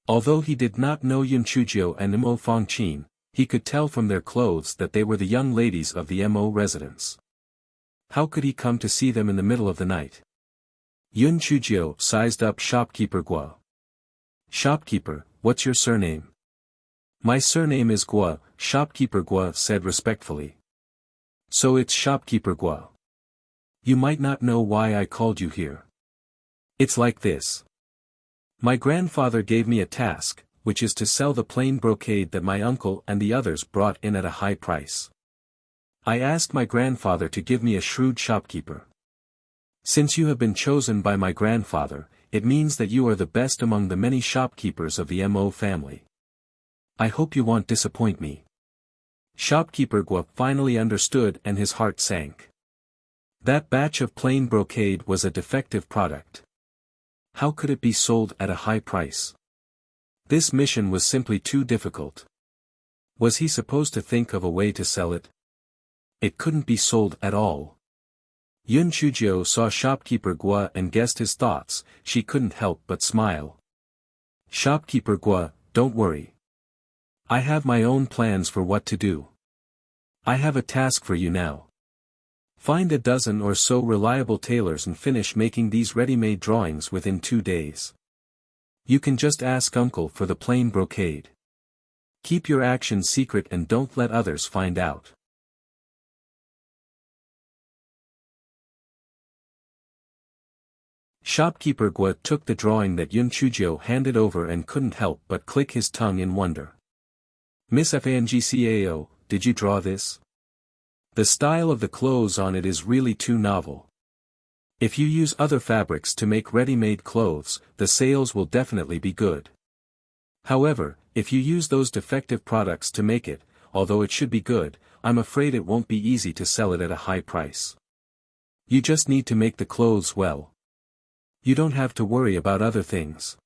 Although he did not know Yun Chujio and Mo Fangqin, he could tell from their clothes that they were the young ladies of the Mo residence. How could he come to see them in the middle of the night? Yun Chujio sized up Shopkeeper Guo. Shopkeeper, what's your surname? My surname is Guo, Shopkeeper Guo said respectfully. So it's Shopkeeper Guo. You might not know why I called you here. It's like this. My grandfather gave me a task, which is to sell the plain brocade that my uncle and the others brought in at a high price. I asked my grandfather to give me a shrewd shopkeeper. Since you have been chosen by my grandfather, it means that you are the best among the many shopkeepers of the Mo family. I hope you won't disappoint me. Shopkeeper Guo finally understood and his heart sank. That batch of plain brocade was a defective product. How could it be sold at a high price? This mission was simply too difficult. Was he supposed to think of a way to sell it? It couldn't be sold at all. Yun Chujio saw Shopkeeper Guo and guessed his thoughts. She couldn't help but smile. Shopkeeper Guo, don't worry. I have my own plans for what to do. I have a task for you now. Find a dozen or so reliable tailors and finish making these ready-made drawings within 2 days. You can just ask Uncle for the plain brocade. Keep your actions secret and don't let others find out. Shopkeeper Gua took the drawing that Yun Chujio handed over and couldn't help but click his tongue in wonder. Miss Fangcao, did you draw this? The style of the clothes on it is really too novel. If you use other fabrics to make ready-made clothes, the sales will definitely be good. However, if you use those defective products to make it, although it should be good, I'm afraid it won't be easy to sell it at a high price. You just need to make the clothes well. You don't have to worry about other things.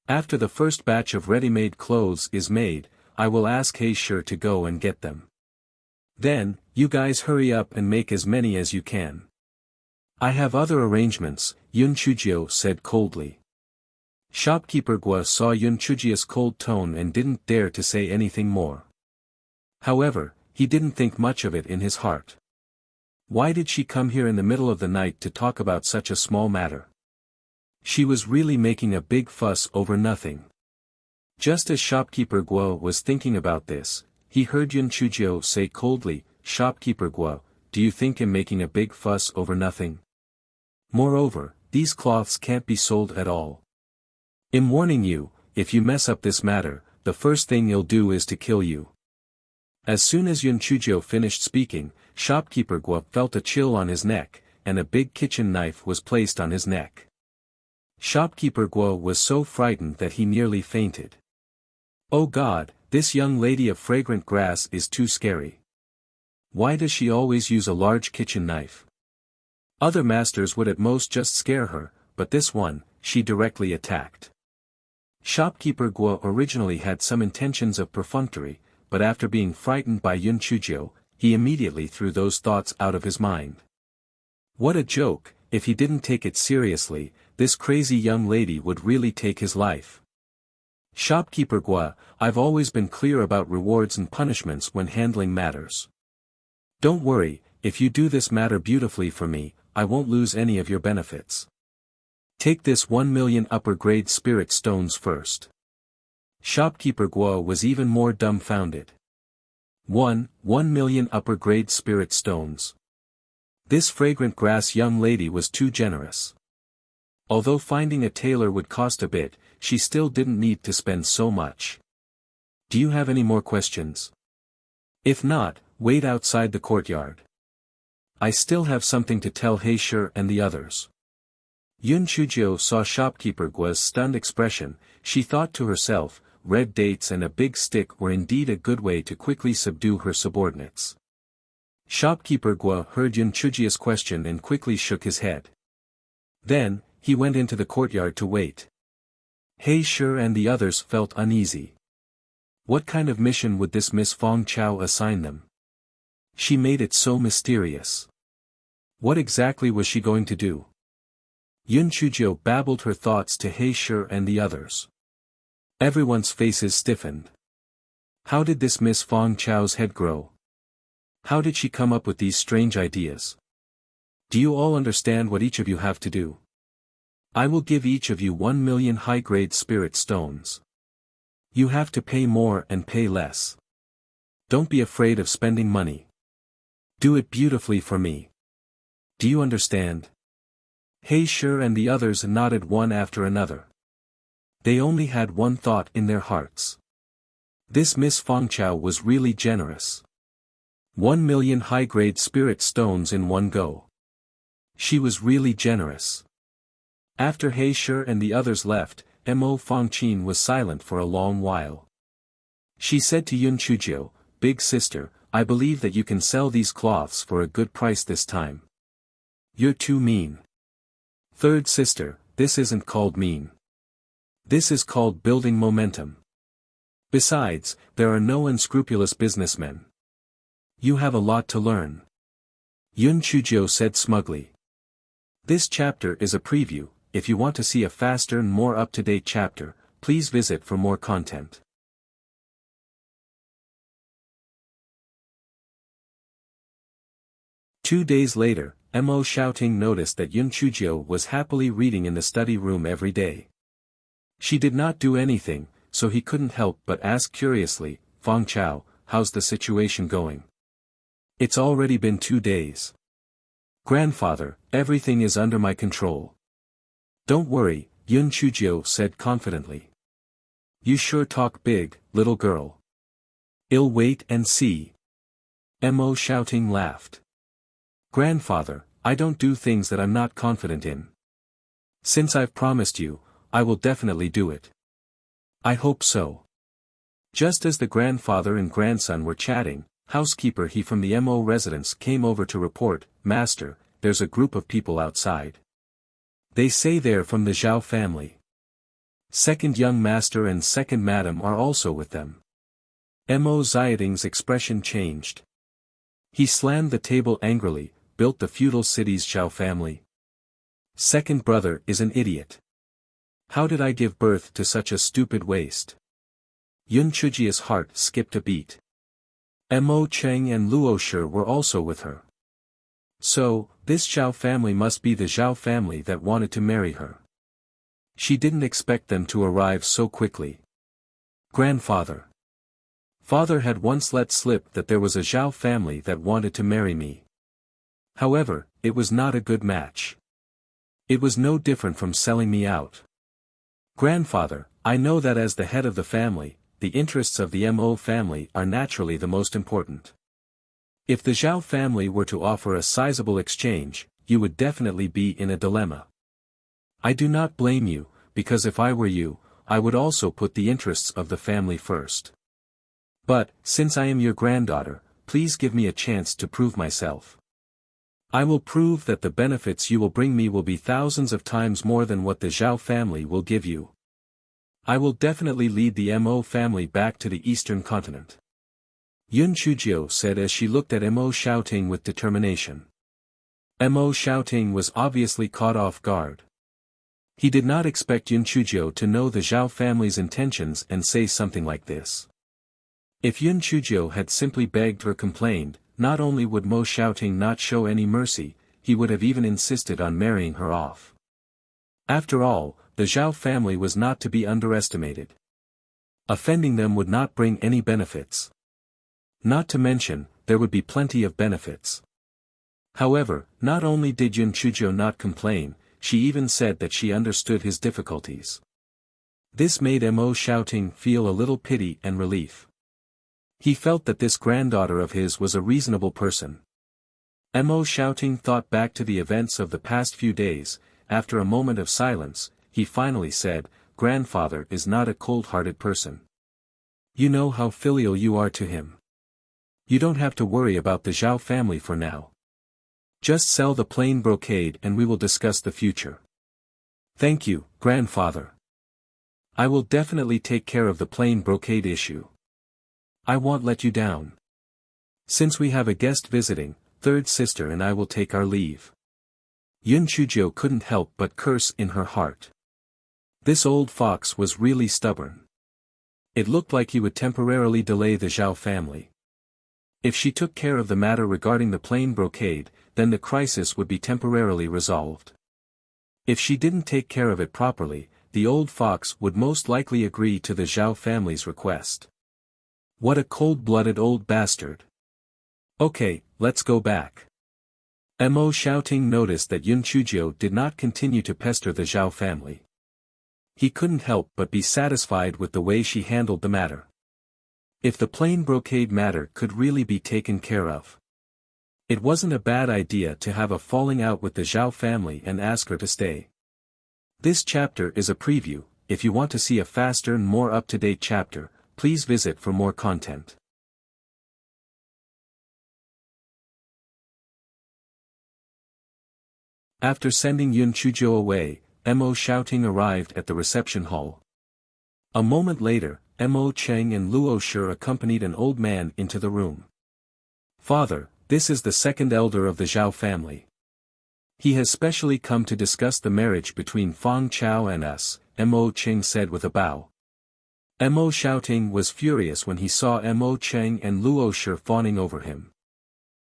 After the first batch of ready-made clothes is made, I will ask He Shi to go and get them. Then, you guys hurry up and make as many as you can. I have other arrangements, Yun Chujio said coldly. Shopkeeper Gua saw Yun Chujio's cold tone and didn't dare to say anything more. However, he didn't think much of it in his heart. Why did she come here in the middle of the night to talk about such a small matter? She was really making a big fuss over nothing. Just as Shopkeeper Gua was thinking about this, he heard Yun Chujio say coldly, Shopkeeper Gua, do you think I'm making a big fuss over nothing? Moreover, these cloths can't be sold at all. I'm warning you, if you mess up this matter, the first thing you'll do is to kill you. As soon as Yun Chujio finished speaking, Shopkeeper Gua felt a chill on his neck, and a big kitchen knife was placed on his neck. Shopkeeper Gua was so frightened that he nearly fainted. Oh God, this young lady of fragrant grass is too scary. Why does she always use a large kitchen knife? Other masters would at most just scare her, but this one, she directly attacked. Shopkeeper Gua originally had some intentions of perfunctory, but after being frightened by Yun Chujio, he immediately threw those thoughts out of his mind. What a joke, if he didn't take it seriously, this crazy young lady would really take his life. Shopkeeper Gua, I've always been clear about rewards and punishments when handling matters. Don't worry, if you do this matter beautifully for me, I won't lose any of your benefits. Take this 1 million upper-grade spirit stones first. Shopkeeper Gua was even more dumbfounded. 1 million upper-grade spirit stones. This fragrant grass young lady was too generous. Although finding a tailor would cost a bit, she still didn't need to spend so much. Do you have any more questions? If not, wait outside the courtyard. I still have something to tell He Shi and the others. Yun Chujio saw Shopkeeper Gua's stunned expression. She thought to herself, red dates and a big stick were indeed a good way to quickly subdue her subordinates. Shopkeeper Gua heard Yun Chujio's question and quickly shook his head. Then, he went into the courtyard to wait. He Shi and the others felt uneasy. What kind of mission would this Miss Fangcao assign them? She made it so mysterious. What exactly was she going to do? Yun Chujio babbled her thoughts to He Shi and the others. Everyone's faces stiffened. How did this Miss Fangcao's head grow? How did she come up with these strange ideas? Do you all understand what each of you have to do? I will give each of you 1 million high-grade spirit stones. You have to pay more and pay less. Don't be afraid of spending money. Do it beautifully for me. Do you understand? He Shi and the others nodded one after another. They only had one thought in their hearts. This Miss Fangcao was really generous. 1 million high-grade spirit stones in one go. She was really generous. After He Shi and the others left, Mo Fangqin was silent for a long while. She said to Yun Chujio, Big sister, I believe that you can sell these cloths for a good price this time. You're too mean. Third sister, this isn't called mean. This is called building momentum. Besides, there are no unscrupulous businessmen. You have a lot to learn. Yun Chujio said smugly. This chapter is a preview. If you want to see a faster and more up-to-date chapter, please visit for more content. 2 days later, Mo Shouting noticed that Yun Chujio was happily reading in the study room every day. She did not do anything, so he couldn't help but ask curiously, "Fong Chao, how's the situation going?" "It's already been 2 days. Grandfather, everything is under my control." "Don't worry," Yun Chujio said confidently. "You sure talk big, little girl." "I'll wait and see." Mo Shouting laughed. "Grandfather, I don't do things that I'm not confident in. Since I've promised you, I will definitely do it." "I hope so." Just as the grandfather and grandson were chatting, housekeeper He from the Mo residence came over to report, "Master, there's a group of people outside. They say they're from the Zhao family. Second young master and second madam are also with them." Mo Xiaoting's expression changed. He slammed the table angrily. "Built the feudal city's Zhao family. Second brother is an idiot. How did I give birth to such a stupid waste?" Yun Chujia's heart skipped a beat. Mo Cheng and Luo Shi were also with her. So, this Zhao family must be the Zhao family that wanted to marry her. She didn't expect them to arrive so quickly. "Grandfather. Father had once let slip that there was a Zhao family that wanted to marry me. However, it was not a good match. It was no different from selling me out. Grandfather, I know that as the head of the family, the interests of the Mo family are naturally the most important. If the Zhao family were to offer a sizable exchange, you would definitely be in a dilemma. I do not blame you, because if I were you, I would also put the interests of the family first. But, since I am your granddaughter, please give me a chance to prove myself. I will prove that the benefits you will bring me will be thousands of times more than what the Zhao family will give you. I will definitely lead the Mo family back to the eastern continent." Yun Chujio said as she looked at Mo Shouting with determination. Mo Shouting was obviously caught off guard. He did not expect Yun Chujio to know the Zhao family's intentions and say something like this. If Yun Chujio had simply begged or complained, not only would Mo Shouting not show any mercy, he would have even insisted on marrying her off. After all, the Zhao family was not to be underestimated. Offending them would not bring any benefits. Not to mention, there would be plenty of benefits. However, not only did Yun Chujio not complain, she even said that she understood his difficulties. This made Mo Shouting feel a little pity and relief. He felt that this granddaughter of his was a reasonable person. Mo Shouting thought back to the events of the past few days. After a moment of silence, he finally said, "Grandfather is not a cold-hearted person. You know how filial you are to him. You don't have to worry about the Zhao family for now. Just sell the plain brocade and we will discuss the future." "Thank you, grandfather. I will definitely take care of the plain brocade issue. I won't let you down. Since we have a guest visiting, third sister and I will take our leave." Yun Chujio couldn't help but curse in her heart. This old fox was really stubborn. It looked like he would temporarily delay the Zhao family. If she took care of the matter regarding the plain brocade, then the crisis would be temporarily resolved. If she didn't take care of it properly, the old fox would most likely agree to the Zhao family's request. What a cold-blooded old bastard. "Okay, let's go back." Mo Shouting noticed that Yun Chujio did not continue to pester the Zhao family. He couldn't help but be satisfied with the way she handled the matter. If the plain brocade matter could really be taken care of. It wasn't a bad idea to have a falling out with the Zhao family and ask her to stay. This chapter is a preview. If you want to see a faster and more up-to-date chapter, please visit for more content. After sending Yun Chujio away, Mo Shouting arrived at the reception hall. A moment later, Mo Cheng and Luo Shi accompanied an old man into the room. "Father, this is the second elder of the Zhao family. He has specially come to discuss the marriage between Fong Chao and us," Mo Cheng said with a bow. Mo Shouting was furious when he saw Mo Cheng and Luo Shi fawning over him.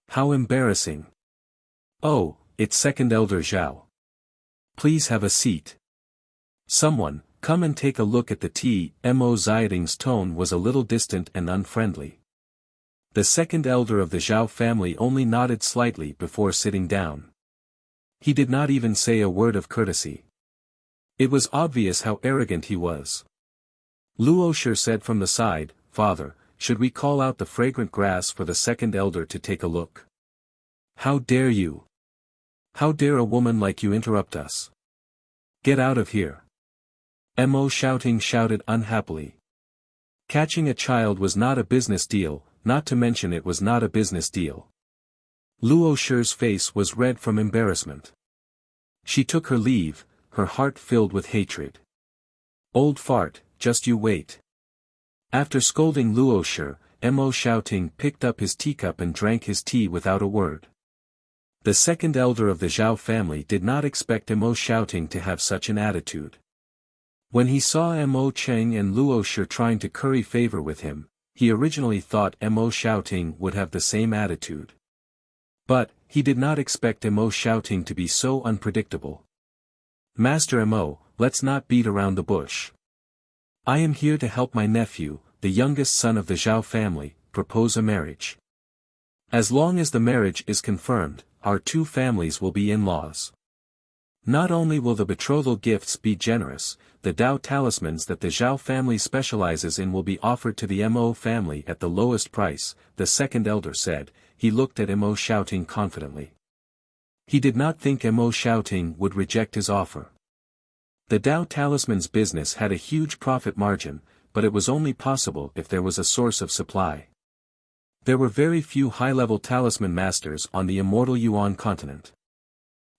How embarrassing. Oh, it's second elder Zhao. Please have a seat. Someone, come and take a look at the tea. Mo Xiating's tone was a little distant and unfriendly. The second elder of the Zhao family only nodded slightly before sitting down. He did not even say a word of courtesy. It was obvious how arrogant he was. Luo Shi said from the side, "Father, should we call out the fragrant grass for the second elder to take a look?" "How dare you? How dare a woman like you interrupt us? Get out of here!" Mo Xiaoting shouted unhappily. Catching a child was not a business deal, not to mention it was not a business deal. Luo Shi's face was red from embarrassment. She took her leave, her heart filled with hatred. "Old fart, just you wait." After scolding Luo Shi, Mo Xiaoting picked up his teacup and drank his tea without a word. The second elder of the Zhao family did not expect Mo Xiaoting to have such an attitude. When he saw Mo Cheng and Luo Shi trying to curry favor with him, he originally thought Mo Xiaoting would have the same attitude. But, he did not expect Mo Xiaoting to be so unpredictable. "Master Mo, let's not beat around the bush. I am here to help my nephew, the youngest son of the Zhao family, propose a marriage. As long as the marriage is confirmed, our two families will be in-laws. Not only will the betrothal gifts be generous, the Dao talismans that the Zhao family specializes in will be offered to the Mo family at the lowest price," the second elder said. He looked at Mo Xiaoting confidently. He did not think Mo Xiaoting would reject his offer. The Dao talisman's business had a huge profit margin, but it was only possible if there was a source of supply. There were very few high-level talisman masters on the immortal Yuan continent.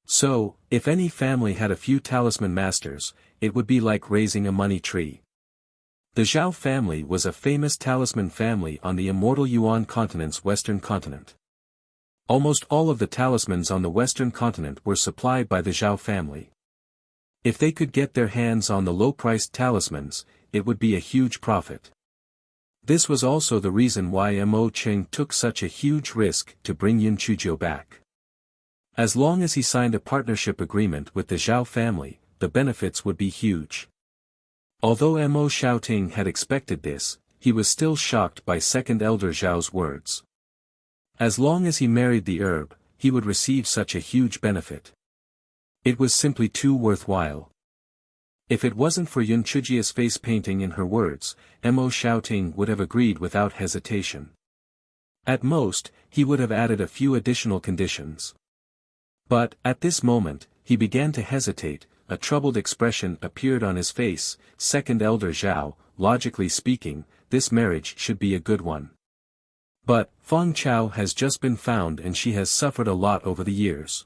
So, if any family had a few talisman masters, it would be like raising a money tree. The Zhao family was a famous talisman family on the immortal Yuan continent's western continent. Almost all of the talismans on the western continent were supplied by the Zhao family. If they could get their hands on the low-priced talismans, it would be a huge profit. This was also the reason why Mo Cheng took such a huge risk to bring Yun Chuzhou back. As long as he signed a partnership agreement with the Zhao family, the benefits would be huge. Although Mo Xiaoting had expected this, he was still shocked by second elder Zhao's words. As long as he married the herb, he would receive such a huge benefit. It was simply too worthwhile. If it wasn't for Yun Chuzhia's face painting in her words, Mo Xiaoting would have agreed without hesitation. At most, he would have added a few additional conditions. But, at this moment, he began to hesitate. A troubled expression appeared on his face. "Second elder Zhao, logically speaking, this marriage should be a good one. But, Feng Chao has just been found and she has suffered a lot over the years.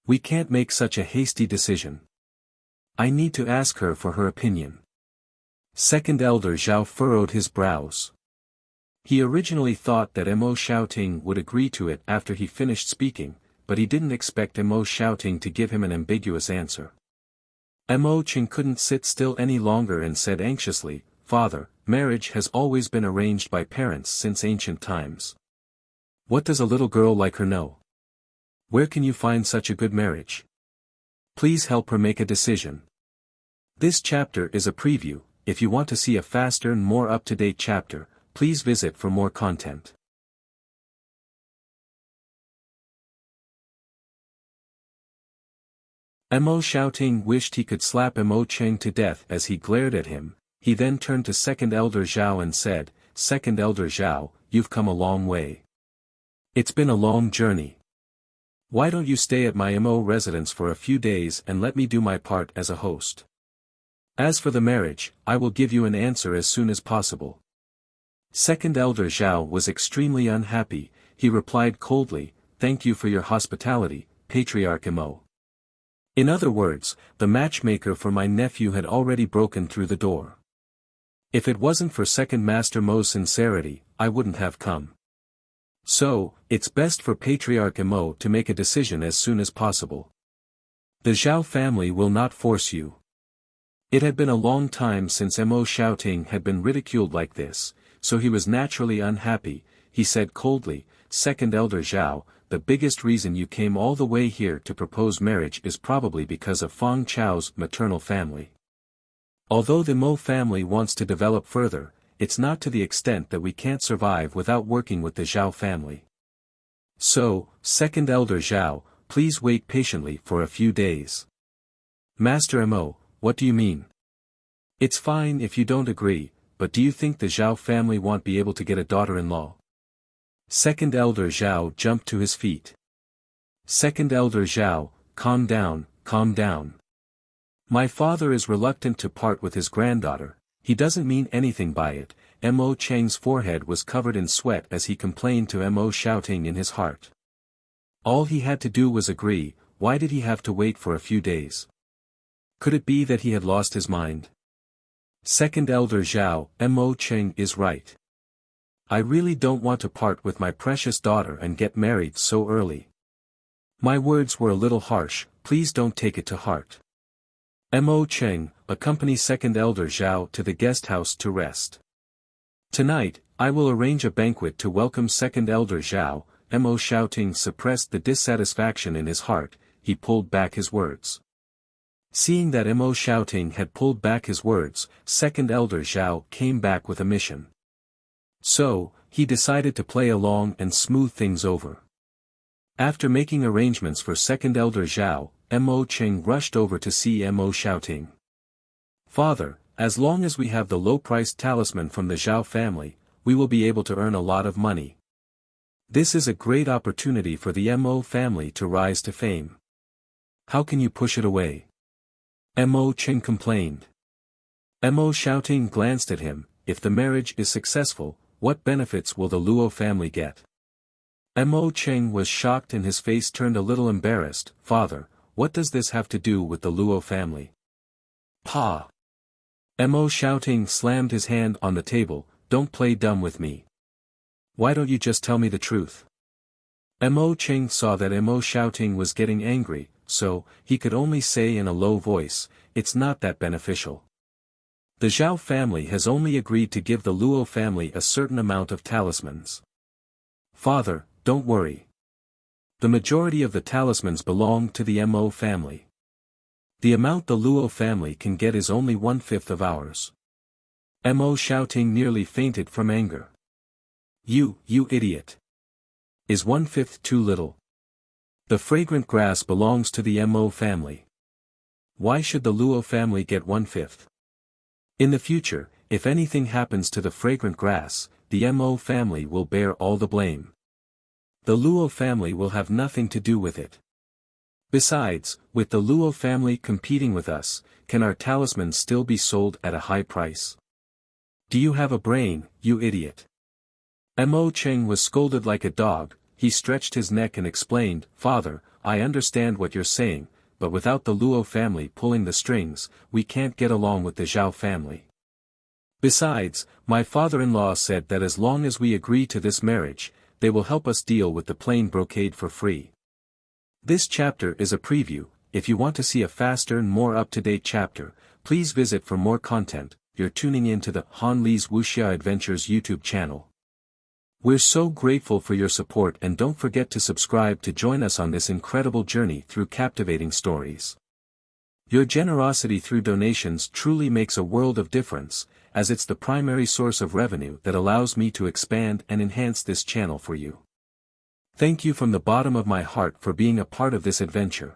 We can't make such a hasty decision. I need to ask her for her opinion." Second elder Zhao furrowed his brows. He originally thought that Mo Xiaoting would agree to it after he finished speaking, but he didn't expect Mo Xiaoting to give him an ambiguous answer. Mo Cheng couldn't sit still any longer and said anxiously, "Father, marriage has always been arranged by parents since ancient times. What does a little girl like her know? Where can you find such a good marriage? Please help her make a decision." This chapter is a preview. If you want to see a faster and more up-to-date chapter, please visit for more content. Mo Xiaoting wished he could slap Mo Cheng to death as he glared at him. He then turned to second elder Zhao and said, "Second elder Zhao, you've come a long way. It's been a long journey. Why don't you stay at my Mo residence for a few days and let me do my part as a host? As for the marriage, I will give you an answer as soon as possible." Second elder Zhao was extremely unhappy. He replied coldly, "Thank you for your hospitality, Patriarch Mo." In other words, the matchmaker for my nephew had already broken through the door. If it wasn't for Second Master Mo's sincerity, I wouldn't have come. So, it's best for Patriarch Mo to make a decision as soon as possible. The Zhao family will not force you. It had been a long time since Mo Xiaoting had been ridiculed like this, so he was naturally unhappy. He said coldly, "Second elder Zhao, the biggest reason you came all the way here to propose marriage is probably because of Feng Chao's maternal family. Although the Mo family wants to develop further, it's not to the extent that we can't survive without working with the Zhao family. So, second elder Zhao, please wait patiently for a few days. Master Mo, what do you mean? It's fine if you don't agree, but do you think the Zhao family won't be able to get a daughter-in-law? Second elder Zhao jumped to his feet. Second elder Zhao, calm down, calm down. My father is reluctant to part with his granddaughter, he doesn't mean anything by it. Mo Cheng's forehead was covered in sweat as he complained to Mo shouting in his heart. All he had to do was agree, why did he have to wait for a few days? Could it be that he had lost his mind? Second elder Zhao, Mo Cheng is right. I really don't want to part with my precious daughter and get married so early. My words were a little harsh, please don't take it to heart. Mo Cheng, accompany second elder Zhao to the guest house to rest. Tonight, I will arrange a banquet to welcome second elder Zhao. Mo shouting suppressed the dissatisfaction in his heart, he pulled back his words. Seeing that Mo shouting had pulled back his words, second elder Zhao came back with a mission. So, he decided to play along and smooth things over. After making arrangements for second elder Zhao, Mo Cheng rushed over to see Mo shouting. Father, as long as we have the low-priced talisman from the Zhao family, we will be able to earn a lot of money. This is a great opportunity for the Mo family to rise to fame. How can you push it away? Mo Cheng complained. Mo shouting glanced at him, if the marriage is successful, what benefits will the Luo family get? Mo Cheng was shocked and his face turned a little embarrassed. Father, what does this have to do with the Luo family? Pa! Mo shouting slammed his hand on the table, don't play dumb with me. Why don't you just tell me the truth? Mo Cheng saw that Mo shouting was getting angry, so, he could only say in a low voice, it's not that beneficial. The Zhao family has only agreed to give the Luo family a certain amount of talismans. Father, don't worry. The majority of the talismans belong to the Mo family. The amount the Luo family can get is only 1/5 of ours. Mo shouting nearly fainted from anger. You idiot. Is 1/5 too little? The fragrant grass belongs to the Mo family. Why should the Luo family get 1/5? In the future, if anything happens to the fragrant grass, the Mo family will bear all the blame. The Luo family will have nothing to do with it. Besides, with the Luo family competing with us, can our talismans still be sold at a high price? Do you have a brain, you idiot? Mo Cheng was scolded like a dog, he stretched his neck and explained, Father, I understand what you're saying, but without the Luo family pulling the strings, we can't get along with the Zhao family. Besides, my father-in-law said that as long as we agree to this marriage, they will help us deal with the plain brocade for free. This chapter is a preview. If you want to see a faster and more up-to-date chapter, please visit for more content. You're tuning in to the Han Li's Wuxia Adventures YouTube channel. We're so grateful for your support and don't forget to subscribe to join us on this incredible journey through captivating stories. Your generosity through donations truly makes a world of difference, as it's the primary source of revenue that allows me to expand and enhance this channel for you. Thank you from the bottom of my heart for being a part of this adventure.